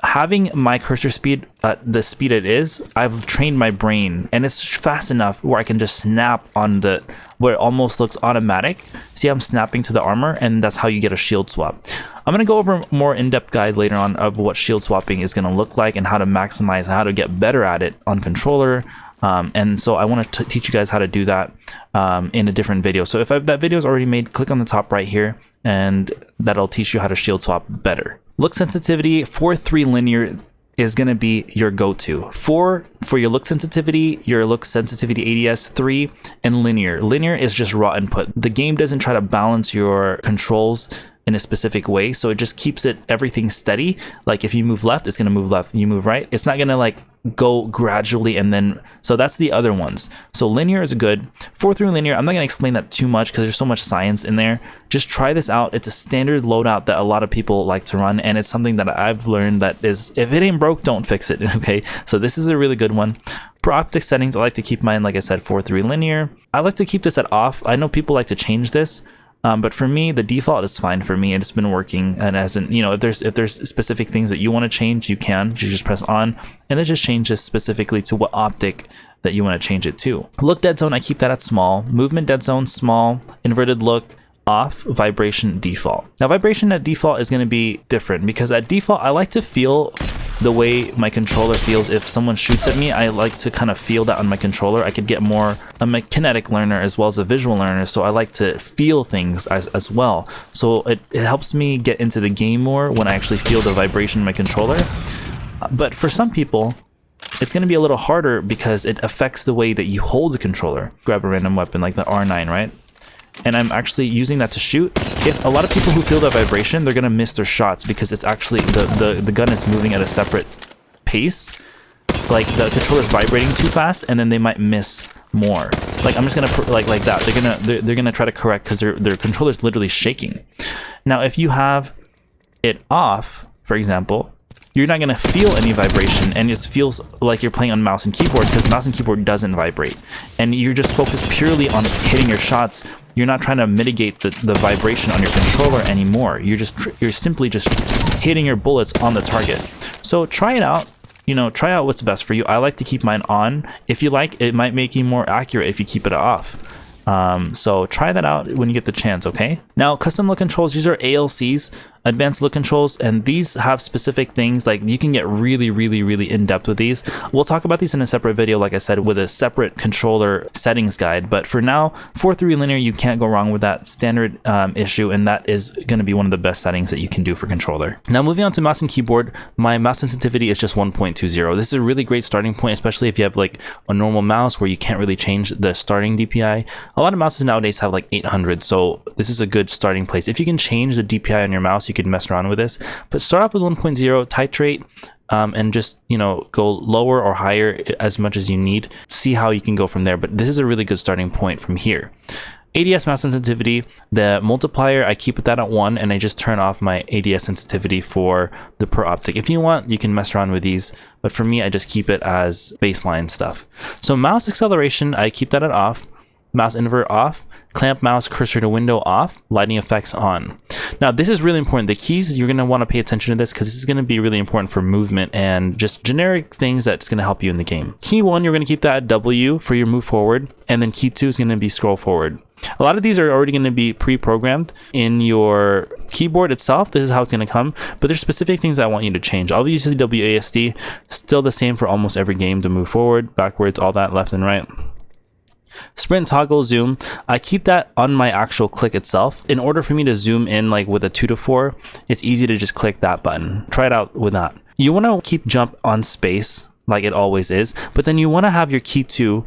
Having my cursor speed at the speed it is, I've trained my brain and it's fast enough where I can just snap on where it almost looks automatic. See, I'm snapping to the armor, and that's how you get a shield swap. I'm gonna go over a more in-depth guide later on of what shield swapping is gonna look like and how to maximize, how to get better at it on controller. And so I want to teach you guys how to do that in a different video. So if that video is already made, click on the top right here and that'll teach you how to shield swap better. Look sensitivity, 4-3 linear is going to be your go-to. 4 for your look sensitivity ADS, 3 and linear. Linear is just raw input. The game doesn't try to balance your controls in a specific way, so it just keeps everything steady. Like if you move left, it's gonna move left. You move right, it's not gonna like go gradually and then. So that's the other ones. So linear is good. 4-3 linear, I'm not gonna explain that too much because there's so much science in there. Just try this out. It's a standard loadout that a lot of people like to run, and it's something that I've learned that is, if it ain't broke, don't fix it. Okay, so this is a really good one. For optic settings, I like to keep mine, like I said, 4-3 linear. I like to keep this at off. I know people like to change this. But for me, the default is fine for me. It's been working, and as in, you know, if there's specific things that you want to change, you can. You just press on, and then just change this specifically to what optic that you want to change it to. Look dead zone, I keep that at small. Movement dead zone, small. Inverted look, off. Vibration, default. Now vibration at default is going to be different because at default I like to feel the way my controller feels. If someone shoots at me, I like to kind of feel that on my controller. I could get more. I'm a kinetic learner as well as a visual learner, so I like to feel things as well. So it helps me get into the game more when I actually feel the vibration in my controller. But for some people, it's going to be a little harder because it affects the way that you hold the controller. Grab a random weapon like the R9, right? And I'm actually using that to shoot. If a lot of people who feel that vibration, they're gonna miss their shots because it's actually the gun is moving at a separate pace. Like the controller's vibrating too fast, and then they might miss more. Like I'm just gonna like that. They're gonna try to correct because their controller's literally shaking. Now, if you have it off, for example, you're not gonna feel any vibration, and it feels like you're playing on mouse and keyboard because mouse and keyboard doesn't vibrate, and you're just focused purely on hitting your shots. You're not trying to mitigate the vibration on your controller anymore. You're simply just hitting your bullets on the target. So try it out. You know, try out what's best for you. I like to keep mine on. If you like, it might make you more accurate if you keep it off. So try that out when you get the chance, okay? Now, custom look controls, these are ALCs, advanced look controls, and these have specific things. Like you can get really in-depth with these. We'll talk about these in a separate video, like I said, with a separate controller settings guide. But for now, 4:3 linear, you can't go wrong with that standard issue, and that is going to be one of the best settings that you can do for controller. Now, moving on to mouse and keyboard, my mouse sensitivity is just 1.20. This is a really great starting point, especially if you have like a normal mouse where you can't really change the starting DPI. A lot of mouses nowadays have like 800, so this is a good starting place. If you can change the DPI on your mouse, you can mess around with this, but start off with 1.0, titrate, and just, you know, go lower or higher as much as you need. See how you can go from there, but this is a really good starting point from here. ADS mouse sensitivity, the multiplier, I keep that at 1, and I just turn off my ADS sensitivity for the per optic. If you want, you can mess around with these, but for me, I just keep it as baseline stuff. So mouse acceleration, I keep that at off. Mouse invert off, clamp mouse cursor to window off, lighting effects on. Now this is really important. The keys, you're going to want to pay attention to this because this is going to be really important for movement and just generic things that's going to help you in the game. Key 1, you're going to keep that at W for your move forward, and then key 2 is going to be scroll forward. A lot of these are already going to be pre-programmed in your keyboard itself. This is how it's going to come, but there's specific things I want you to change. I'll use the WASD, still the same for almost every game to move forward, backwards, all that, left and right. Sprint, toggle, zoom, I keep that on my actual click itself. In order for me to zoom in like with a 2 to 4, it's easy to just click that button. Try it out with that. You want to keep jump on space like it always is, but then you want to have your key 2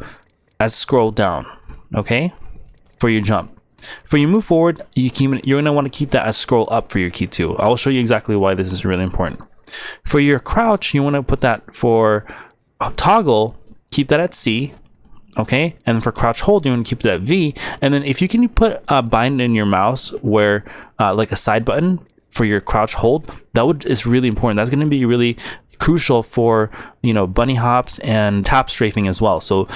as scroll down, okay, for your jump. For your move forward, you're going to want to keep that as scroll up for your key 2. I will show you exactly why this is really important. For your crouch, you want to put that for toggle, keep that at C. Okay, and for crouch hold, you want to keep it at V. And then if you can put a bind in your mouse where like a side button for your crouch hold, is really important. That's going to be really crucial for, you know, bunny hops and tap strafing as well. So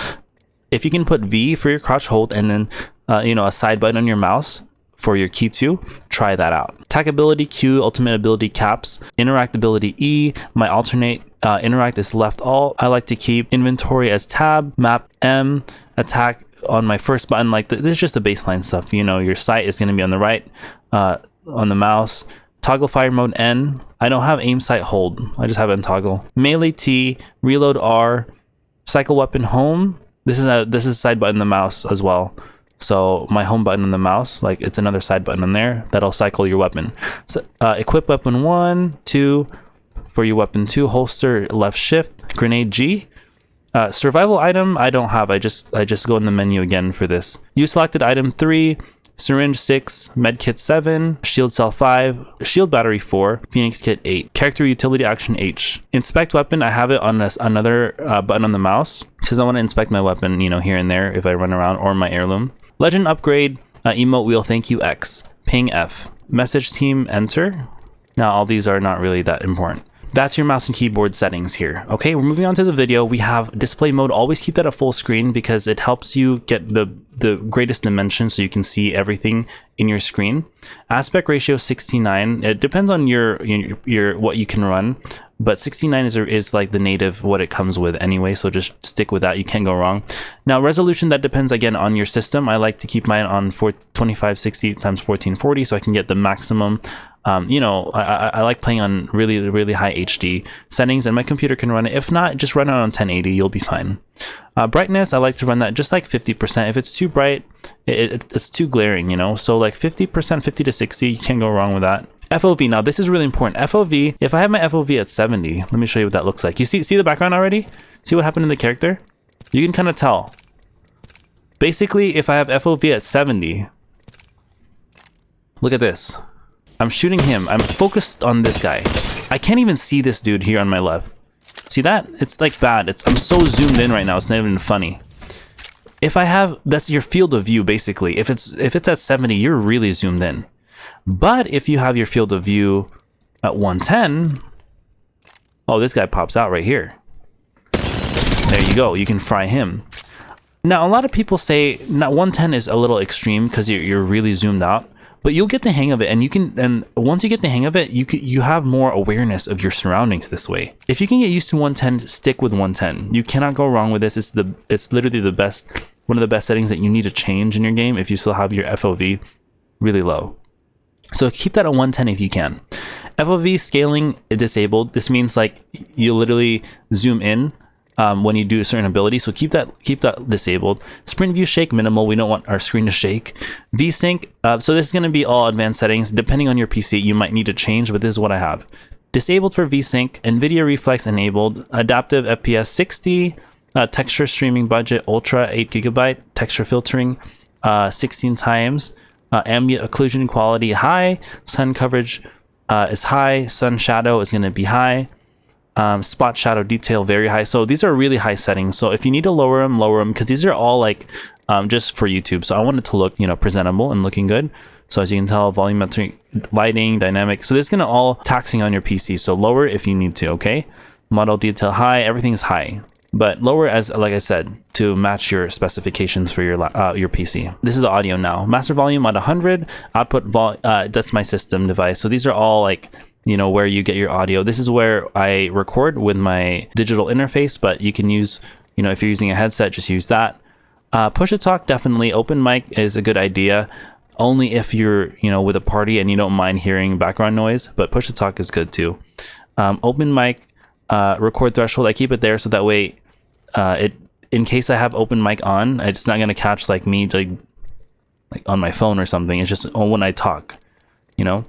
if you can put V for your crouch hold and then you know, a side button on your mouse for your key 2, try that out. Attack ability Q, ultimate ability caps, interact ability E, my alternate interact is left alt. I like to keep inventory as tab, map M, attack on my first button. Like this is just the baseline stuff. You know, your sight is going to be on the right on the mouse. Toggle fire mode N. I don't have aim sight hold. I just have it in toggle. Melee T, reload R, cycle weapon home. This is side button on the mouse as well. So my home button on the mouse, like it's another side button on there that'll cycle your weapon. So equip weapon 1, 2 for your weapon 2, holster left shift, grenade G. Survival item I don't have. I just go in the menu again for this. Use selected item 3, syringe 6, medkit 7, shield cell 5, shield battery 4, phoenix kit 8, character utility action H. Inspect weapon, I have it on another button on the mouse because I want to inspect my weapon, you know, here and there if I run around, or my heirloom. Legend upgrade, emote wheel thank you X, ping F, message team enter. Now all these are not really that important. That's your mouse and keyboard settings here. Okay, we're moving on to the video. We have display mode. Always keep that at full screen because it helps you get the greatest dimension so you can see everything in your screen. Aspect ratio 69. It depends on your what you can run, but 69 is like the native what it comes with anyway, so just stick with that. You can't go wrong. Now resolution, that depends again on your system. I like to keep mine on 2560 times 1440 so I can get the maximum. You know, I like playing on really high HD settings, and my computer can run it. If not, just run it on 1080, you'll be fine. Brightness, I like to run that just like 50%. If it's too bright, it's too glaring, you know, so like 50%, 50 to 60, you can't go wrong with that. FOV, now this is really important. FOV, if I have my FOV at 70, let me show you what that looks like. You see the background already? See what happened in the character? You can kind of tell. Basically, if I have FOV at 70, look at this. I'm shooting him. I'm focused on this guy. I can't even see this dude here on my left. See that? It's like bad. I'm so zoomed in right now. It's not even funny. If I have, that's your field of view basically. If it's at 70, you're really zoomed in. But if you have your field of view at 110, oh, this guy pops out right here. There you go. You can fry him. Now, a lot of people say now 110 is a little extreme because you're really zoomed out. But you'll get the hang of it, and once you get the hang of it, you have more awareness of your surroundings this way. If you can get used to 110, stick with 110. You cannot go wrong with this. It's literally the best, one of the best settings that you need to change in your game if you still have your FOV really low. So keep that at 110 if you can. FOV scaling disabled. This means like you literally zoom in when you do a certain ability, so keep that disabled. Sprint view shake minimal. We don't want our screen to shake. VSync, so this is going to be all advanced settings. Depending on your PC, you might need to change, but this is what I have. Disabled for VSync, NVIDIA Reflex enabled, adaptive FPS 60, texture streaming budget ultra 8 GB, texture filtering 16 times, ambient occlusion quality high, sun coverage is high, sun shadow is going to be high. Spot shadow detail very high. So these are really high settings. So if you need to lower them because these are all like just for YouTube. So I want it to look, you know, presentable and looking good. So as you can tell, volumetric, lighting, dynamic. So this is gonna all taxing on your PC. So lower if you need to. Okay, model detail high. Everything's high, but lower as like I said to match your specifications for your PC. This is the audio now. Master volume at 100. Output that's my system device. So these are all like, you know, where you get your audio. This is where I record with my digital interface, but you can use, you know, if you're using a headset, just use that. Push to talk, definitely. Open mic is a good idea, only if you're, you know, with a party and you don't mind hearing background noise, but push to talk is good too. Open mic, record threshold, I keep it there so that way, in case I have open mic on, it's not gonna catch like me like on my phone or something. It's just when I talk, you know.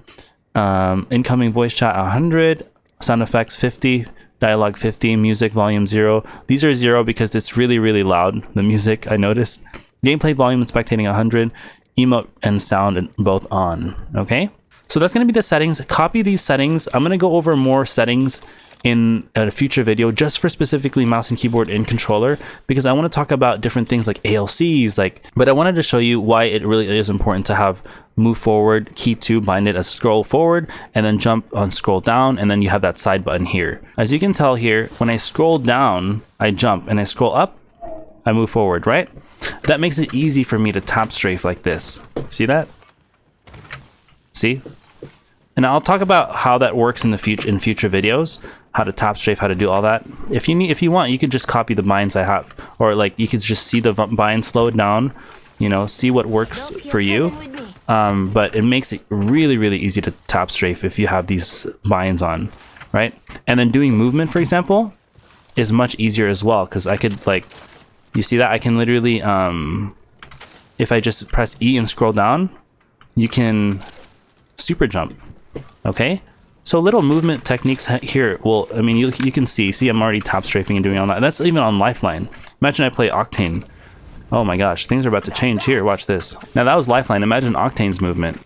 Incoming voice chat 100, sound effects 50, dialogue 50, music volume 0. These are 0 because it's really loud, the music, I noticed. Gameplay volume and spectating 100, emote and sound both on. Okay, so that's going to be the settings. Copy these settings. I'm going to go over more settings in a future video just for specifically mouse and keyboard and controller, because I want to talk about different things like ALCs, but I wanted to show you why it really is important to have move forward, key 2, bind it as scroll forward, and then jump on scroll down, and then you have that side button here. As you can tell here, when I scroll down, I jump, and I scroll up, I move forward, right? That makes it easy for me to tap strafe like this. See that? See? And I'll talk about how that works in future videos, how to tap strafe, how to do all that. If you want, you could just copy the binds I have, or like you could just see the bind slow it down, you know, see what works for you. But it makes it really easy to tap strafe if you have these binds on, right? And then doing movement, for example, is much easier as well, because I could, like, you see that I can literally, if I just press E and scroll down, you can super jump. Okay, so little movement techniques here. Well, I mean, you can see I'm already tap strafing and doing all that. That's even on Lifeline. Imagine I play Octane. Oh my gosh, things are about to change here. Watch this. Now that was Lifeline. Imagine Octane's movement.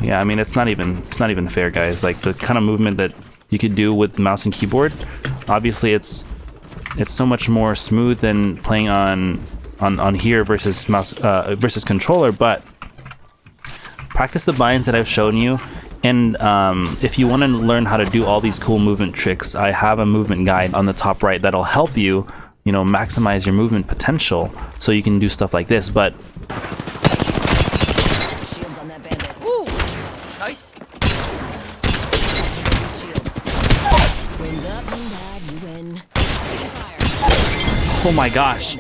Yeah, I mean, it's not even fair, guys. Like the kind of movement that you could do with the mouse and keyboard. Obviously, it's so much more smooth than playing on here versus mouse versus controller, but Practice the binds that I've shown you. And if you want to learn how to do all these cool movement tricks, I have a movement guide on the top right that'll help you, you know, maximize your movement potential so you can do stuff like this. But Shields on that bandit. Ooh, nice. Wins up, win bad, you win. oh my gosh.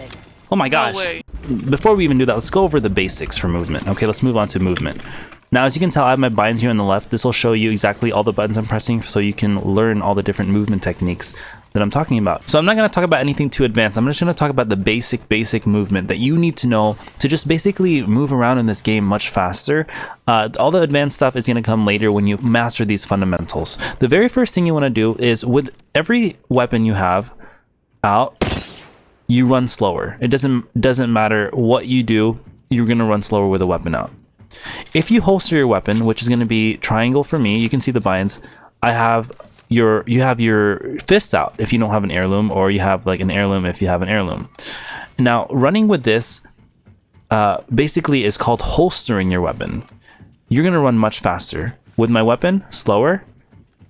Oh my gosh. No way. Before we even do that, let's go over the basics for movement. Okay, let's move on to movement. Now, as you can tell, I have my binds here on the left. This will show you exactly all the buttons I'm pressing so you can learn all the different movement techniques that I'm talking about. So I'm not going to talk about anything too advanced. I'm just going to talk about the basic movement that you need to know to just basically move around in this game much faster. All the advanced stuff is going to come later when you master these fundamentals. The very first thing you want to do is with every weapon you have out, you run slower. It doesn't matter what you do, you're going to run slower with a weapon out. If you holster your weapon, which is going to be triangle for me, you can see the binds. You have your fist out if you don't have an heirloom, or you have like an heirloom if you have an heirloom. Now, running with this basically is called holstering your weapon. You're going to run much faster. With my weapon, slower.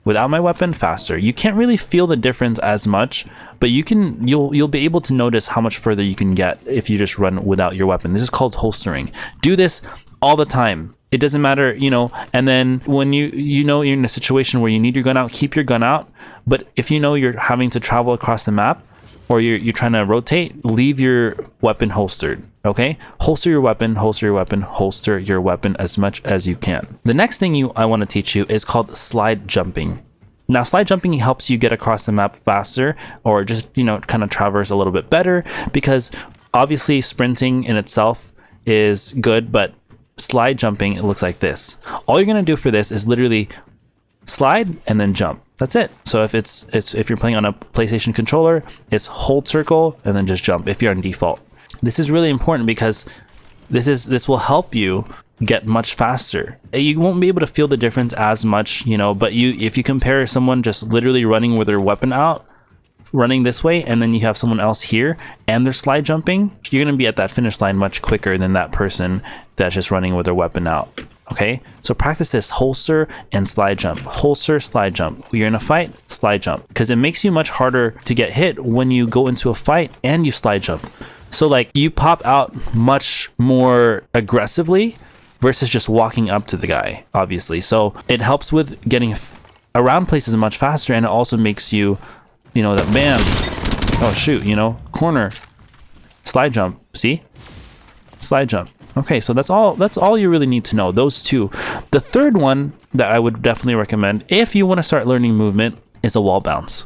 Without my weapon, faster. You can't really feel the difference as much, but you'll be able to notice how much further you can get if you just run without your weapon. This is called holstering. Do this all the time. It doesn't matter, you know, and then when you know you're in a situation where you need your gun out, keep your gun out. But if you know you're having to travel across the map, or you're trying to rotate, leave your weapon holstered. Okay, holster your weapon, holster your weapon, holster your weapon as much as you can. The next thing I want to teach you is called slide jumping. Now, slide jumping helps you get across the map faster, or just, you know, kind of traverse a little bit better, because obviously sprinting in itself is good, but slide jumping, it looks like this. All you're going to do for this is literally slide and then jump. That's it. So if you're playing on a PlayStation controller, it's hold circle and then just jump if you're on default. This is really important because this will help you get much faster. You won't be able to feel the difference as much, you know, but if you compare someone just literally running with their weapon out, running this way, and then you have someone else here and they're slide jumping, you're going to be at that finish line much quicker than that person that's just running with their weapon out. Okay, so practice this holster and slide jump. Holster, slide jump. When you're in a fight, slide jump, because it makes you much harder to get hit when you go into a fight and you slide jump. So like you pop out much more aggressively versus just walking up to the guy, obviously. So it helps with getting around places much faster, and it also makes you, you know, that bam, oh shoot, you know, corner, slide jump, see? Slide jump. Okay, so that's all you really need to know, those two. The third one that I would definitely recommend if you want to start learning movement is a wall bounce.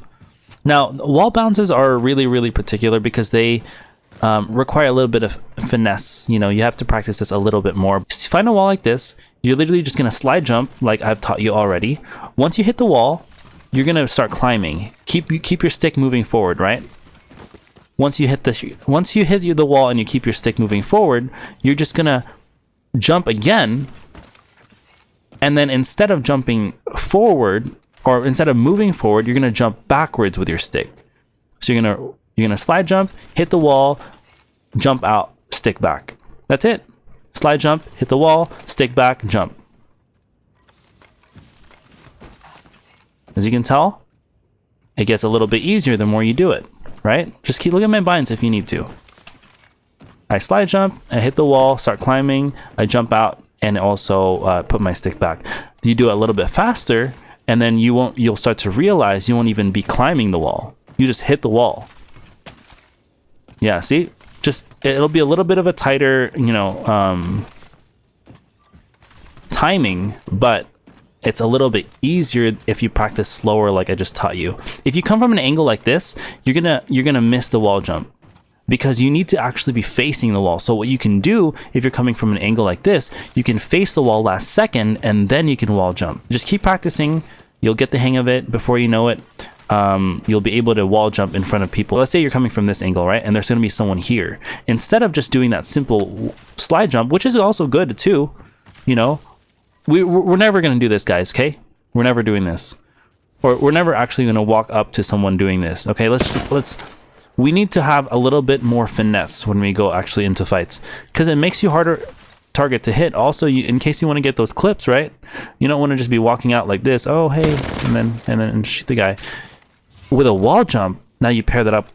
Now, wall bounces are really, really particular because they require a little bit of finesse. You know, you have to practice this a little bit more. If you find a wall like this, you're literally just going to slide jump like I've taught you already. Once you hit the wall, you're going to start climbing. Keep your stick moving forward, right? Once you hit the wall and you keep your stick moving forward, you're just gonna jump again, and then instead of jumping forward, or instead of moving forward, you're gonna jump backwards with your stick. So you're gonna slide jump, hit the wall, jump out, stick back. That's it. Slide jump, hit the wall, stick back, jump. As you can tell, it gets a little bit easier the more you do it. Right? Just look at my binds if you need to. I slide jump, I hit the wall, start climbing, I jump out, and also put my stick back. You do it a little bit faster, and then you'll start to realize you won't even be climbing the wall. You just hit the wall. Yeah, see? It'll be a little bit of a tighter, you know, timing, but it's a little bit easier if you practice slower like I just taught you. If you come from an angle like this, you're gonna miss the wall jump because you need to actually be facing the wall. So what you can do if you're coming from an angle like this, you can face the wall last second and then you can wall jump. Just keep practicing. You'll get the hang of it. Before you know it, you'll be able to wall jump in front of people. Let's say you're coming from this angle, right? And there's gonna be someone here. Instead of just doing that simple slide jump, which is also good too, you know, we're never going to do this, guys, okay? We're never doing this. Or we're never actually going to walk up to someone doing this, okay? We need to have a little bit more finesse when we go actually into fights, because it makes you harder target to hit. Also, in case you want to get those clips, right? You don't want to just be walking out like this. Oh, hey, and then shoot the guy. With a wall jump, now you pair that up.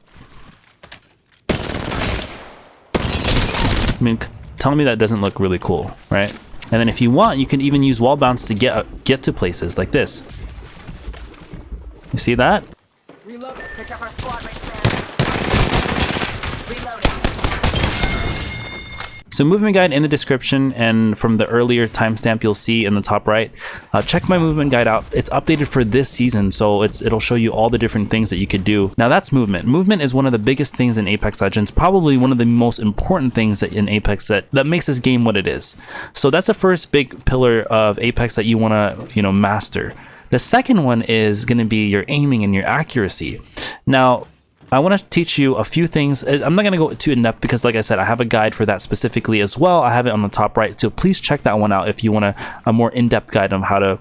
I mean, telling me that doesn't look really cool, right? And then if you want, you can even use wall bounce to get to places like this. You see that? Reload. Pick up our squad mate, man. Reloading. So movement guide in the description, and from the earlier timestamp you'll see in the top right. Check my movement guide out. It's updated for this season, so it'll show you all the different things that you could do. Now that's movement. Movement is one of the biggest things in Apex Legends, probably one of the most important things that in Apex that makes this game what it is. So that's the first big pillar of Apex that you want to master. The second one is going to be your aiming and your accuracy. Now, I want to teach you a few things. I'm not going to go too in-depth because, like I said, I have a guide for that specifically as well. I have it on the top right, so please check that one out if you want a more in-depth guide on how to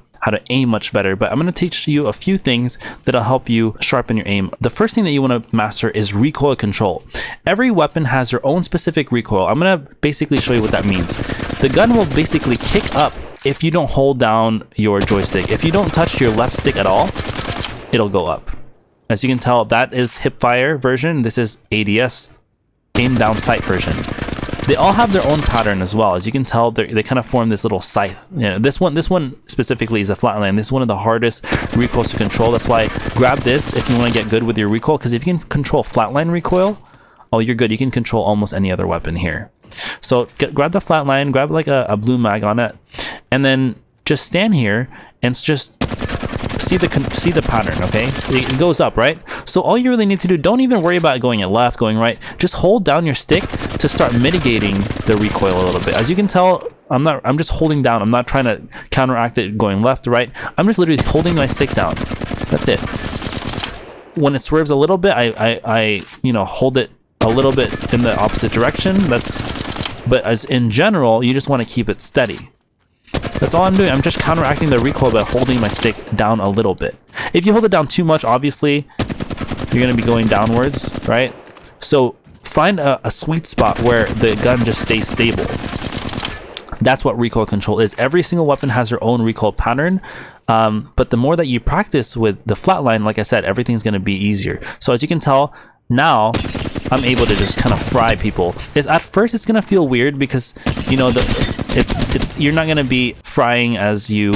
aim much better. But I'm going to teach you a few things that'll help you sharpen your aim. The first thing that you want to master is recoil control. Every weapon has their own specific recoil. I'm going to basically show you what that means. The gun will basically kick up if you don't hold down your joystick. If you don't touch your left stick at all, it'll go up. As you can tell, that is hipfire version. This is ADS, aim down sight version. They all have their own pattern as well. As you can tell, they kind of form this little scythe. This one specifically is a flatline. This is one of the hardest recoils to control. That's why grab this if you want to get good with your recoil, because if you can control flatline recoil, oh, you're good. You can control almost any other weapon here. So grab the flatline, grab like a blue mag on it, and then just stand here and just see the pattern. Okay, it goes up, right? So all you really need to do, don't even worry about going left, going right. Just hold down your stick to start mitigating the recoil a little bit. As you can tell, I'm just holding down. I'm not trying to counteract it going left, right. I'm just literally holding my stick down. That's it. When it swerves a little bit, I hold it a little bit in the opposite direction. But as in general, you just want to keep it steady. That's all I'm doing. I'm just counteracting the recoil by holding my stick down a little bit. If you hold it down too much, obviously, you're going to be going downwards, right? So find a sweet spot where the gun just stays stable. That's what recoil control is. Every single weapon has their own recoil pattern. But the more that you practice with the flatline, like I said, everything's going to be easier. So as you can tell, now I'm able to just kind of fry people. At first it's gonna feel weird because you're not gonna be frying as you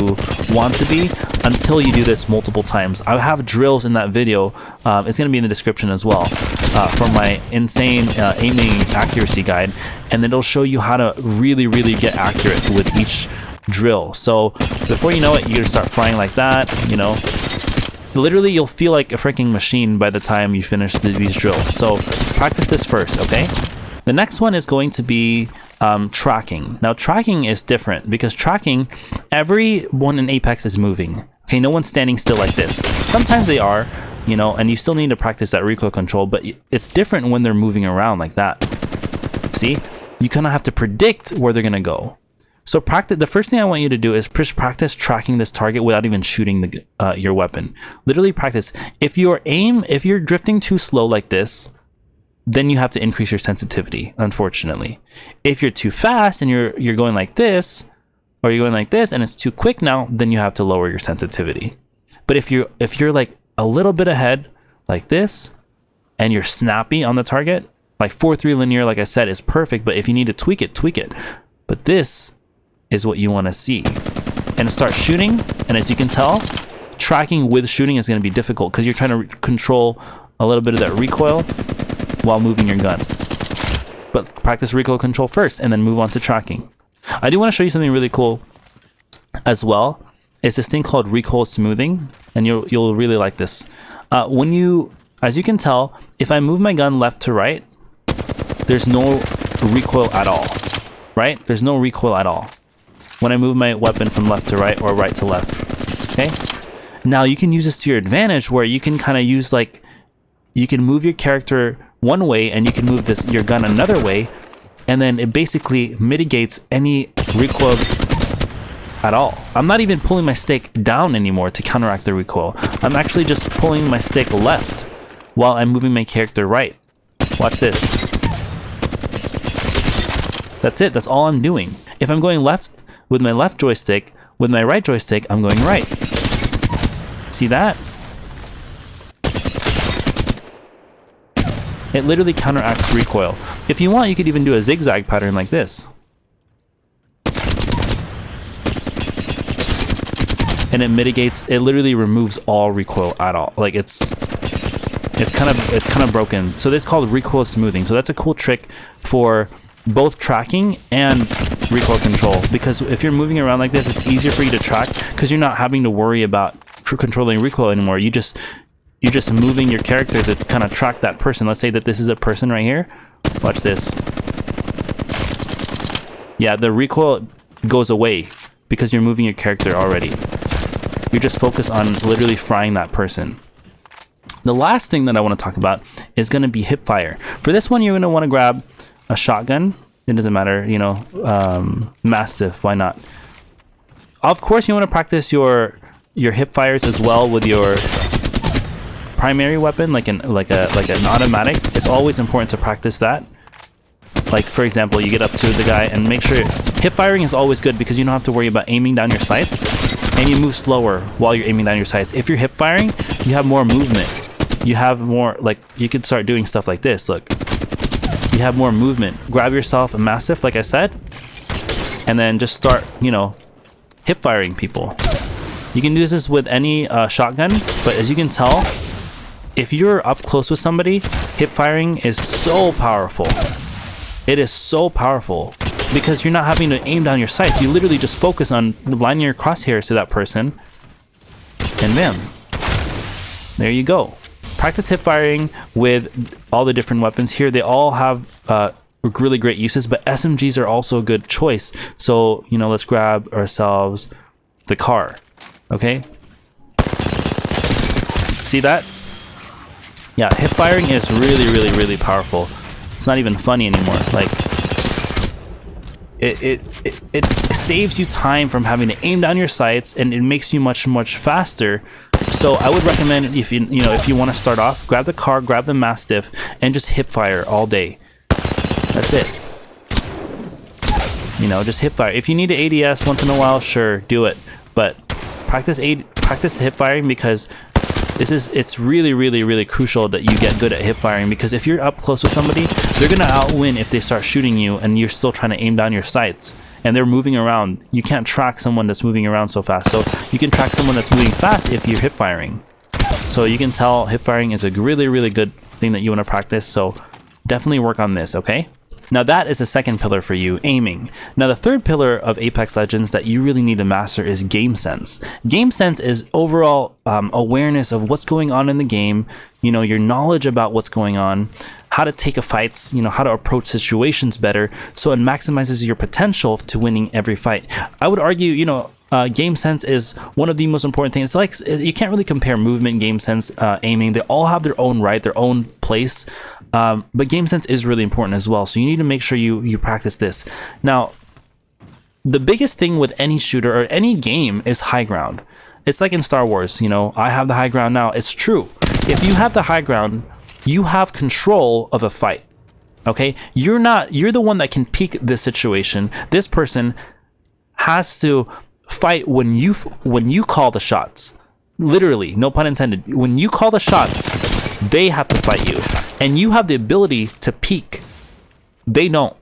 want to be until you do this multiple times. I have drills in that video. It's gonna be in the description as well from my insane aiming accuracy guide, and it'll show you how to really get accurate with each drill. So before you know it, you're gonna start frying like that. Literally, you'll feel like a freaking machine by the time you finish these drills. So practice this first, okay? The next one is going to be tracking. Now, tracking is different because tracking, everyone in Apex is moving. Okay, no one's standing still like this. Sometimes they are, and you still need to practice that recoil control, but it's different when they're moving around like that. See? You kind of have to predict where they're going to go. So the first thing I want you to do is practice tracking this target without even shooting your weapon. Literally practice. If you're drifting too slow like this, then you have to increase your sensitivity, unfortunately. If you're too fast and you're going like this, or you're going like this and it's too quick now, then you have to lower your sensitivity. But if you're like a little bit ahead like this, and you're snappy on the target, like 4-3 linear, like I said, is perfect, but if you need to tweak it, tweak it. But this is what you want to see. And start shooting, and as you can tell, tracking with shooting is going to be difficult because you're trying to control a little bit of that recoil while moving your gun. But practice recoil control first and then move on to tracking. I do want to show you something really cool as well. It's this thing called recoil smoothing, and you'll really like this. As you can tell, if I move my gun left to right, there's no recoil at all, right? There's no recoil at all when I move my weapon from left to right or right to left, okay? Now you can use this to your advantage where you can kind of use you can move your character one way and you can move your gun another way, and then it basically mitigates any recoil at all. I'm not even pulling my stick down anymore to counteract the recoil. I'm actually just pulling my stick left while I'm moving my character right. Watch this. That's it. That's all I'm doing. If I'm going left with my left joystick, with my right joystick, I'm going right. See that? It literally counteracts recoil. If you want, you could even do a zigzag pattern like this. And it mitigates, it literally removes all recoil at all. Like it's kind of broken. So this is called recoil smoothing. So that's a cool trick for both tracking and recoil control, because if you're moving around like this, it's easier for you to track because you're not having to worry about controlling recoil anymore. You're just moving your character to kind of track that person. Let's say that this is a person right here. Watch this. Yeah, the recoil goes away because you're moving your character already. You just focus on literally frying that person. The last thing that I want to talk about is going to be hip fire. For this one, you're going to want to grab a shotgun. It doesn't matter, you know, Mastiff, why not? Of course, you want to practice your hip fires as well with your primary weapon, like an automatic. It's always important to practice that. Like, for example, you get up to the guy and make sure hip firing is always good because you don't have to worry about aiming down your sights, and you move slower while you're aiming down your sights. If you're hip firing, you have more movement. You have more, like, you could start doing stuff like this. Look, you have more movement. Grab yourself a Mastiff, like I said, and then just start, you know, hip firing people. You can do this with any shotgun, but as you can tell, if you're up close with somebody, hip firing is so powerful. It is so powerful because you're not having to aim down your sights. You literally just focus on lining your crosshairs to that person, and bam, there you go. Practice hip firing with all the different weapons here. They all have really great uses, but SMGs are also a good choice. So, you know, let's grab ourselves the car. Okay, see that? Yeah, hip firing is really powerful. It's not even funny anymore. Like, it saves you time from having to aim down your sights, and it makes you much faster. So I would recommend, if you want to start off, grab the car, grab the Mastiff, and just hip fire all day. That's it. You know, just hip fire. If you need to ADS once in a while, sure, do it. But practice hip firing, because it's really crucial that you get good at hip firing, because if you're up close with somebody, they're gonna outwin if they start shooting you and you're still trying to aim down your sights and they're moving around. You can't track someone that's moving around so fast. So you can track someone that's moving fast if you're hip firing. So you can tell hip firing is a really good thing that you want to practice. So definitely work on this, okay? Now that is the second pillar for you, aiming. Now the third pillar of Apex Legends that you really need to master is game sense. Game sense is overall awareness of what's going on in the game, you know, your knowledge about what's going on, how to take a fight, you know, how to approach situations better, so it maximizes your potential to winning every fight. I would argue, you know, game sense is one of the most important things. It's like, you can't really compare movement, game sense, aiming. They all have their own right, their own place. But game sense is really important as well. So you need to make sure you practice this. Now, the biggest thing with any shooter or any game is high ground. It's like in Star Wars, you know, I have the high ground now. It's true. If you have the high ground, you have control of a fight. Okay? You're the one that can peak this situation. This person has to fight when you call the shots. Literally, no pun intended. When you call the shots, they have to fight you, and you have the ability to peek. They don't.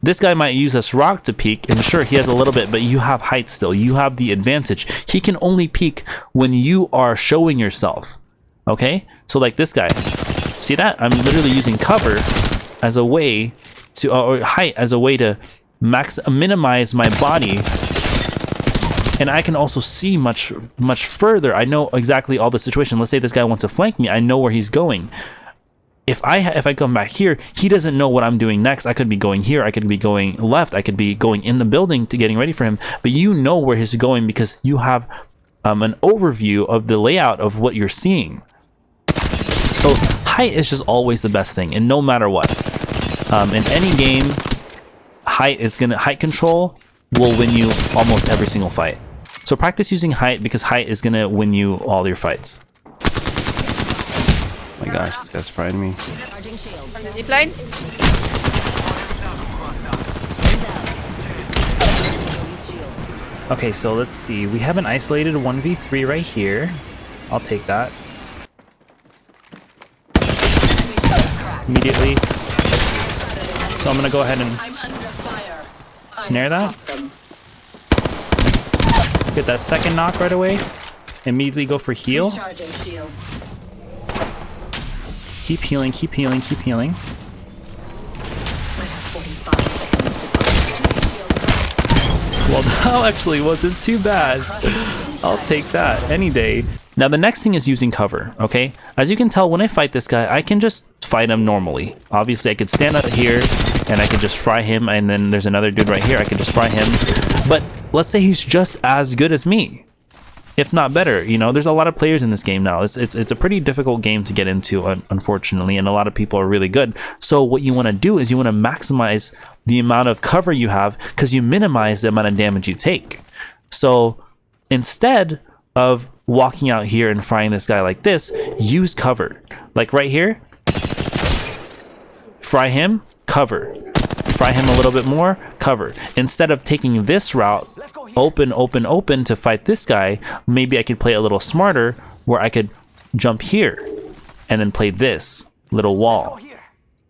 This guy might use this rock to peek, and sure, he has a little bit, but you have height still. You have the advantage. He can only peek when you are showing yourself. Okay? So like this guy. See that? I'm literally using cover as a way to, or height as a way to minimize my body. And I can also see much further. I know exactly all the situation. Let's say this guy wants to flank me. I know where he's going. If I come back here, he doesn't know what I'm doing next. I could be going here. I could be going left. I could be going in the building to getting ready for him. But you know where he's going because you have an overview of the layout of what you're seeing. So height is just always the best thing, and no matter what. In any game, height control will win you almost every single fight. So practice using height, because height is gonna win you all your fights. Oh my gosh, this guy's frying me. Charging shields. On the zipline. Okay, so let's see. We have an isolated 1v3 right here. I'll take that. Immediately. So I'm gonna go ahead and snare that. Get that second knock right away. Immediately go for heal. Keep healing, keep healing, keep healing. Well, that actually wasn't too bad. I'll take that any day. Now, the next thing is using cover, okay? As you can tell, when I fight this guy, I can just fight him normally. Obviously, I could stand up here, and I could just fry him, and then there's another dude right here. I could just fry him. But let's say he's just as good as me, if not better. You know, there's a lot of players in this game now. It's a pretty difficult game to get into, unfortunately, and a lot of people are really good. So what you want to do is you want to maximize the amount of cover you have, because you minimize the amount of damage you take. So instead of walking out here and frying this guy like this, use cover. Like right here, fry him, cover. Fry him a little bit more, cover. Instead of taking this route, open to fight this guy, maybe I could play a little smarter where I could jump here and then play this little wall.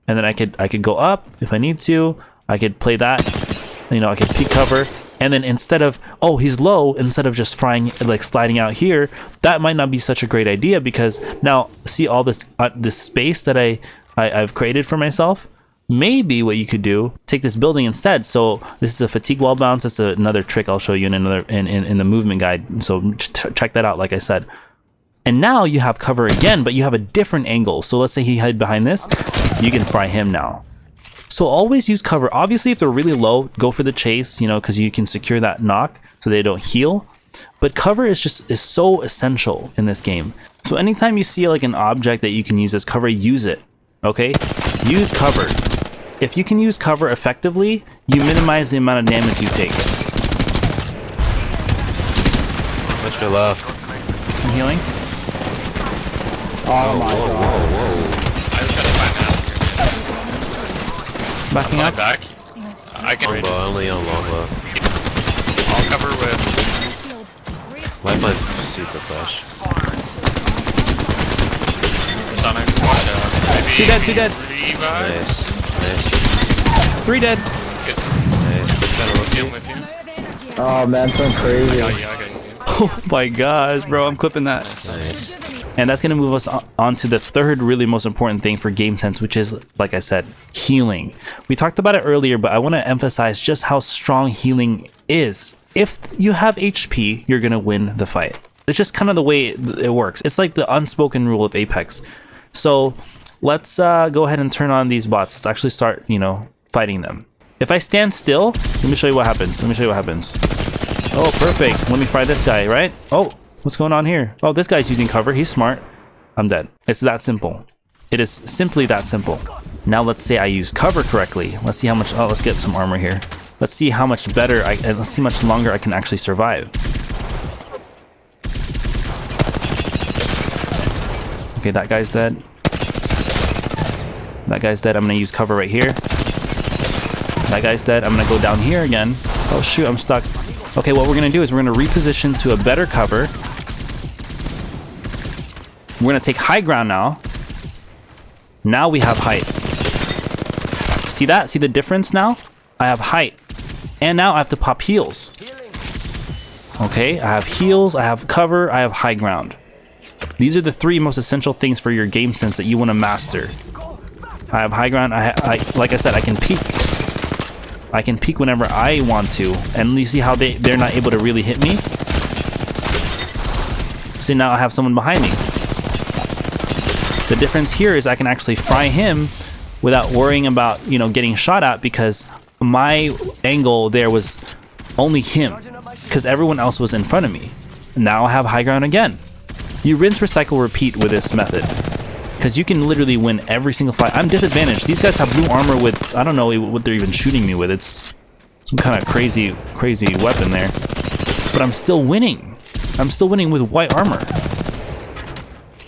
And then I could go up if I need to. I could play that, you know, I could peek cover. And then instead of, oh, he's low, instead of just frying, like sliding out here, that might not be such a great idea, because now see all this this space that I've created for myself. Maybe what you could do, take this building instead. So this is a fatigue wall bounce. That's another trick I'll show you in another in the movement guide. So check that out, like I said. And now you have cover again, but you have a different angle. So let's say he hid behind this, you can fry him now. So always use cover. Obviously, if they're really low, go for the chase, you know, because you can secure that knock so they don't heal. But cover is so essential in this game. So anytime you see like an object that you can use as cover, use it. Okay, use cover. If you can use cover effectively, you minimize the amount of damage you take. What's your left? I'm healing. Oh my god. Whoa. I was trying to find master. Backing up. Back. I can reach. Longbow, only on longbow. I'll cover with. Lifeline's super fresh. Sonic. Two dead. Nice. 3 dead. Good. Nice. Good kind of Deal looking. with you. Oh man, it's going crazy. I got you. Oh my gosh, bro, I'm clipping that. Nice. And that's gonna move us on to the third really most important thing for game sense, which is, like I said, healing. We talked about it earlier, but I want to emphasize just how strong healing is. If you have HP, you're gonna win the fight. It's just kind of the way it works. It's like the unspoken rule of Apex. So let's go ahead and turn on these bots. Let's actually start, you know, fighting them. If I stand still, let me show you what happens. Oh, perfect. Let me fry this guy, right? Oh, what's going on here? Oh, this guy's using cover. He's smart. I'm dead. It's that simple. It is simply that simple. Now let's say I use cover correctly. Let's see how much. Oh, let's get some armor here. Let's see how much better let's see how much longer I can actually survive. Okay, that guy's dead. That guy's dead. I'm gonna use cover right here. That guy's dead. I'm gonna go down here again. Oh shoot, I'm stuck. Okay, what we're gonna do is we're gonna reposition to a better cover. We're gonna take high ground now. Now we have height. See that? See the difference now? I have height. And now I have to pop heals. Okay, I have heals, I have cover, I have high ground. These are the three most essential things for your game sense that you want to master. I have high ground. Like I said, I can peek. I can peek whenever I want to. And you see how they're not able to really hit me? See, now I have someone behind me. The difference here is I can actually fry him without worrying about, you know, getting shot at, because my angle there was only him, because everyone else was in front of me. Now I have high ground again. You rinse, recycle, repeat with this method, because you can literally win every single fight. I'm disadvantaged. These guys have blue armor with, I don't know what they're even shooting me with. It's some kind of crazy weapon there. But I'm still winning. I'm still winning with white armor.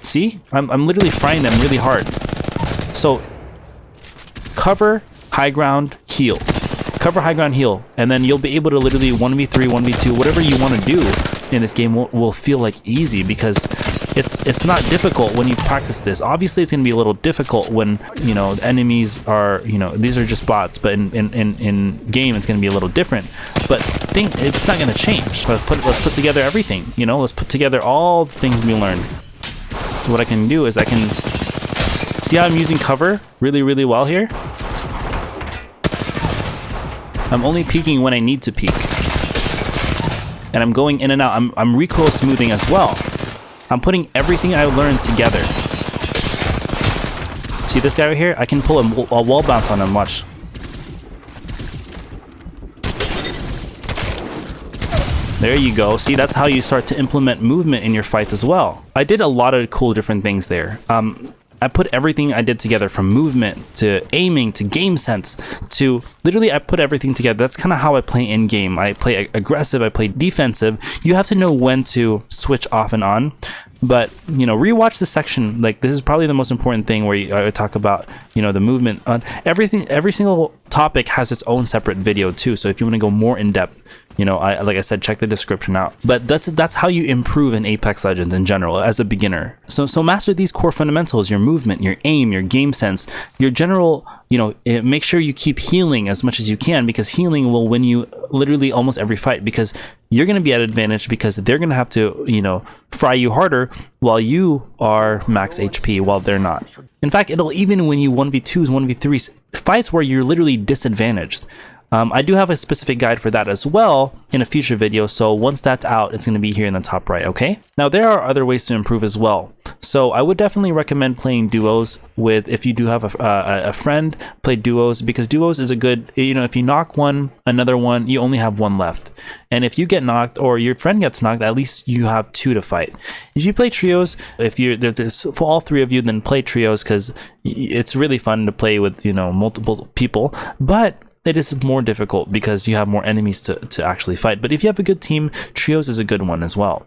See? I'm literally frying them really hard. So, cover, high ground, heal. cover, high ground, heal, and then you'll be able to literally 1v3, 1v2, whatever you want to do in this game will feel like easy, because it's not difficult when you practice this. Obviously it's going to be a little difficult when, you know, enemies are, you know, these are just bots, but in game it's going to be a little different. But it's not going to change. Let's put together everything, you know, let's put together all the things we learned. What I can do is I can see how I'm using cover really well here. I'm only peeking when I need to peek, and I'm going in and out. I'm recoil smoothing as well. I'm putting everything I learned together. See this guy right here? I can pull a wall bounce on him, watch. There you go. See, that's how you start to implement movement in your fights as well. I did a lot of cool different things there. I put everything I did together, from movement to aiming to game sense to literally I put everything together. That's kind of how I play in game. I play aggressive, I play defensive. You have to know when to switch off and on. But, you know, rewatch the section. Like, this is probably the most important thing where I talk about, you know, the movement. Everything, every single topic has its own separate video too. So if you want to go more in depth, you know, like I said, check the description out. But that's how you improve in Apex Legends in general as a beginner. So master these core fundamentals: your movement, your aim, your game sense, your general, you know, make sure you keep healing as much as you can, because healing will win you literally almost every fight, because you're going to be at advantage because they're going to have to, you know, fry you harder while you are max HP while they're not. In fact, it'll even win you 1v2s, 1v3s, fights where you're literally disadvantaged. I do have a specific guide for that as well in a future video, so once that's out, it's going to be here in the top right, okay? Now, there are other ways to improve as well. So I would definitely recommend playing duos with, if you do have a friend, play duos, because duos is a good, you know, if you knock one, another one, you only have one left. And if you get knocked or your friend gets knocked, at least you have two to fight. If you play trios, if there's for all three of you, then play trios, because it's really fun to play with, you know, multiple people. But it is more difficult because you have more enemies to actually fight. But if you have a good team, trios is a good one as well.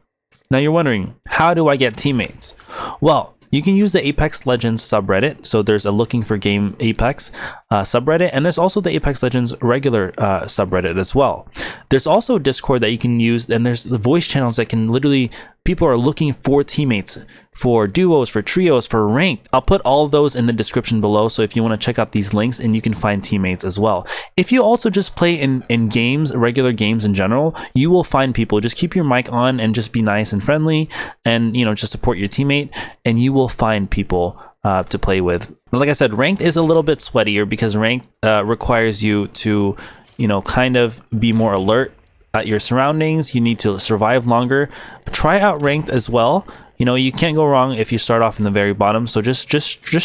Now you're wondering, how do I get teammates? Well, you can use the Apex Legends subreddit. So there's a looking for game Apex subreddit, and there's also the Apex Legends regular subreddit as well. There's also Discord that you can use, and there's the voice channels that can literally, people are looking for teammates, for duos, for trios, for ranked. I'll put all of those in the description below, so if you want to check out these links, and you can find teammates as well. If you also just play in games, regular games in general, you will find people. Just keep your mic on and just be nice and friendly, and, you know, just support your teammate, and you will find people to play with. Like I said, ranked is a little bit sweatier because ranked requires you to, you know, kind of be more alert at your surroundings. You need to survive longer. Try out ranked as well. You know, you can't go wrong if you start off in the very bottom. So just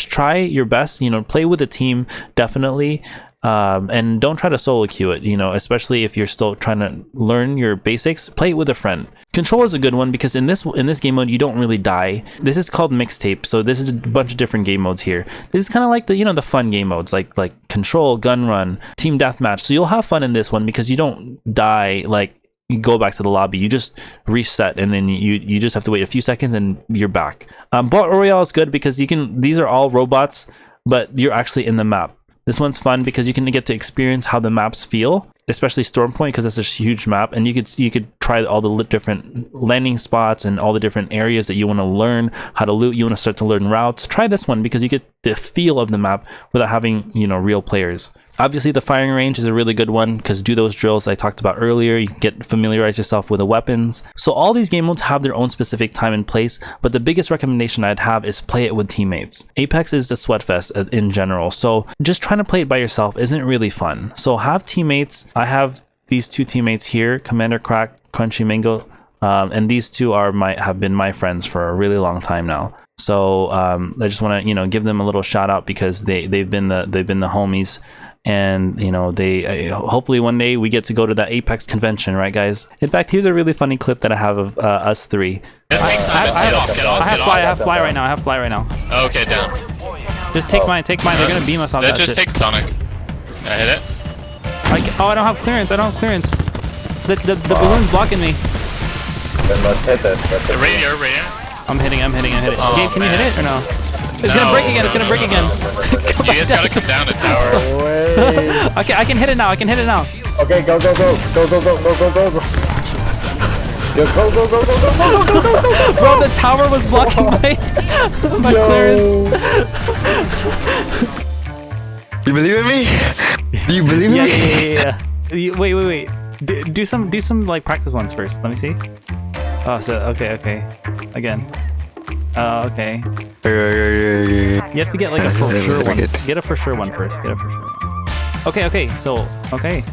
try your best. You know, play with a team, definitely. And don't try to solo queue it, you know, especially if you're still trying to learn your basics. Play it with a friend. Control is a good one because in this game mode you don't really die. This is called mixtape, so this is a bunch of different game modes here. This is kind of like the, you know, the fun game modes like control, gun run, team deathmatch. So you'll have fun in this one because you don't die, like you go back to the lobby, you just reset, and then you just have to wait a few seconds and you're back. Bot Royale is good because these are all robots, but you're actually in the map. This one's fun because you can get to experience how the maps feel, especially Stormpoint, because that's a huge map, and you could try all the different landing spots and all the different areas that you want to learn how to loot. You want to start to learn routes. Try this one because you get the feel of the map without having, you know, real players. Obviously, the firing range is a really good one because do those drills I talked about earlier. You can familiarize yourself with the weapons. So all these game modes have their own specific time and place, but the biggest recommendation I'd have is play it with teammates. Apex is a sweatfest in general, so just trying to play it by yourself isn't really fun. So have teammates. I have these two teammates here, Commander Crack, Crunchy Mango, and these two have been my friends for a really long time now. So I just want to, you know, give them a little shout out because they've been the homies. And, you know, they hopefully one day we get to go to that Apex convention, right, guys? In fact, here's a really funny clip that I have of us three. Get off. I have fly right now. Okay, down. Just take mine. They're gonna beam us off that Just shit. take Sonic. I hit it. I don't have clearance. The balloon's blocking me. The radio. I'm hitting. Oh, Gabe, can you hit it or no? It's gonna break again. It's gonna break again. You guys gotta come down to tower. Okay, I can hit it now. I can hit it now. Okay, go. Yo, go. Bro, the tower was blocking my clearance. You believe in me? Do you believe in me? Yeah. Wait. Do some like practice ones first. Let me see. Oh, so okay. Again. Okay. You have to get like a for sure one. Get a for sure one first. Okay. So okay.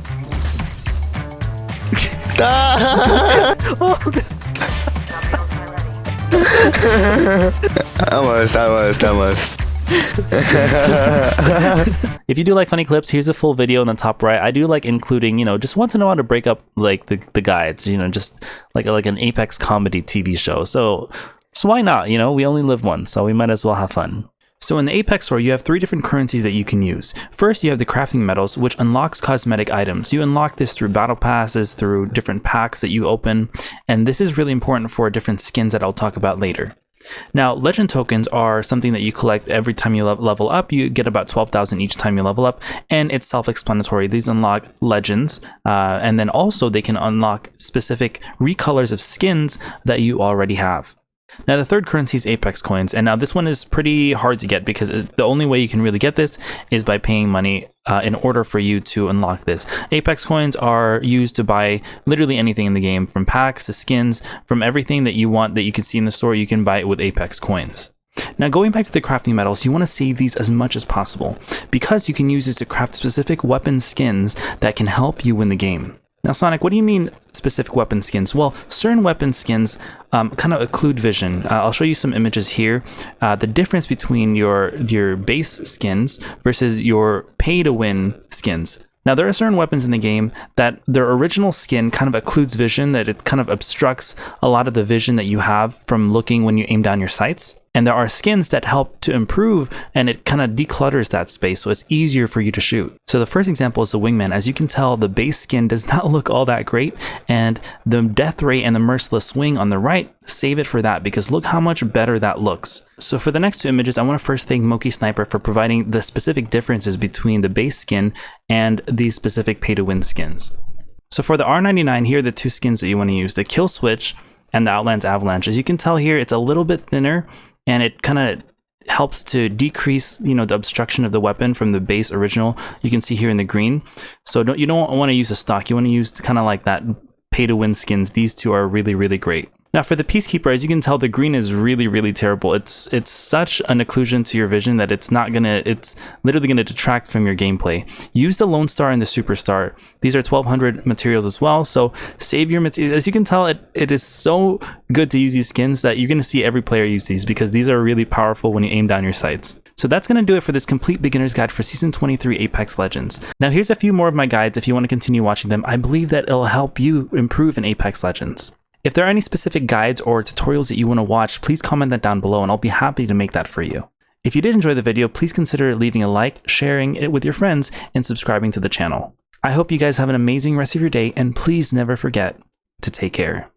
Almost. If you do like funny clips, here's a full video in the top right. I do like including, just once in a while to break up like the guides, just like an Apex comedy TV show. So why not? We only live once, so we might as well have fun. So in the Apex store, you have 3 different currencies that you can use. First, you have the crafting metals, which unlocks cosmetic items. You unlock this through battle passes, through different packs that you open, and this is really important for different skins that I'll talk about later. Now, legend tokens are something that you collect every time you level up. You get about 12,000 each time you level up, and it's self-explanatory. These unlock legends, and then also they can unlock specific recolors of skins that you already have. Now, the third currency is Apex coins, and now this one is pretty hard to get because the only way you can really get this is by paying money in order for you to unlock this. Apex coins are used to buy literally anything in the game, from packs to skins, from everything that you want that you can see in the store, you can buy it with Apex coins. Now, going back to the crafting metals, you want to save these as much as possible because you can use these to craft specific weapon skins that can help you win the game. Now, Sonic, what do you mean specific weapon skins? Well, certain weapon skins kind of occlude vision. I'll show you some images here. The difference between your base skins versus your pay-to-win skins. Now, there are certain weapons in the game that their original skin kind of occludes vision, that it kind of obstructs a lot of the vision that you have from looking when you aim down your sights. And there are skins that help to improve, and it kind of declutters that space, so it's easier for you to shoot. So the first example is the Wingman. As you can tell, the base skin does not look all that great, and the death ray and the merciless swing on the right, save it for that, because look how much better that looks. So for the next 2 images, I want to first thank Moki Sniper for providing the specific differences between the base skin and these specific pay-to-win skins. So for the R99, here are the 2 skins that you want to use, the Kill Switch and the Outlands Avalanche. As you can tell here, it's a little bit thinner, and it kind of helps to decrease, the obstruction of the weapon from the base original. You can see here in the green. So you don't want to use a stock. You want to use kind of like that pay-to-win skins. These 2 are really, really great. Now for the Peacekeeper, as you can tell, the green is really, really terrible. It's such an occlusion to your vision that it's literally gonna detract from your gameplay. Use the Lone Star and the Superstar. These are 1200 materials as well, so save your materials. As you can tell, it is so good to use these skins that you're gonna see every player use these, because these are really powerful when you aim down your sights. So that's going to do it for this complete beginner's guide for Season 23 Apex Legends. Now here's a few more of my guides if you want to continue watching them. I believe that it'll help you improve in Apex Legends. If there are any specific guides or tutorials that you want to watch, please comment that down below and I'll be happy to make that for you. If you did enjoy the video, please consider leaving a like, sharing it with your friends, and subscribing to the channel. I hope you guys have an amazing rest of your day, and please never forget to take care.